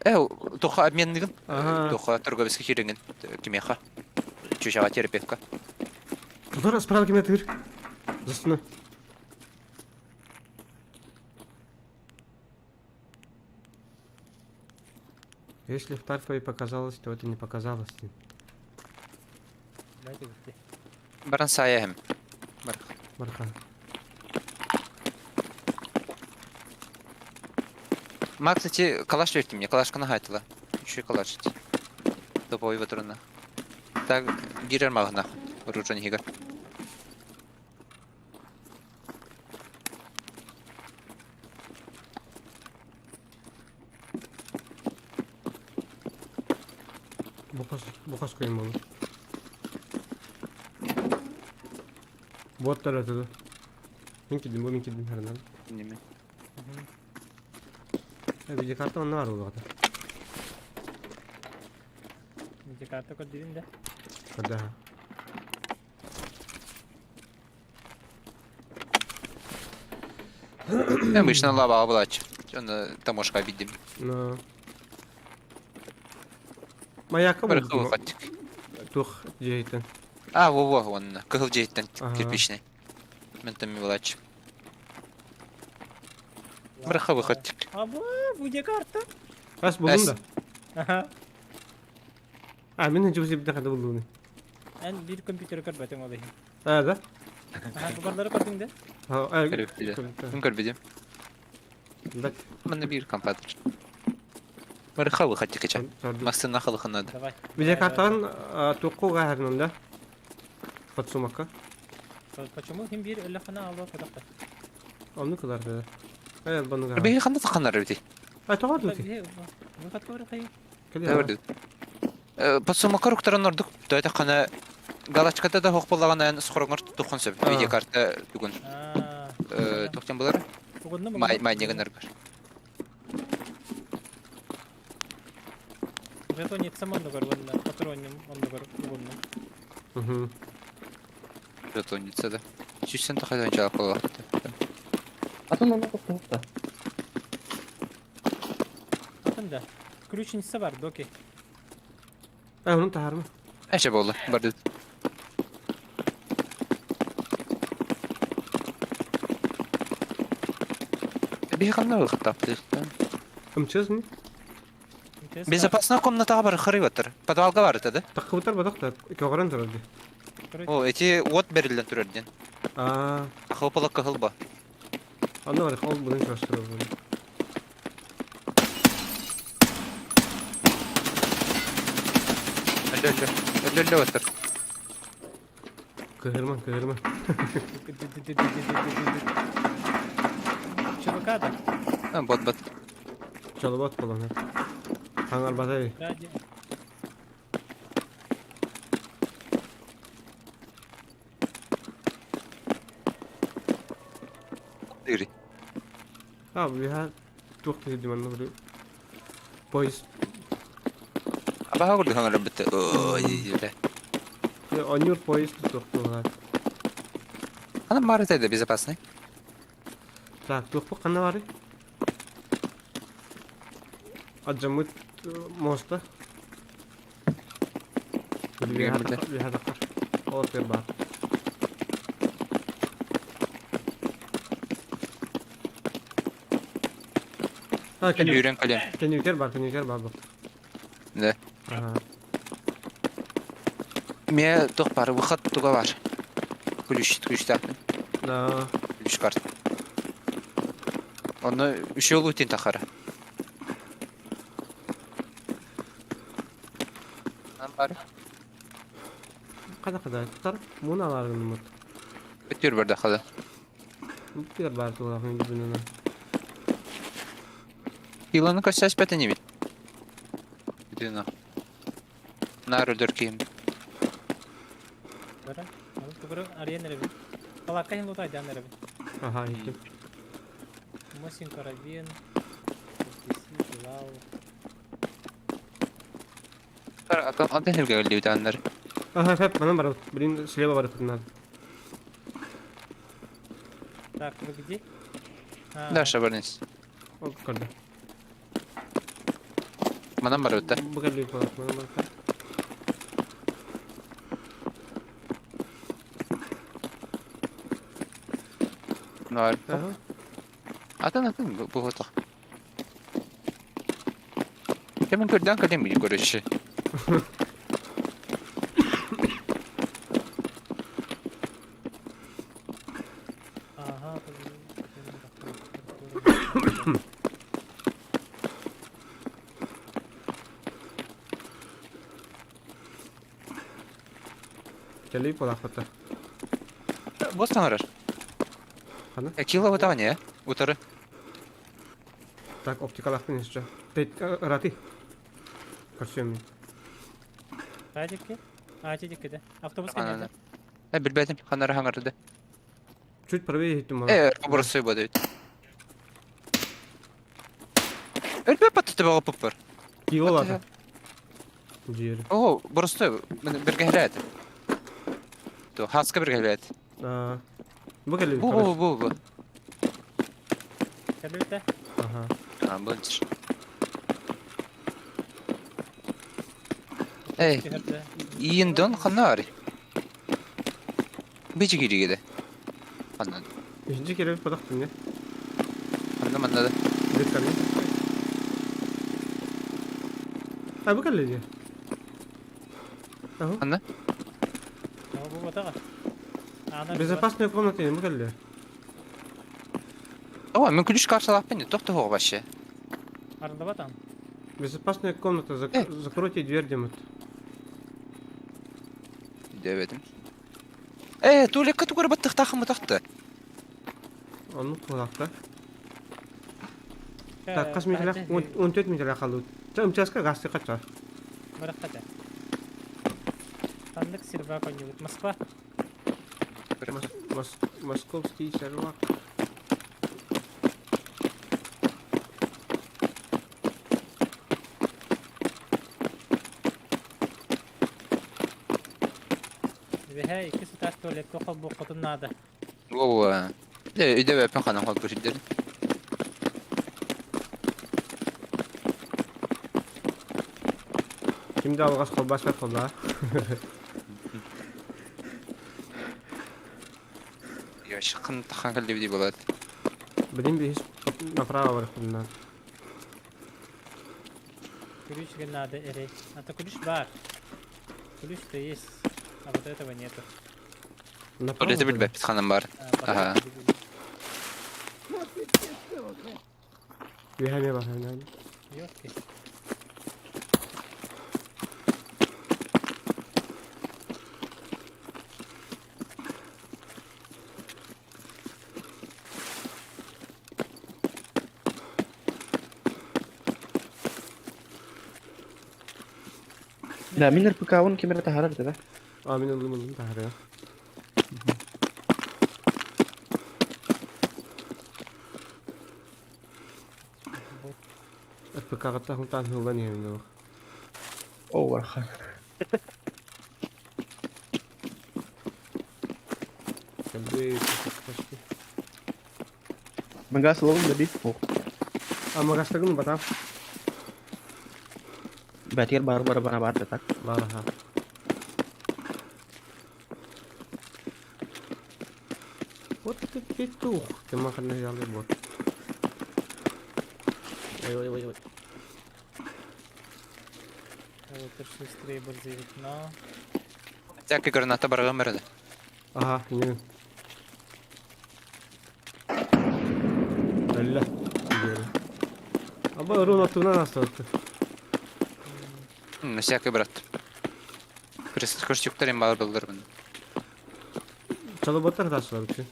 тоха обменныгын. Ага. Тоха торговский хиренген кимеха. Чужага терапевка. Тудара справа кеме тыр. За стеной. Если в Тарфове показалось, то это не показалось. Nerede bitti? Баран сая hem. Мархан. Макс, кстати, калаш верьте мне, калашка нагатила. Еще и калаш. Топовый ватрона. Так, гирер магна. Руджан гига. Бухас коим болу. Вот тарады. Мен кидим харынан. Неме. Видео карта онна бар болу. Nice kartı kod dilinde. Kada. Обычно лава облач. Onu тамошка видим. Ну. Маяка Бір болды. қыл қаттық. Тух жейтін. А, во, он кыгыл жейттен Ага. кирпичный. Мен там облач. Бір қыл қаттық. Або, bu ne kartı? Ас buldum da. Aha. Мен hiç bir dakika buldum. En bir kompüteri kır batın olayı. Ha da. Aha, bu kartları kırdın da. Ha, Мен көрбедім. Бак. Мен bir компьютер. Бір қыл қаттық кечен. Максына қыл қынады. Давай. Bir de kartların tuğku gayrının da. Patsumaka. Почему hem bir öyle kana aldı kadar. Onu kadar da. Evet bunu kadar. Bir қанда тақанар өте. Ha toğa dur ki. Bu kat kavra kayı. Көрді. Подсумка руктарын ордық. Дайта қана галачкада да хоқ болған аян сқорыңыр тұқын сөп. Видеокарта бүгін. Тоқтен болар. Bugün mü? Майнегінер бар. Зато нет самого горвана. Патроним он догор. Bugün. Hı. Жетонница да. Чүйсен тақайдан жалап болар. Атын onu koptu. Bakın da. Ключница var, okey. Onun taharımı. Әше болды. Барды. Bir қанда бұл қаттапты. Мчез ми? Безопасная комната бар қырып отыр. Подвалға бар да? Тақыбытар бадақ да. Көғырын тұрады. О, эти от берілден түрерден. Aa, Қылпылық қылба. anda var. Ol bunun şaşırır bunu. Öldü отыр. Kıhırman. Чувакада. Бот. Çalıbat falan. Hangar batayı. Ради. Yürü. Abi ya çok iyi diyorum bunu. Pois. Абаға көрді қаңыры бітті. Ой, Onur pois tutuklular. Анам бар етеді безопасный. Так, тух қана бар. Acamıt mosta. Bir hada kar. Ortaya bak. Ha, Үйрен кәлем. Kenyüker var bak. Да. Aha. Ме тоқ бар, выход туға бар. Ключ таптым. Da. Ключ карт. Оны үшеу өтен тақары. Анам бар. Kada tutar. Bunu alarım umut. Өттер бірді қады. Bir var tuğlağın dibine. Иланы көсәс бәті не бит? Үтені. Нар өлдір кейім. Bara. Alıp tukuru arayan nerede? Palaka hem lotay dan nerede? Aha, gittim. Мосин карабин. Лау. Атын хелге өлді өтәнлер. Aha, hep bana var. Birin silahı var bunlar. Так, вы где? Даша барнес. O kadar. Манам бар өтті. Bu kadar büyük var. Bana bak. Бар. Aha. Атын бұл отық. Кемен көрден кәдем бейді көріші. Ага. Gelip olak hatta. Бостан арар. Hana. Кила өтіған е? Утары. Так, оптикалak mı işte? Rati. Kaçıyorum. Радики? Чедик кеде. Автобус келді. Білбәдім. Қанары хаңырды. Чуть правее gittim ona. Бұрысы бөді өт. Өлбе патыты бағып бұп бар. İyi ol ata. Ciğeri. О, бұрысты бірге хіләді. Хаска бірге хіләді. Bu geliyor. Bu. Кәлбете. Ага. Бөлдір. Эй, иінден қана ари. Бейчі керегеді. Қаннан. Üçüncü kere bir padak dinle. Қанна маннады. Bir kalli. Ha bu kalli diye. Ага. Қанна? Bu batağa. Безопасная комната не bu kalli. Ова, мен күліш қаршалақ пен тоқты хоғы башы. Arında batan. Безопасная комната. Закройте дверь, Демот. Дөбедім. Туалекка тугары баттық тақымы тақты. Onu kulakta. Так, kaç metre? 14 metre kaldı. Sen участка gazete kaç var? Bırakata. Tanıdık sirva koyuyor. Moskva. Moskovский сервак. Ve hey, iki su taş tuvalet kokal bu kutun nada. Ова. Үйде бәпен қанан қалып көршілдерін. Kimde algaz kol başka kolla? Шықын таққан кәлді бідей болады. Bileyim bir hiç направо var bundan. Ключ где надо, эрей. А то ключ бар. Ключ-то есть. А вот этого нету. Направо. Өлеті біл бәппіз қанан бар. Ага. Bir hemen bak hemen. Yok ki. Da min البكاون كاميرا تهرب ده. Amin oğlum tahar ya. البكاغة تاهم تعال هو بني منه. اوه خا. Kalbi. Menggas lo lebih. Oh. Ama gasta gun bata. Berarti baru baru tak. Bala ha. What the pitu? Cuma kena jalan bot. Ayo. Вот это шустрее борзеет, но... Тәкі граната барған бәрді. Aha, yine. Öyle. Gidiyorum. Ama Rune atığına nasıl attı? Всякий брат. Көрсет жүктерін бар білдір бұны. Çalı botar taşlar için.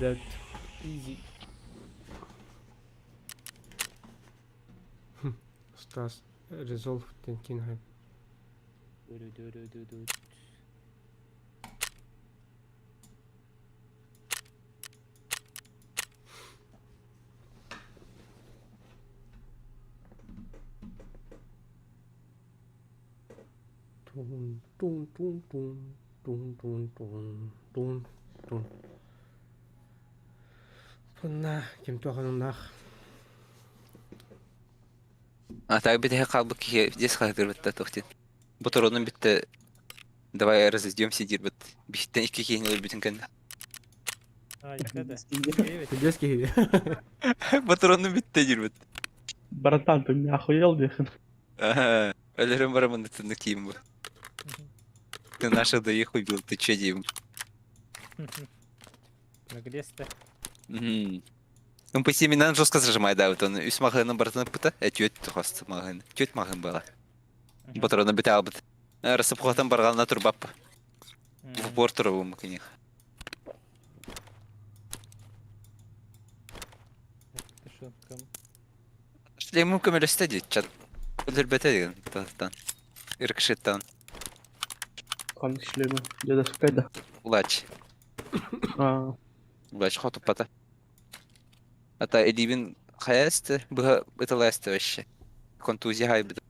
Dead. Easy. Stas. Resolve Tenkinheim. Ду-ду-ду-ду-ду. Tun. Bunlar kim toğanınlar? Так бітті қалбы ке дес қалдыр бітті тоқтен. Бұтыр оның бітті. Давай разойдемся дер біт. Биттен екі кейін өлі бүтін кәнді. Ай, kada. Evet. Тедески хиди. Бұтыр оның бітті дер біт. Братан, ты меня охуел, бехан. Өлерім барамын түнді кейін бұл. Ты наших доих убил, ты че дейм? Прогресс-то. Он по семенам жестко зажимает, да, вот он үс мағыны бартын пыта, түйет тұқасты мағыны. Түйет мағын бала. Бұтыр оны біте албыт. Рысып қуатан барғалына тұр баппы. В бор тұры бұл мүкінех. Шлей мүмкін өлісті дейді, чат. Өлір бәті деген, тағыттан. Иркшеттан. kan işlemi. Ya da sıkaydı. Ulaç. Aa. Ulaç xotup bata. Ata edibin hayastı. Buha ıtılayastı vəşşi. Kontuziya haybıdı.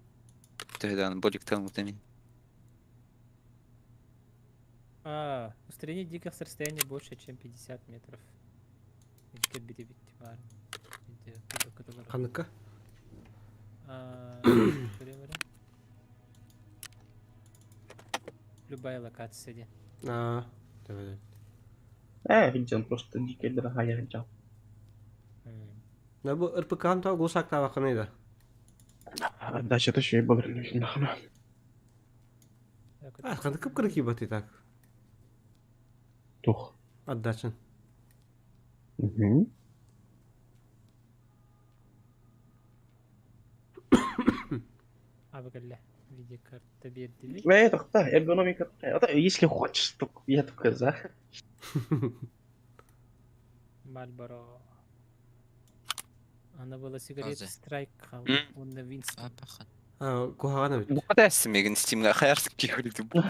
Тыгдан боликтан утами. Устранение диких с расстояния больше, чем 50 метров. Қаныққа? Любая локация. Давай. Hicam просто dikey haya hicam. Ne bu ırpıkan ta gusak ta bakınıydı. Дальше это şey bağırıyor şimdi. Kanı kıpkırık iyi batı tak. Tuh. Addaçın. Abi galle. Видеокарта бердили. Ve так, эргономика. Это если хочешь, то я только за. Мальборо. Она была сигарета Азы. Страйк. Он на Винстон. Апахан. Kuhağına bit. Bu kadar esmegin Steam'ga hayarsın ki öyle bu.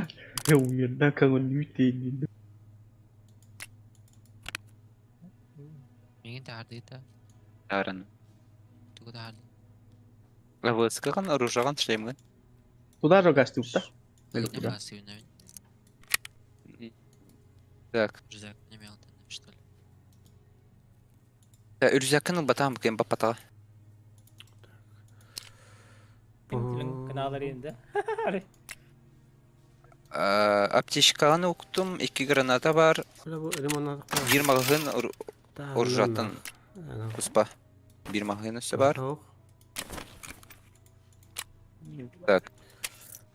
Ya uyuyorlar kanın yüteğini. Миңин тардыйта. Aran. Тугу тарды. Лавы скакан оружаган шлемган. Туда же гасти уста. Или Куда? куда? Так. Рюкзак не имел там, что ли? Ya ürüzakın batan bakayım papata. Kanalları indi. Apteşkanı okudum. 2 granata var. Şöyle bu limonlar. Bir magazin orjatın kuspa. Bir magazin üstü var. Так.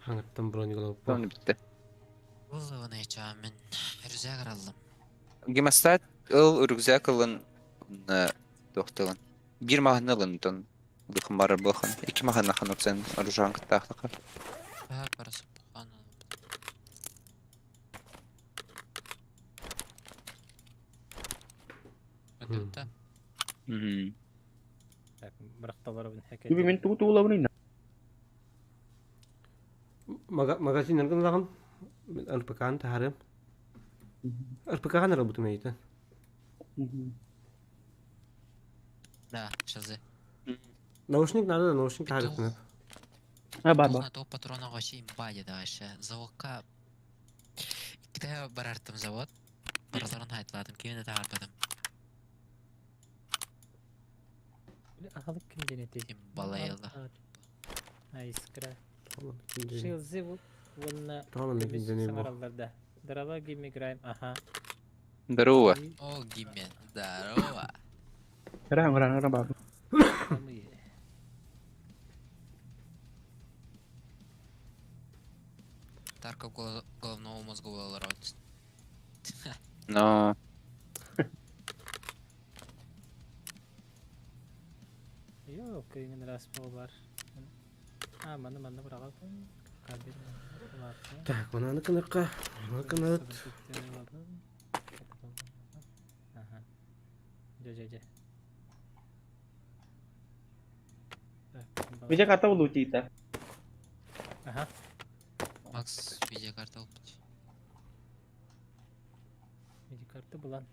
Hangıttım bronyu global. Tamam bitti. Бұл неча мен рюкзак алдым. Гемостат ыл рюкзак ылын тоқтылын. Bir magazin ылын тон. Духым бары бұқын. 2 magazin қан өксен оружан кыттақтықы. Парасы бұқан. Өтіпті. Так, бырақталары бін хәкәт. Gibi men tuğ tuğla bunu. Magazin nereden lağın? Irpıkan taharım. Irpıkan nerede bu tümeydi? Да, шазы. Наушник nerede? Наушник taharım. Ha бар бар. Топ патрона вообще имба деді ашы. Заводқа... Икті барартым завод. Бараларын айтладым, кейінді тағарбадым. Ахалык кімден етеді? Имбала елді. Айскра. Tamam. Шилзы вон Tamam ikinci ne bu? самаралларда. Дарава гейм играем. Ага. Здорово. О, Гиммен, здорово. Orang baru. Тарка головного мозгового родства. Но... Yok, ingin raspo var. Mana berapa pun kabin. Так, bana ne kınıkka? Ne kınıt? Aha. Jaja. Bisa kata lu cita. Aha. Макс, видеокарта опыт. Видеокарта bulan.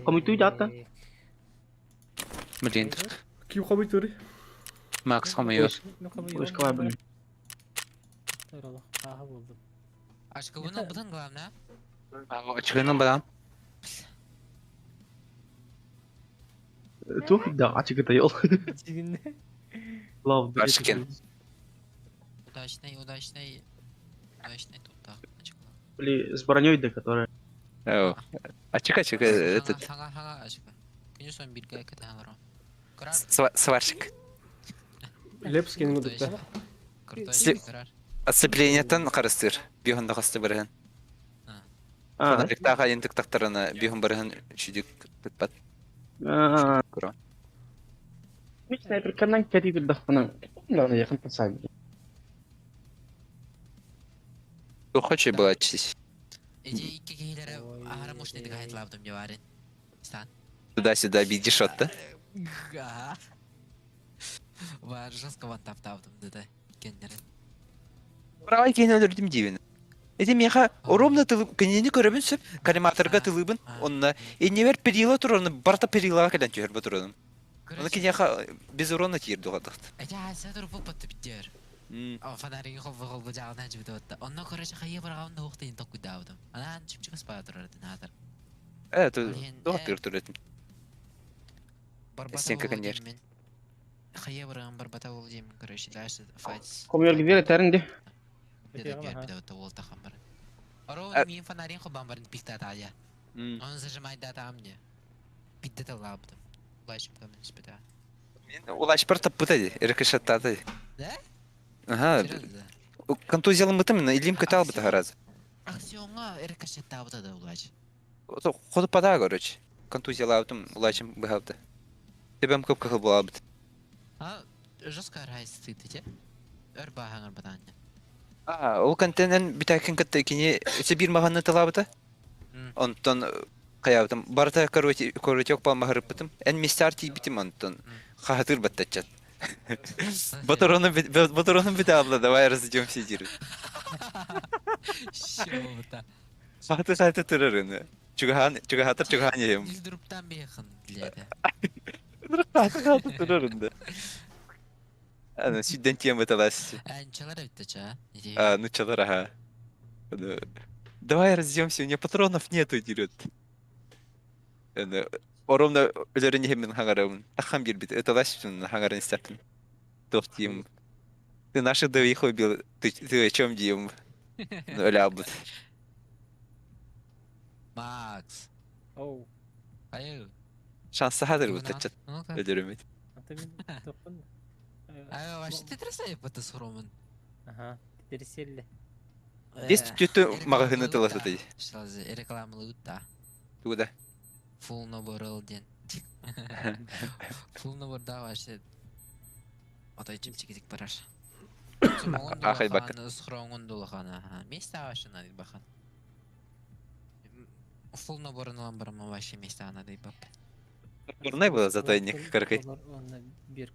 Kamu itu jatah. Блин, Kim komik turi? Макс хамıyor. Ось квабли. Allah, aha buldum. Ашка, бұны бұдан қалам, на? Çıkının badam. Tuh, dah acı kita yol. Ciginde. Love. Başken. Удачный топтақ. Были с броней, да, которая. Açık этот Хага, ашка. Күні сон бірге әкеті аларым. Кырар. сварщик. Lepskin gudukta. Кыртой кырар. Asıpleniyetten karıştır. Bir handa kastı barıhan. А, Sonra rektağa yentik taktarına bir handa barıhan şüdük bitpat. Kur'an. Ini sniper kanan kiri udah menang. Enggak ya kan pesan. Кто хочет было очистить. Эти икки кейлері ағара мощныйдығы айтылабдым жеварын. Стан. Туда-сюда беги шот-то. Бар жестко ван таптавдым да. Кеннерин. Бравай кен өлөрдүм дибин. Эти меха оромна тылып кенени көрөбүн сөп коллиматорга тылыбын онна эннебер перила тураны барта перила келен жер батураны. Оны кенеха без урона тирди гадык. Эжа садыр бу батты биттер. А фонарик хол бу жагынан жибит отта. Онна короче хайя барганда уктын ток кудавдым. Анан чипчик спа турарды надыр. То доктор туратын. Барбата Стенка, конечно. Хайя барган барбата бол дем, короче, дальше файт. Комер гидер тәрінде. Деде бер бит ол тахам бар. Орон мин фонарик хол бамбарын пикта тая. Он зажимает дата мне. Пидда лабдым. Лайшым камен спита. Улач бар таппыта эркешаттады. Да? Ага. Контузиялы мытым илим кытал быта раз. Акционга эркешетта быта да улач. Ходу пада короче. Контузиялы аутым улачым быхавды. Тебем көп кахыл булабыт. А жестко райс тыты. Өрба хангар батанья. Ол контенен битакен кытты кини эсе бир маганны талабыта. Онтон каябытым. Барта короче окпа махырыппытым. Эн мистарти битим онтон. Хатыр баттачат. Батароны бите абла, давай разойдемся диры. Шоута. Хаты турарын. Чугахан ем. Илдруптан бехан diledi. Хаты турарын да. Ана sütten тема талас. Анчалар биттеча. Ну чалар ага. Давай разойдемся, у меня патронов нету дирет. Оромна өлөрүн хемин хангарым. Тахам бир бит. Это лассын хангарын истертим. Тофтим. Ты наших давих убил. Ты о чем дим? Лябут. Макс. Оу. Аю. Шансы хадыр бутачат. Ну-ка. Өлөрүмөт. Аты мен тоқын. Аю, вообще ты трясай бата суромын. Ага. Терселли. Дес түтү магагыны тыласыты. Шалзы рекламалы утта. Туда. Full набор ден. Full наборда вообще. Атай чимчик бараш. Ахай бак. Схронгон дулахана. Места вообще надо бахан. Full наборын алам барам вообще места надо бак. Бурнай было зато не каркай. Он бир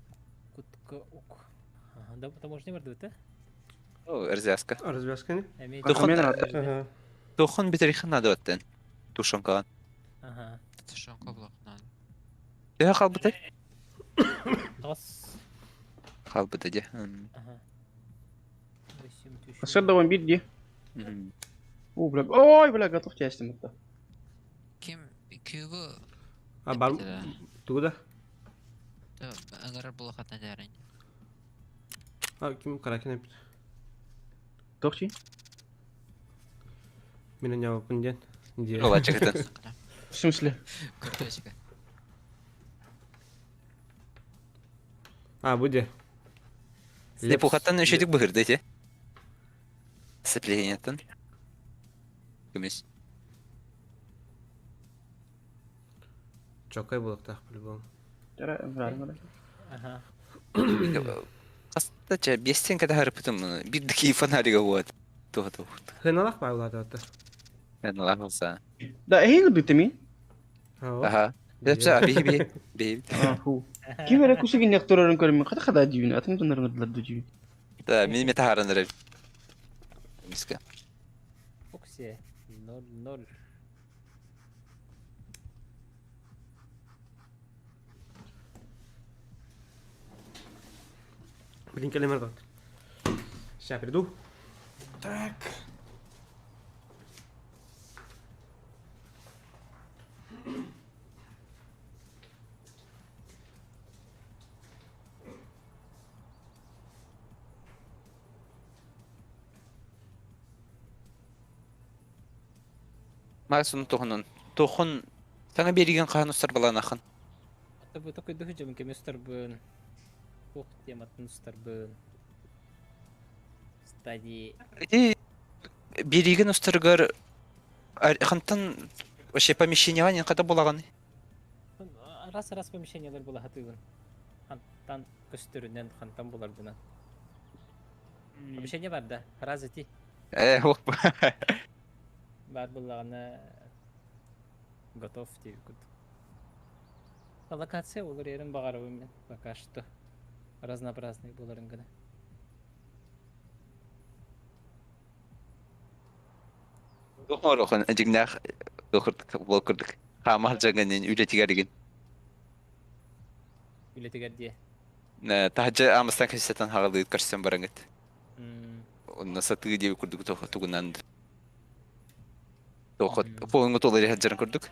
кутка ук. Да, потому что не барды да? О, развязка. Развязка не? Тохон битерихан надо оттен. Тушонка. Ага. Тушонка блок надо. Я халбыта. Тос. Халбыта де. Ага. Асыр да он бит де. О, бля. Ой, бля, готов части это. Ким кюгу А бар туда? агар блокат надарен. А ким каракин бит. Тохчи? Меня не пунден. Ола чекатан. В смысле? Карточка. А, буде. Лепухаттан өшөдүк быгырды те. Сцеплениятан. Күмес. Чокай булак так по-любому. Правильно. Ага. Кастача бестенкада харыпытым. Бирдики фонарига вот. Тугату. Хыналак байлады ата. Мен лахылса. Да, эйл битми. Ага. Депса би. Фу. Кимера кусигин якторорун көрмөй када дибин. Атын тонорун дадды дибин. Да, мен метаharanlar. Миска. Оксе. 0-0. Блин, келемер кат. Сейчас приду. Так. Масын тухунун. Тухун саңа берген канустар балан ахын. Ата такой дөхөжөм кеместер бын. Ох, тематын устар бын. Стадии. Береген устаргар хантан вообще помещение када булаган. Раз помещениялар була хатыгын. Хантан көстөрүнөн хантан булардынан. Помещение бар да. Раз эти. Ох. Бар булагана готов дейбит. Локация олар ерин багарабы мен пока что. Разнообразный боларын гына. Охон ажигнах болкурдук. Хамал жаганын үлетигерген. Үлетигер дие. Тахажа амастан кайсатан хагалды карсан барангат. Онна сатыгы деп курдук тугунан. Тохот поңго толы хаджан курдук.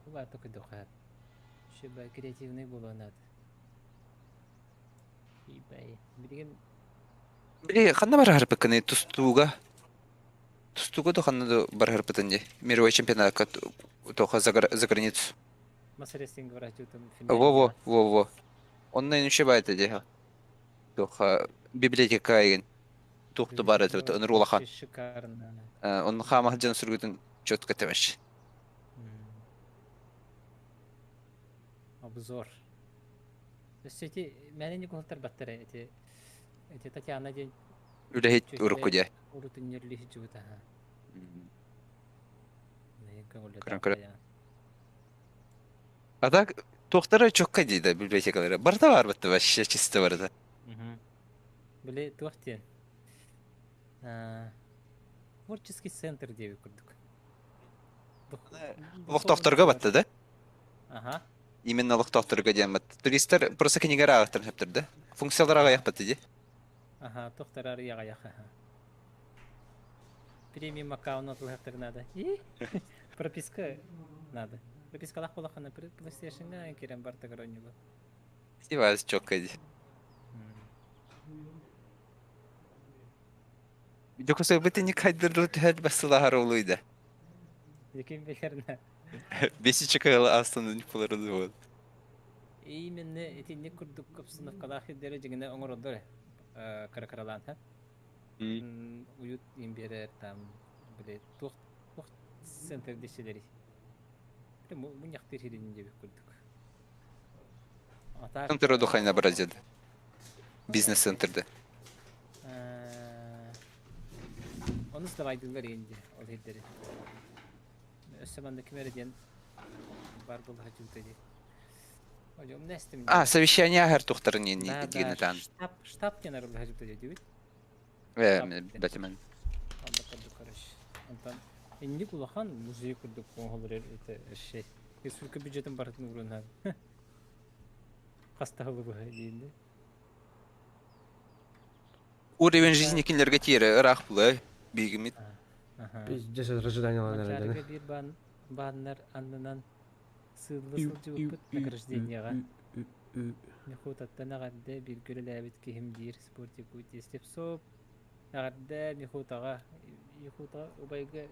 Була только дохат. Шиба креативный болонат. Ибай. Билген Били ханна бар харпакны тустуга. Тустуга да ханна бар харпатанже. Мировой чемпионатка тоха за границу. мастеринг врачутым. Во. Онна ниче байта деха. Тоха библиотека еген. Тухты бар это нрулаха. Шикарно. Он хама хаджан сүргүтүн чөткө темеш. Обзор. Эти мәне колтар баттара эти Татьяна день Үлехит урукуде. урутун нерлихи жута. Кран. Ада тохтара чокка дейді библиотекалары. Барда бар бітті вообще чисто барда. Биле тохтен. Творческий центр деп көрдік. Лохтоқтарға батты да? Ага. Именно лохтоқтарға дейін батты. Туристер просто кенегара ағықтырын хөптір да? Функцияларға аяқ батты де? Ага, тохтарар яға. Премиум аккаунт отылғақтыр надо. Прописка надо. Прописка лақ болақана PlayStation-на керем бар тағыронюға. Сиваз чокка де. Жокосой бөте не кайдырды төәд басылағар олуйда. Екем белеріне. Бесі чоккалы астаны нүпаларды болды. Именно эти не курдук обстановкалах едері жігіне оңыр олдыр. Каракаралан, ха? Уют имберер там, біле, тоқ центр дешелері. Бұл яқтыр херінің жебек көрдік. Центр одухайна баразеді. Бизнес-центрді. Оны сылавайдылар енді, ол хердері. Өссеманды кемерден бар бұл хачуты де. Совещание агар тухтарын дегені тан. Штаб тен арылы хачуты де, дейбіт? Бәтімен. Анда көрдік қараш. Антан, енді құлақан музей көрдік қоңғылыр шей. Республика бюджетін барытын ұрынған. Қастағылы бұға дейінді. Уровень жизни кинлерге тері ырақ бұлы, бейгімет. Biz ceset ожиданиялар Мачарыға herhalde. бір баннар андынан сылы-сылжы өпіт награжденияға. Мехутаттан ағарды бір көрілі әбіт кехім дейір спортик өте істеп соп. Ағарды мехутаға ұбайға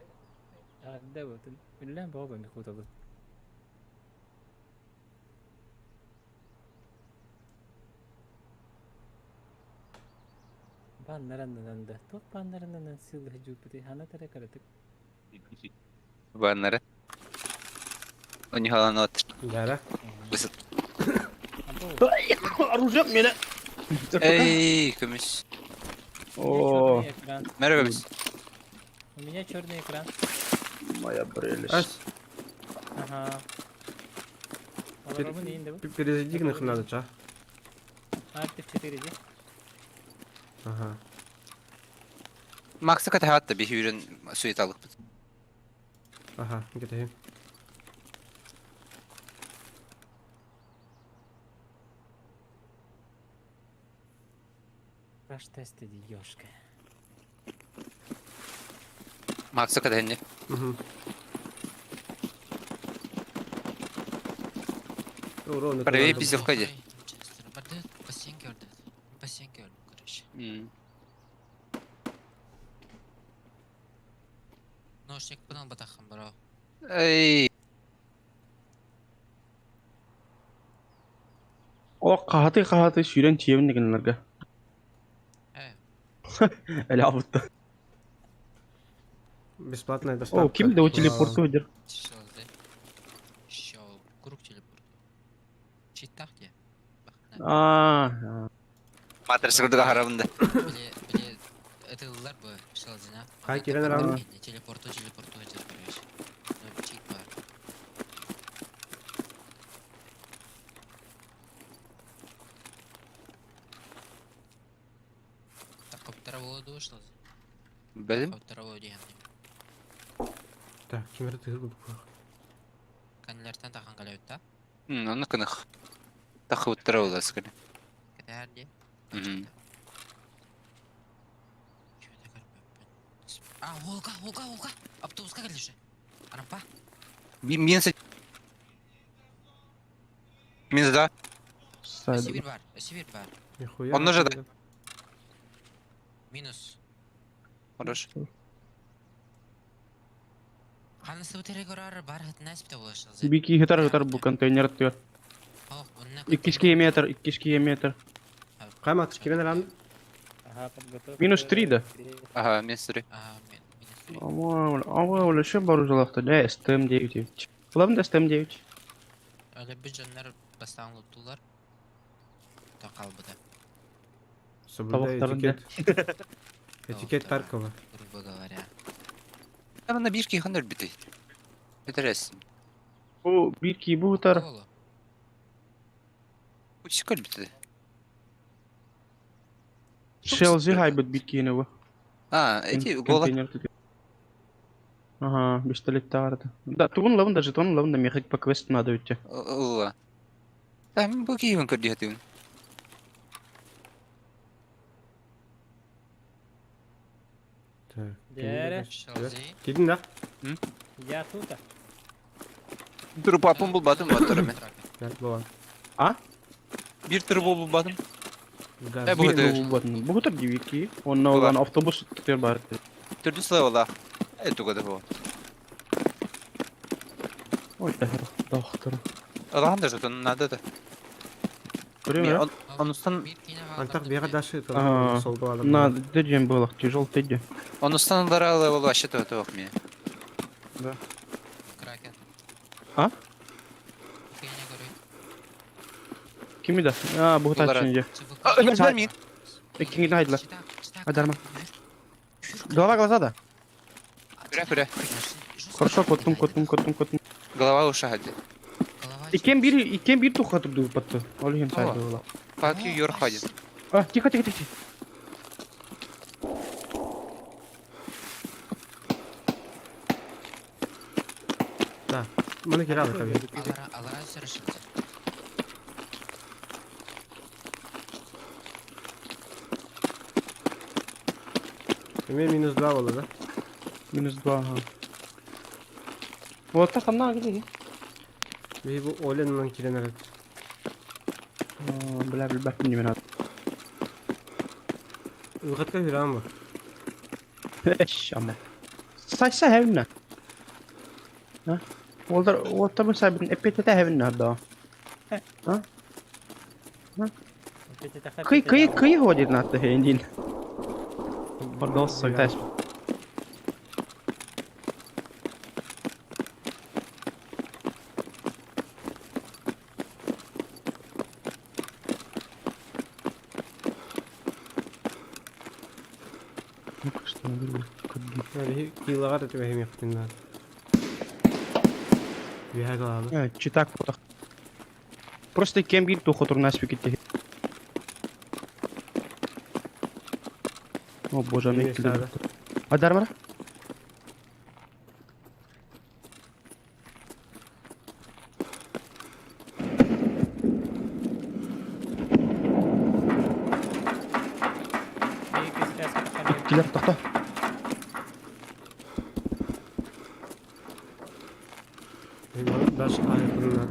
ағарды өтін. Үлілен баға мехуталы. Баннарынан да, тоқ баннарынан сылы жүпіті, хана тәрі қаратық. Баннары. Они халаны отыр. Дәрі. Бысыт. Оружие мені. Эй, көміс. О, Мәрі көміс. У меня черный экран. моя прелесть. Ас, Ага. Оларымы нейінде бұл? перезайди на надо, ча. Актив 4 де. Ага. Максы кәті хатты бей үйрен суеталық бұд. Ага, кетейін. Краш тесті де, ёшка. Максы кәті хәнне. Проверь пиздевка де. Барды бассейн gördü. Бассейн gördüm короче. Ношник бұдан батақым бро. Эй. О, қағаты сүйрен тиемін дегенлерге. Әлі абытты. Бесплатная доставка. О, кім де о телепорты өдер? Шалды. Шал. Круг телепорт. Читтақ де. Матрис күрдіға харабында. Біле, этылылар бұ шалдына. Қай керен рауны? Телепорту өдер, короче. Чит бар. Траводу что? Benim? Траводу дегенде. Так, кемер тыгыр булдук. Канлертен тахан калабыт та. Onu kınık. Takı uttara olas kını. Кетерди. Мгм. А, Волга. Автобуска келди уже. Арампа. Min da. Сайда. Север бар. Нихуя. Он уже да. Минус. Хорош. Ханысы өтере көрөр бар хэтнэс бите болашыңыз. Бики хитар бу контейнер тыгыр. Ох, онна. 2 метр, 2 метр. Каймак кемер алам. Ага, подготовка. -3 да. Aha, mesri. Ama öyle şey var uzakta. Da STM9. Ulan da STM9. Öyle bir canlar bastan tuttular. Ta kalbıda. Соблюдай Tavukların этикет. Этикет Таркова. Грубо говоря. Bana bir ki hanır biti. Bitiresin. Bu 1-2 bu tar. Oğlum. Bu çıkar biti. Shell'zi haybet 1-2 yine bu. Ha, eti gola. Контейнер тыгыр. Ага, пистолет тағарды. Да, туғын лавында, жетон лавында мехик по квест надо өтте. Ulla. Tamam bu ki even kırdı hatun. Так. Дәрі. Шалзи. Кидin да. Я тут. Dur papım bulmadım batırım. Gel baban. Bir tır bulmadım. Gaz. Bu Bu kadar. bu bu tar 1-2. Onunla olan avtobus tutuyor bari. Türlü sıra ola. Evet o kadar bu. Oy tahir. Doktor. Allah'ın da zaten nada da. Görüyor musun? Onustan Антак бега дашы. Ага. Солга алам. На, дедем было, тяжел тыдди. onustan daralı ola aşıtı ötü okmuyor. Кракен. А? Фигня горит. Kimi de? Ha bu Bunlara- taç şimdi. Vermeyin. İkinci de haydiler. Читак. Hadi Arman. Голова глаза да? Püre. Хорошо, kotum. Голова uşa hadi. İken bir tuh katır dur patı. Olayım Aa. saydı ola. Fakir yor hadi. Ah, тихо. Да. Мана киралы каби. Алара сырышынцы. Мен -2 болду да. -2 ага. Вот так она где? Би бу оленнан киренер. Бля, bilmem ben. Ылгатка хүрам ба. Eş ama. Saysa hevne. Ha? Olta bu sabın epete de hevne da. Kıyı ходит на то хендин. Пардос, так. Что Би килага да тем яктын да. Би хагала. читак вот. Просто кем бир то хотур нас виките. О боже, не килда. Адармара? Килер тахта. Даш айкынна.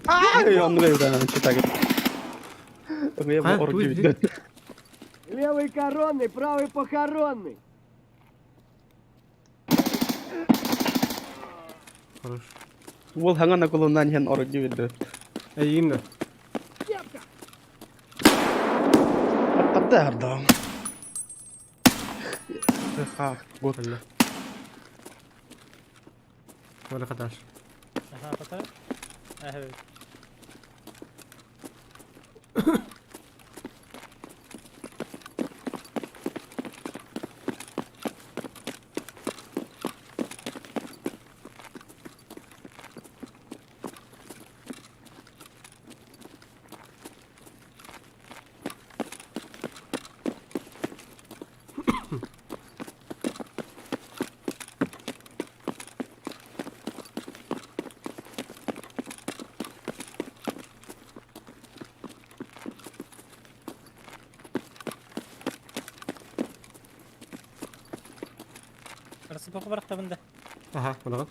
Ай, он говорит, читак. Я А, орг тут видит. Левый коронный, правый похоронный. Хорош. Ол хангана колоннан хен орг видит. Эйинна. Атта да. Ха, гот. Алла. Вала кадаш. Ага, потом. Evet. Sıpakı bırak da bunda. Aha, mana.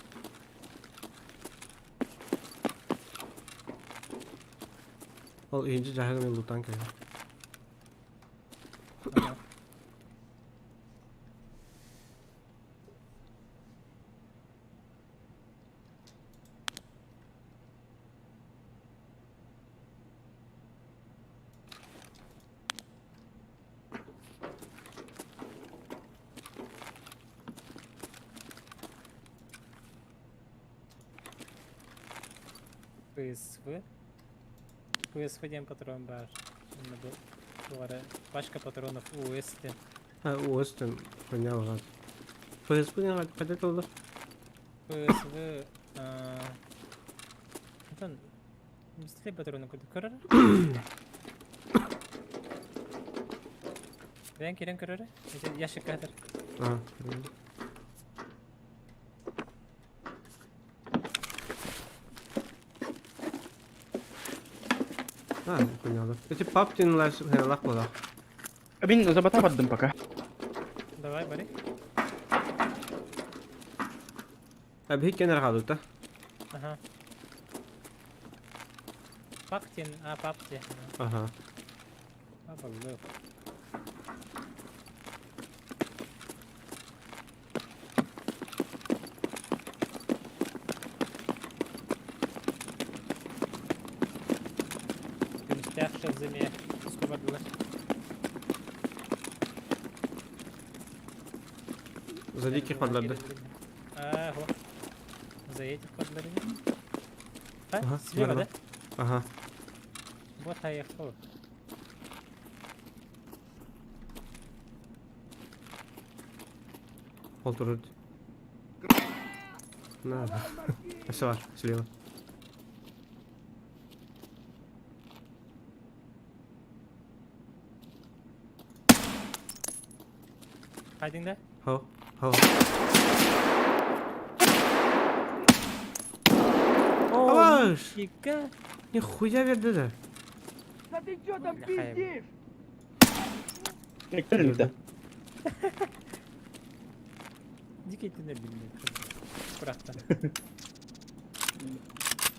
Ol ikinci cahil men lutan kaydı. PSV. PSV diyen patron var. Şimdi bu ara başka patronов US'te. Ha, Western понял ладно. PSP не kadet oldu. PSV Антон, быстрее патроны куда көрөр? Рен көрөр? Яшык кадыр. Ага. А, понял. Эти паптин лак была. Bin запотападым пока. Давай, бери. Abi hiç kenar kaldı da. Ага. Пактин, папти. Aha. Обалдел. Мстяхши в земле. Скубадылы. За диких подладdı. Ага. За этих подлады. Ага, Слева, слева. да? Aha. Вот поехал. Oturur. Nada. Ese var, слева. Hiding there? Ho, ho. Аваш! Фига. Нихуя verdi de. Да ты чё там Бля, пиздишь? Ekranında. Дикий ты не bilmiyorum. Bıraktım.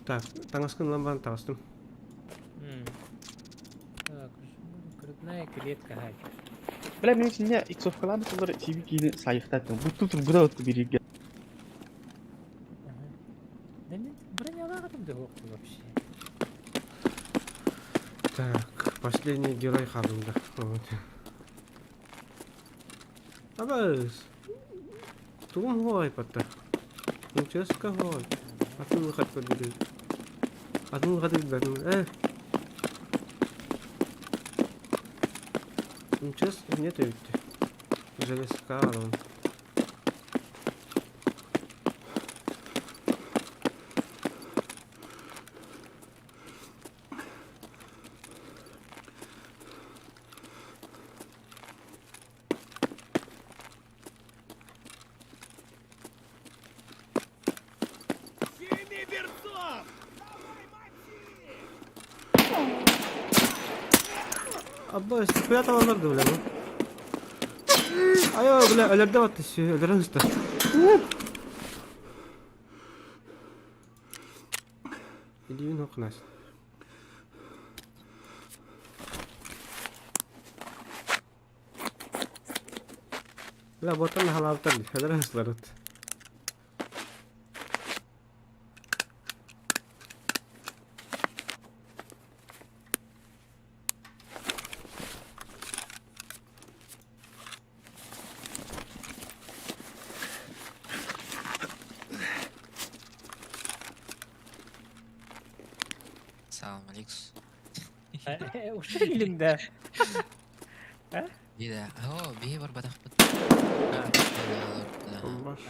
Так, таңаскын ламбаны тағыстым. Так, грудная клетка, хакер. Бля, мен içinde иксовкаларды солар TV кийini сайықтаттым. Бұл бұда отты береге. Да нет, бронялағым да оқты вообще. Так, последний герой хабында. Вот. Абаз! Тум гой патта. Участка гой. Атын выход подбери. Атын выход подбери. Участка нет ведь. Железка он. Абба, спрятал аларды, бля, ну. Айо, бля, аларды баттı, öldüren usta. Gidiyorsun okunas. Bля, botan halavtar, öldüren ustalar. Salam alaikum. Уши elimde. Iya, oh, bihi berbadak put. Baş.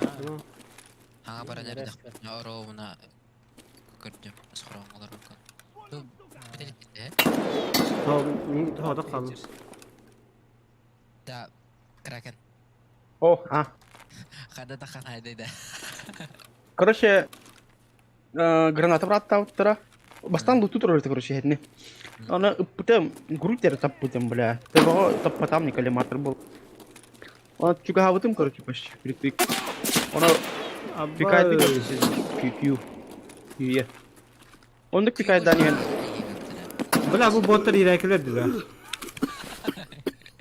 Hanga baranya dak putnya oro muna kerja sekarang ngalar kan. Tuh, kita lihat ya. Tamam, da kalmış. Da kerakan. Oh, Kada takan ada dah. Короче, граната брат оттара. Бастан луту турор короче хедни. Она путем грутер таппутем, бля. Того таппатам не коллиматор был. Он чуга хаватым, короче, почти притык. Ona Pikay bir Yu. Onduk Pikay'dan yani. Bula bu botlar iyirekiler dibe.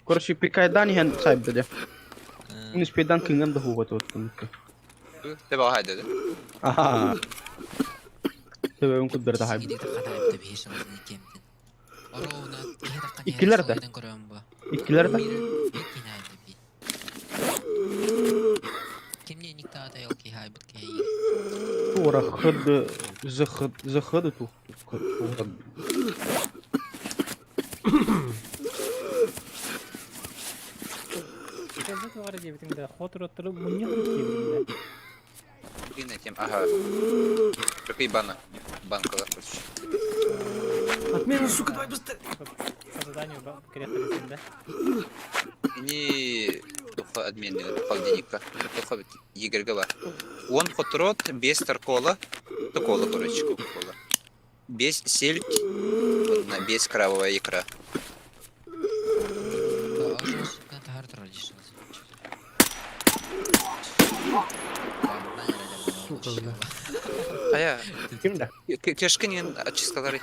Короче, Pikay'dan yani sahip dedi. Bunu sepeden kıngam da huvat ottum. Tebe o haydi. Aha. Tabii on kudurda hayb. Idi takana bir heşin kemtin. Orona İkiler de. İkiler de. Kim ne nikta da yok ki haybet ki. Ora khıd zıkhıd tu. Kızı da var cebimde. Fotoğraf oturup bunu yapıyor. Yine tем, aha. Çok bana. Банкова хочешь. Отмена, сука, давай быстрее. По заданию крепкого. Не тухо админный, холодильника. Тухо егерге бар. Он хотрот без таркола. Такола, короче, кола. Без сельдь, без кровавая икра. Aya, Kimde? keşkenin açıskaları.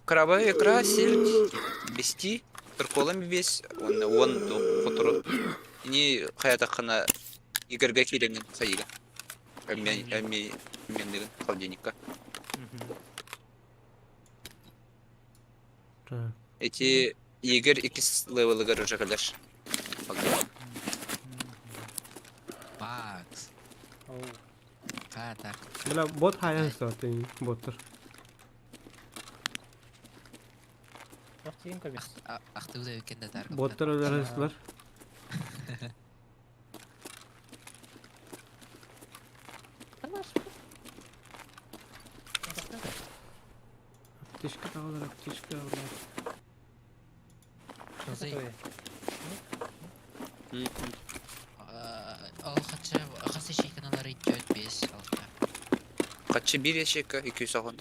Кровавая икра, сельдь, бести, тарколами весь, он то фотор. Не хаята хана игорга киленген сайга. Мен холодильника. Эти игр икис левелга рожагалаш. Бакс. Катар. Bula bot hayal zaten botlar. Bakayım tabii. Aktı da ülkende tarif. Botlar ölerler. Ateşke dağlar, ateşke dağlar. Nasıl? Al kaçı, akası şey kanalları 2-5 altta. Kaçı bir yaşıka 200 ağın.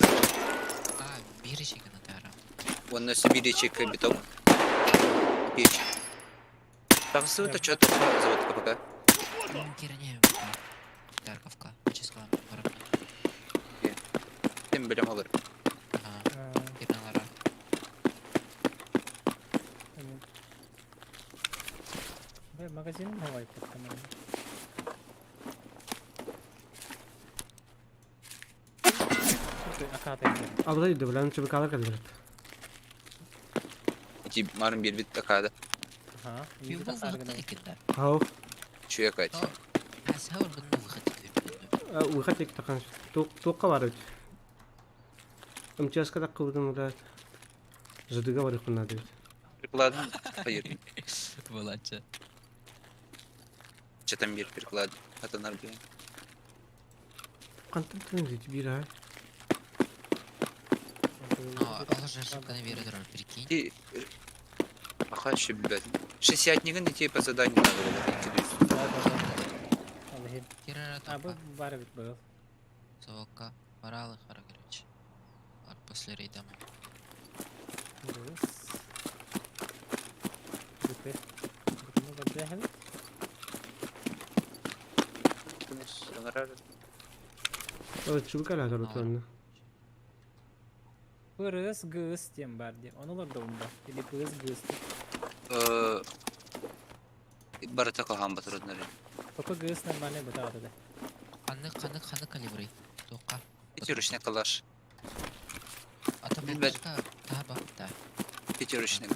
Bir şey kanalları. Он на Сибири чека биток. Печь. Там ссылка что-то заводка пока. Кирне. Тарковка. Числа. Тем білем алыр. Кирналара. Магазин хавай потом. Ablaydı bilen çubuklar kalır. Тип марым bir bit takada. Ha. Bir bu vakta ikinde. Hav. Şuya kaç. Hasavur bunu vakit. Uykat ek takan. Tuqqa var. Imtiyaska da qıvdım da. Zıdıga var iqna dedi. Прикладывай. Hayır. Волача. Çetem bir приклад. Atanar bir. Qantın tın dedi bir ay. Allah ошибка наверное, прикинь. Ти Аха шибет. 60-нигін ете по заданию надо было. А bu var bir bu. Совка. Паралы Харагрич. После рейда. Evet çubuklar hazır oturanı. Pırız gız diyem var diye. Onu da onda. Bir pırız gız. Barata kahan batırınları. Papa gız ne bana bu da adı. Kanı kalibri. Toka. Пятерочный калаш. Атоматика daha bakta. Пятерочный.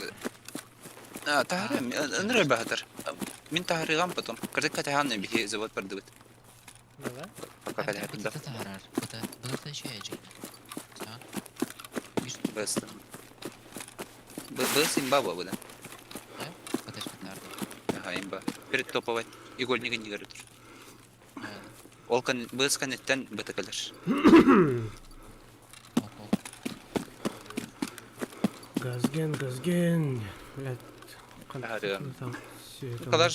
Тахары, нры бахатар. Мен тахарыгам потом. Кырдык катаганны бихи завод продават. Да? Пока катаганны. Это тарар. Это еще я джей. Быстро. Был имба bu da. Подожди, тарар. Ага, имба. Перед топовой. Игольнигін егері тұр. Ол бұл сканеттен бөті калар. Газген. Блядь. Калар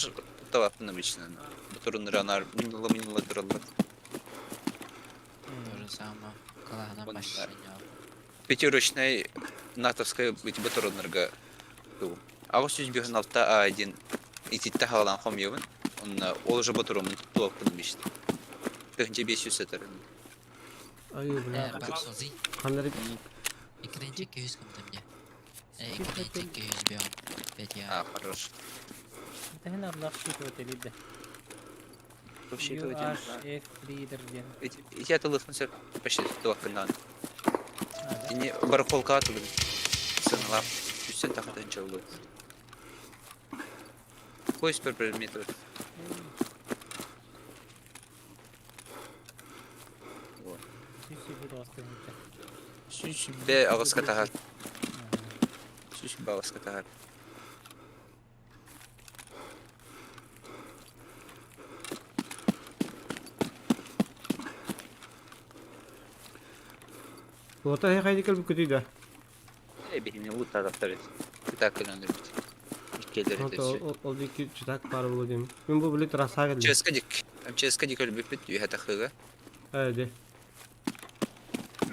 тавапын обычно. Бұтырын ранар. Минула тұралар. То же самое. Калахана машиня. Пятерочный натовская быть батаронерга. А вот здесь беган алта А1 ititte halan komuyun. Onna oluşa baturumun tutup işte. Önce 500 satarım. Ay bula. Bak sozi. Kanları İkirinci 200 kımdım ya. İkirinci 200 bir an. Peki ya. Ha, хорош. هنا بنخشيت اوتيلي ده Вообще يو это اش اف ليدر دين эти атылысын сер почти туаккынан. Ини барколка атылын. Сынлап. Үстен тахадан чалды. Поиск per предметов. سيسي بود واسطه هيك Süs be ağız katahar. Süs be ağız katahar. Ota haydi kalbi kötü de. Benim bu taraftarı. Bir dakika öndürüp. İlkeleri Ota de. o diki çıtak para bulayım. Ben bu bile trasa geldi. Českadik. Českadik öyle bir bit üye takılı. Hadi.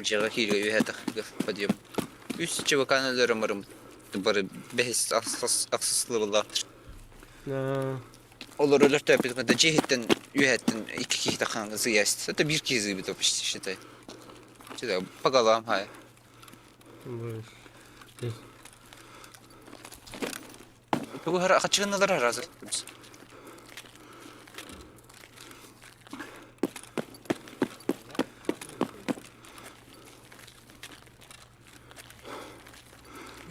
Jega hile üye takılı padiyum. Üst çabukanaları umarım. Bari behis aksıslı olacaktır. Na. Olur ölür tabi de cihitten üyetten iki kişi takanızı yaştı. Hatta bir kişi bir top işte. İşte bakalım hay. Bu. Bu her açığınlar hazır.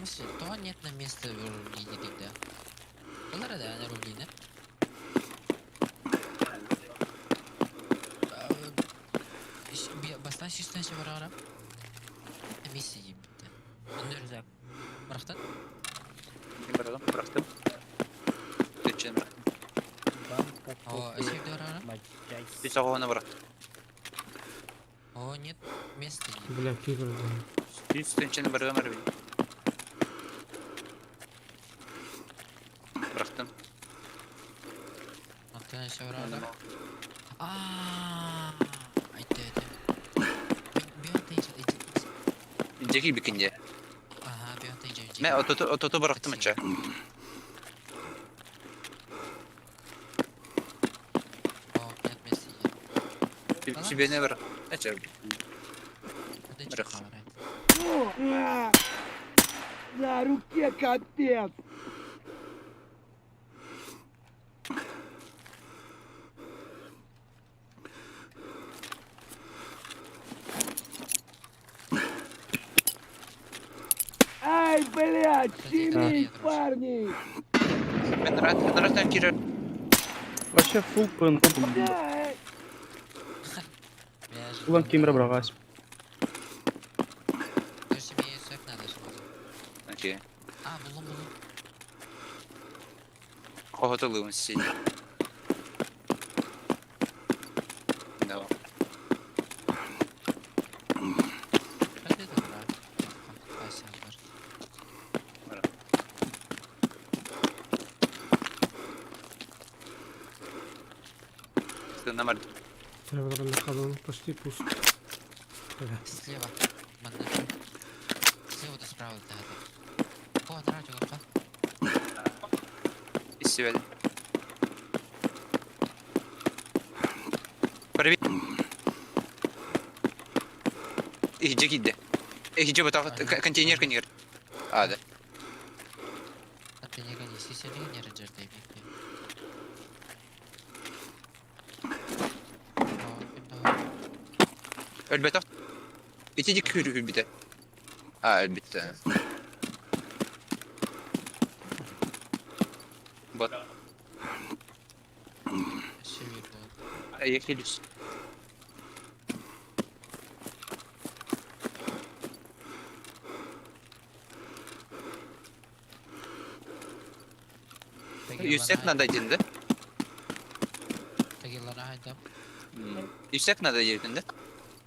Мысли, то нет на место рулини тогда. Bunlara da yani rulini. Bastan şişten şey var ara. Emisi gibi bitti. Anlıyoruz ya. Bıraktın. Bırakalım, bıraktım. Geçen bıraktım. O eşekde var ara. Bir soğuğuna bırak. O нет места gibi. Bile ki burada. Üstten içine bırakalım arabayı. Bıraktım. Alttan şey var ara. Aaa. Aydı aydı. Bir anda iyice. İnceki bikince. Aha bir anda iyice. Ben ototu bıraktım aşağı. O нет места gibi. Себе ne bırak. Aşağı. Burada Bırak. çık var. На руке капец! Ай, блядь, шевелись, парни! Ben rahattan girer. Вообще full print. Ай! Ulan kimre bırak Asım. Dur şimdi sök надо şimdi. Okey. Aa buldum. Kohotalığımız şey. Devam. Hadi de bırak. Aşağı var. Номер. Server'ın kalın почти пуст. Слева. Манна. Слева да справа да. О, драджо гапа. İstivel. Привет. İyice gitti. İyice bu tarafa konteyner kanır. Hadi. Ты не гони, сисели не раджер дай бигти. Elbette. İtecik hürü bir de. Ha elbette. Bak. Шевик был. Yakılış. Yüksek nada girdi. Тагилара хайдам. Yüksek nada girdi.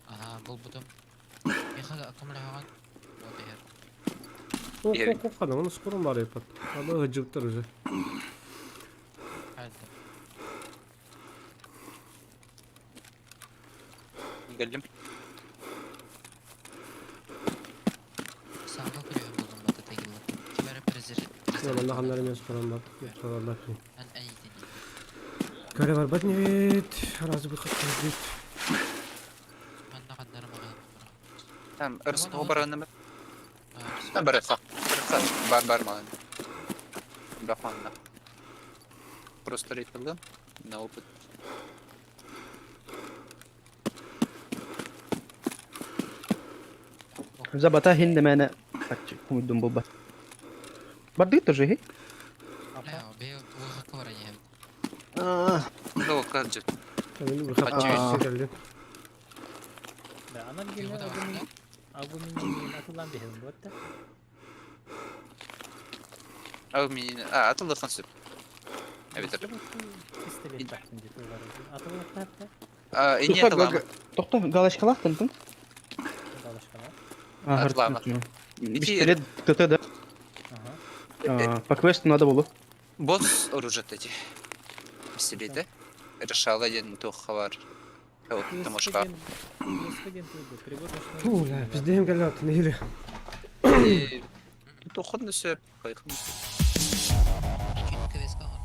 Ага, был будем. Меха аккумулятор. Вот я. O kadar onu skorun var yapat. Hadi hıcıktır bize. Хайдам. Geldim. Сага курьем buldum bata Tagilla. Kimere prezir. Ya ben de kanlarım ya skoran bak. Sorarlar ki. Köre var bak evet. Razı bir kapıyı. Manna kadar mı? Tamam, ırsı o baranımı. Ben bıraksa. Бар маған. Бахманна. Просто рейтинг на опыт. Забата хинде мене. Бачи, кумидум боба. Бардык тоже хи? Бе уха кварanya. Ну, как же. Benim bir kapıyı geldi. Da ana bir Kıyma da var mı? Aguminin atılan bir hızım bu hatta. Atılırsan süp. Evet. İstediğin taktın ciddi olarak. Atılan hatta. İniye atılan. Тохто, галашкалактын тын? Dalaşkalar. Атлама. Пистолет ТТ, да? Aha. По квесту надо было. Босс оружат эти. Пистолеты. Решал один туховар. Тамашка. Господин Туду, пригодишь. Ula bizdeyim geldi. Ne yürü? Тухонны сөп. Байқым. Kim kıves kalın.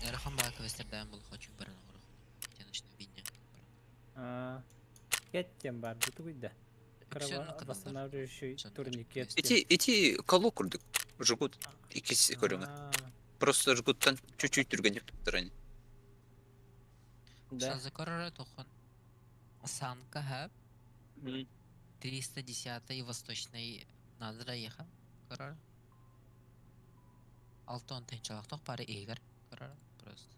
Erhan bana kıveslerden bul. Хочу баран горох. Тяночно видня. Кеттем бар, буту да. Восстанавливающий турникет. Эти колу курдук. Жгут. Икisi көріңі. Просто жгуттан чуть-чуть түргенеп тұр они. Да. Шазакорора тохон. Санка хаб. 310 восточный надра еха. Корора. 6-10 тенчалақ тоқ бары егер. Корора. Просто.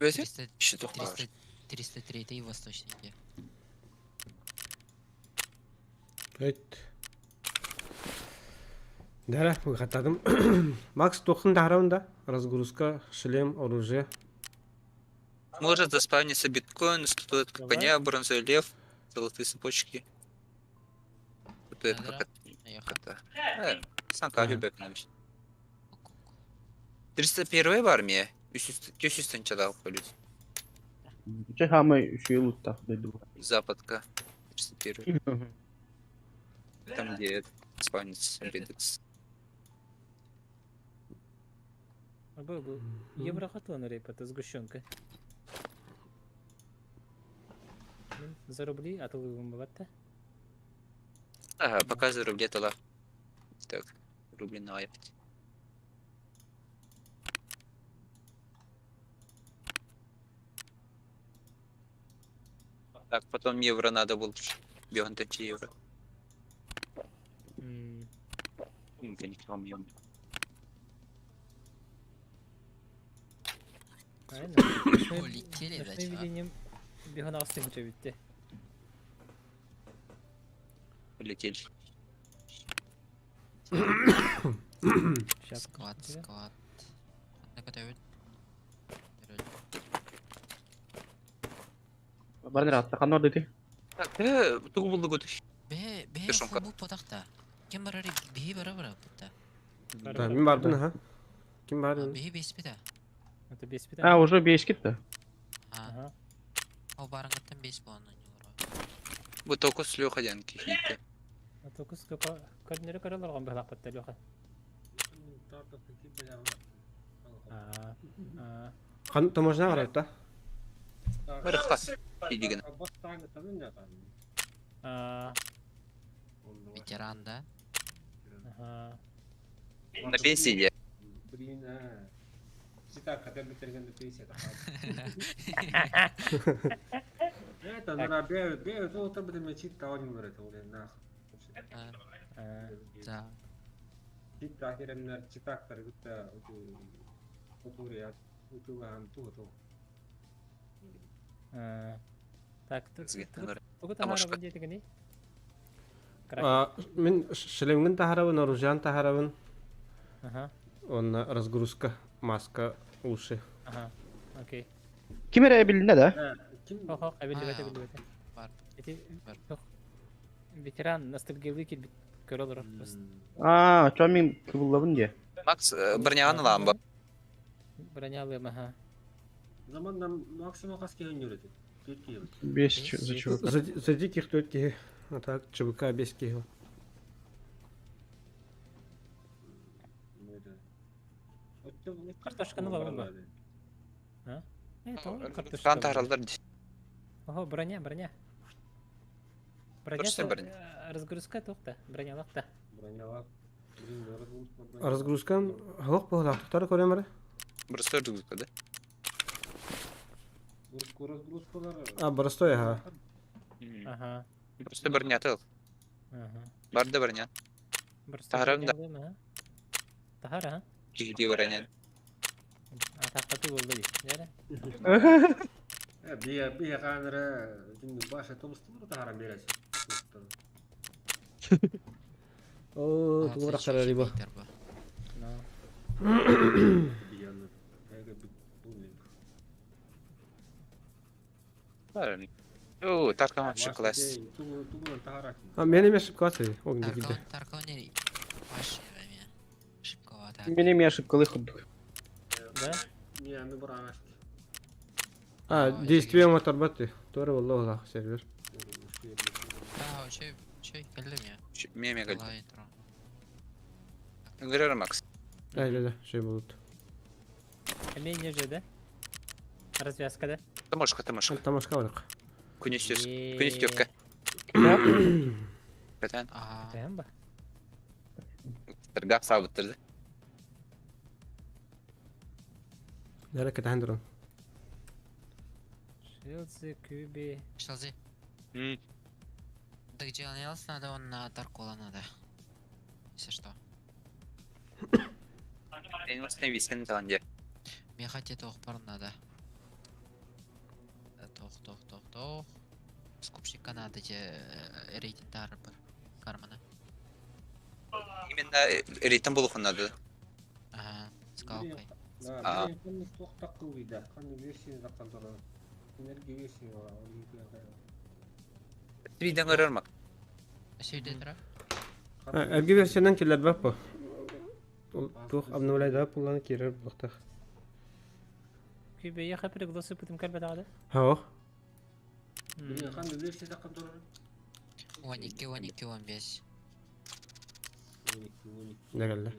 Бөсе? İşte туховар. 303 восточный де. Evet. Дара, выхатадым. Макс тоқын дарауында. Разгрузка, шлем, оружие. Может заспавниться биткоин, статуэтка коня, бронзовый лев, золотые цепочки. Вот это как это. Санка любек навыч. 301 в армии. Кёсистен чадал полюс. Че хамы şu yıl dойду. Западка. 301. Там где спавнится Редекс. Bu Еврохатлон репата сгущенка. За рубли атылуым бабатта. Ага, показывай рубли тала. Так, рубли на айпад. Так, потом евро надо было. Беган тачи евро. Я не помню. Aynen. Улетели, Нашим блядь. видением беган астым bitti. Полетели. Склад. Ne kadar evet. Барнер аттакан бар деди. Так, тугу булду götür. Be Тушенка. bu potakta. Kim var arayıp behi bara butta. Da, min var bunu ha. Kim var? Behi bespida. Это без питания. Уже беш кетти. Ha. Ага. O barangatan bes puanı yoro. Bu toku слёха янки. А то кус каднери каралар гам бахлак патта лёха. Kan taможна var hatta. Мырыхас. Идиген. Veteran da. Ага. На пенсии. Kita kadar bitirgende peyse de. Evet, onlara bir otur bir de meçit tavani var et olena. Da. Kita akhirnya citak tergutta otur ya. Utuhan tuh. Так, Цветный. тугу Тамашка. тахара бандет гани. Min şilemgin taharavın, orujan taharavın. Ага. Ona разгрузка, маска, уши. Ага. Окей. Kimere bildiğinde de. Хо, абилли бете билли бете. Var. Эти yok. Ветеран ностальгиялы келбит көрөлөр просто. Şu an benim kıvıllabın diye. Макс, броняганы ламба. Бронялы, ага. Zamandan maksimum kaç kere yürüdü? 4 yıl. Beş за чувака. За диких 4 kere. А так, ЧВК 5 kere. Картошканы ламба. А? Tamam kартошка. Хан таралдар. Ого, броня. Броня. Дұрыс, броня. Разгрузка тоқта. Бронялықта. Разгрузка хоқ болар. Тары көремер. Бростой разгрузка, да? Бростой ха. Ага. Бростой броня тыл. Ага. Барды броня. Тахарым да. Тахар, а? Киди броня. Атаққаты болды дейсің, жәрі? Бия қандыры жүнді башы тұмысты бұр тахарам бересі. О, тұмырақтар әрі ба. О, таркаман шықлас. Мен емес шыпқасы. Оғын келді. Таркон не вообще мен шипкова так. Мен еме ошибкалы ходдук. Да? Действие мотор баты. Торы болла ола сервер. Чей келді ме? Меме кәлді. Лай тұра. Грер Макс. Әйлі, шей болуд. Әмен не жеді? Развязкада? Тамошка. Тамашқа барық. Күнестес. Күнестепка. Кәтән. Тәйім ба? Тыргақ сабыттырды. Дәрі кәтән дұрын. Шилдзе, Кюби... Шалзи. Да где он елся, надо он на Таркола надо. Если что. Сен восстановисен таланде. Мне хотеть пар надо. Тох. Скупщика надо те рейтинг бар кармана. Именно рейтинг болуқын надо. Ага, скалкой. Виден грер Макс. Сөйде тұра? Әргі версиядан келер бақ ба? Туқ абнолайда пуланы керер бұқтақ. Кюби, я хаприк досы путем кальбет ады? Хау. 12-15. Ne geldi?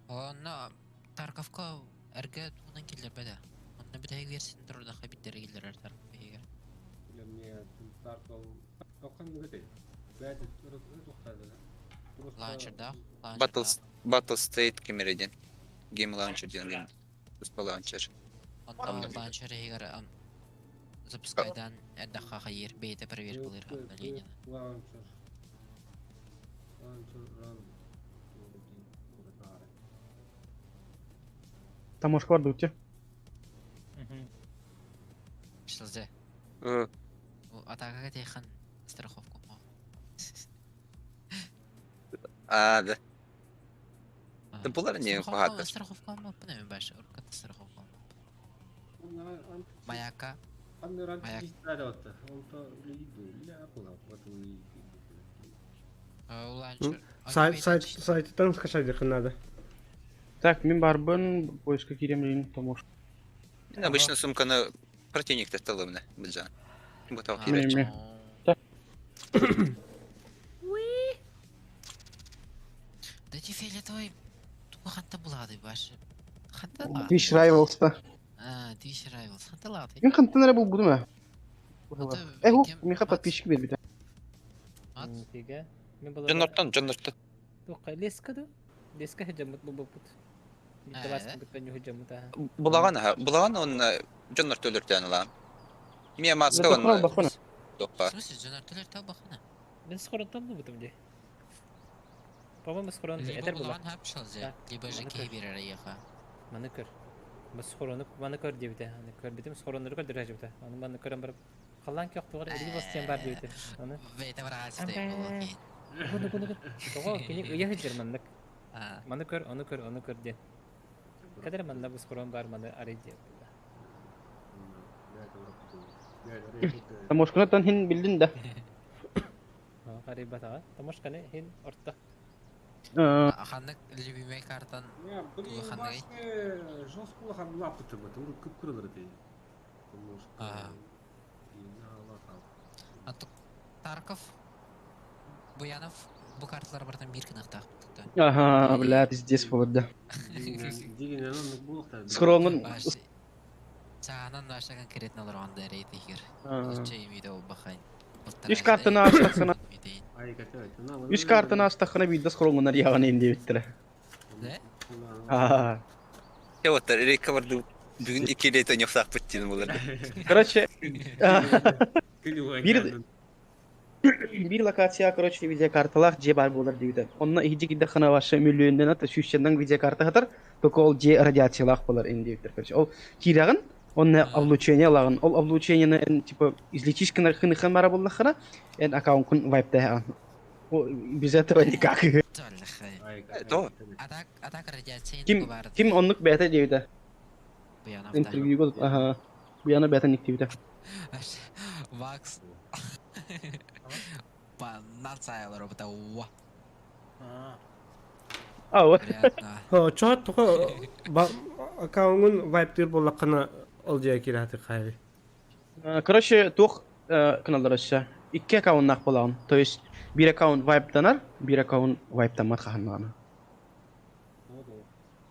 Ona Tarkovka erge tuğundan gelir bede. Onda bir tek versin durur daha bitleri gelir Tarkovka gelir. Launcher'da. Battle State kemereden. Game Launcher diyen. Uspa Launcher. Onda Launcher'ı gelir. Запускайдан отдыха хайер, бейте проверь был обновление. Тамошка vardı uçça. Что за? Атака тейхан страховку. Да. Да булар не багато. Страховка мы понимаем больше, урката страховка. Маяка. Сайттан қашайды қынады. Так, мен барбын поиска киремлин тамошка. Обычно сумканы противник тестовал мне, бджан. Готов Мен кирать. еме. Да ти фиолетовый туханта булады башы. Ханта ла. Twitch Rivals'ta. Twitch Rivals. Ханта ла. Мен қантан рабыл буду ма? Мен ха подписчик бер бит. Тига. Джон Нортон. Тоққа лескаду? Леска хеджамут бубупут. Битавасын бітпен хеджамут аха. Булаган он Джон Норт өліртен ала. Мия маска он Бақына. В тоққа. смысле, Джонартелер тау бахана? Мен схоронтан ну бітім де. По-моему, схоронтан. Либо Этер була. булган хапшал зе, либо же кейбирер аяха. Маны көр. Біз схоронып, маны көр дебіте. Аны көр бітім, схороныр көр дірі жібіте. Аны маны көрін барып. Қалан кеқ туғар, әлі бастен бар дебіте. Аны. Вейте врачты булган. Күні. Тоға, кенек ұя хеджер мандық. Маны көр ден. Кәдір манда біз схорон бар, маны арай дебі. Тамошканы тан хин бildin de. Қарибат аға. Тамошқаны хин орта. Ханнык любимый картан. Ханный. Тарков, Буянов, bu kartlar bardan bir kınakta. Aha, блядь, здесь вот, да. Дигинен онук булукта. Скроңын... Sağanan başlayan kiretin alır onda reydi hir. Aa. Şey miydi o bakayın. Üç kartını açtığına... Ай, катайт. Üç kartını açtığına bir de скроңынар яғын енді биттірі. Ne? Ага. Эваттар, рейкаварды бүгін икелей төнек сақ біттен болар. Короче... Bir lokasiya, короче, видеокарталар же бар болар дейді. Онна иһиджи кидде хана ваша миллионнан ата шүшченнен видеокарта хатар, только ол же радиациялах болар енді биттер. Короче, ол кирагын, онна облучение лагын. Ол облучениені, типа, излечишь хыныхан мара боллахана, аккаунтын вайпта. Без этого никак. То. Атак радиация Ким оннук бәті дейді. Bu yana Интервью болуп, ага. Bu yana бәті ник дейді. Vax. Банан sayılır o da uva. Ау. Хо, чот тохо аккаунтын вайптыр боллакына ол же кираты кайры. Короче, тух каналдар аша. Икки аккаунтнах болағын. То есть, bir аккаунт вайптанар, bir аккаунт вайптамат қағынмағына.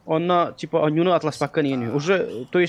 Онна, типа, онюны атласпаққа нейіні. Уже, то есть,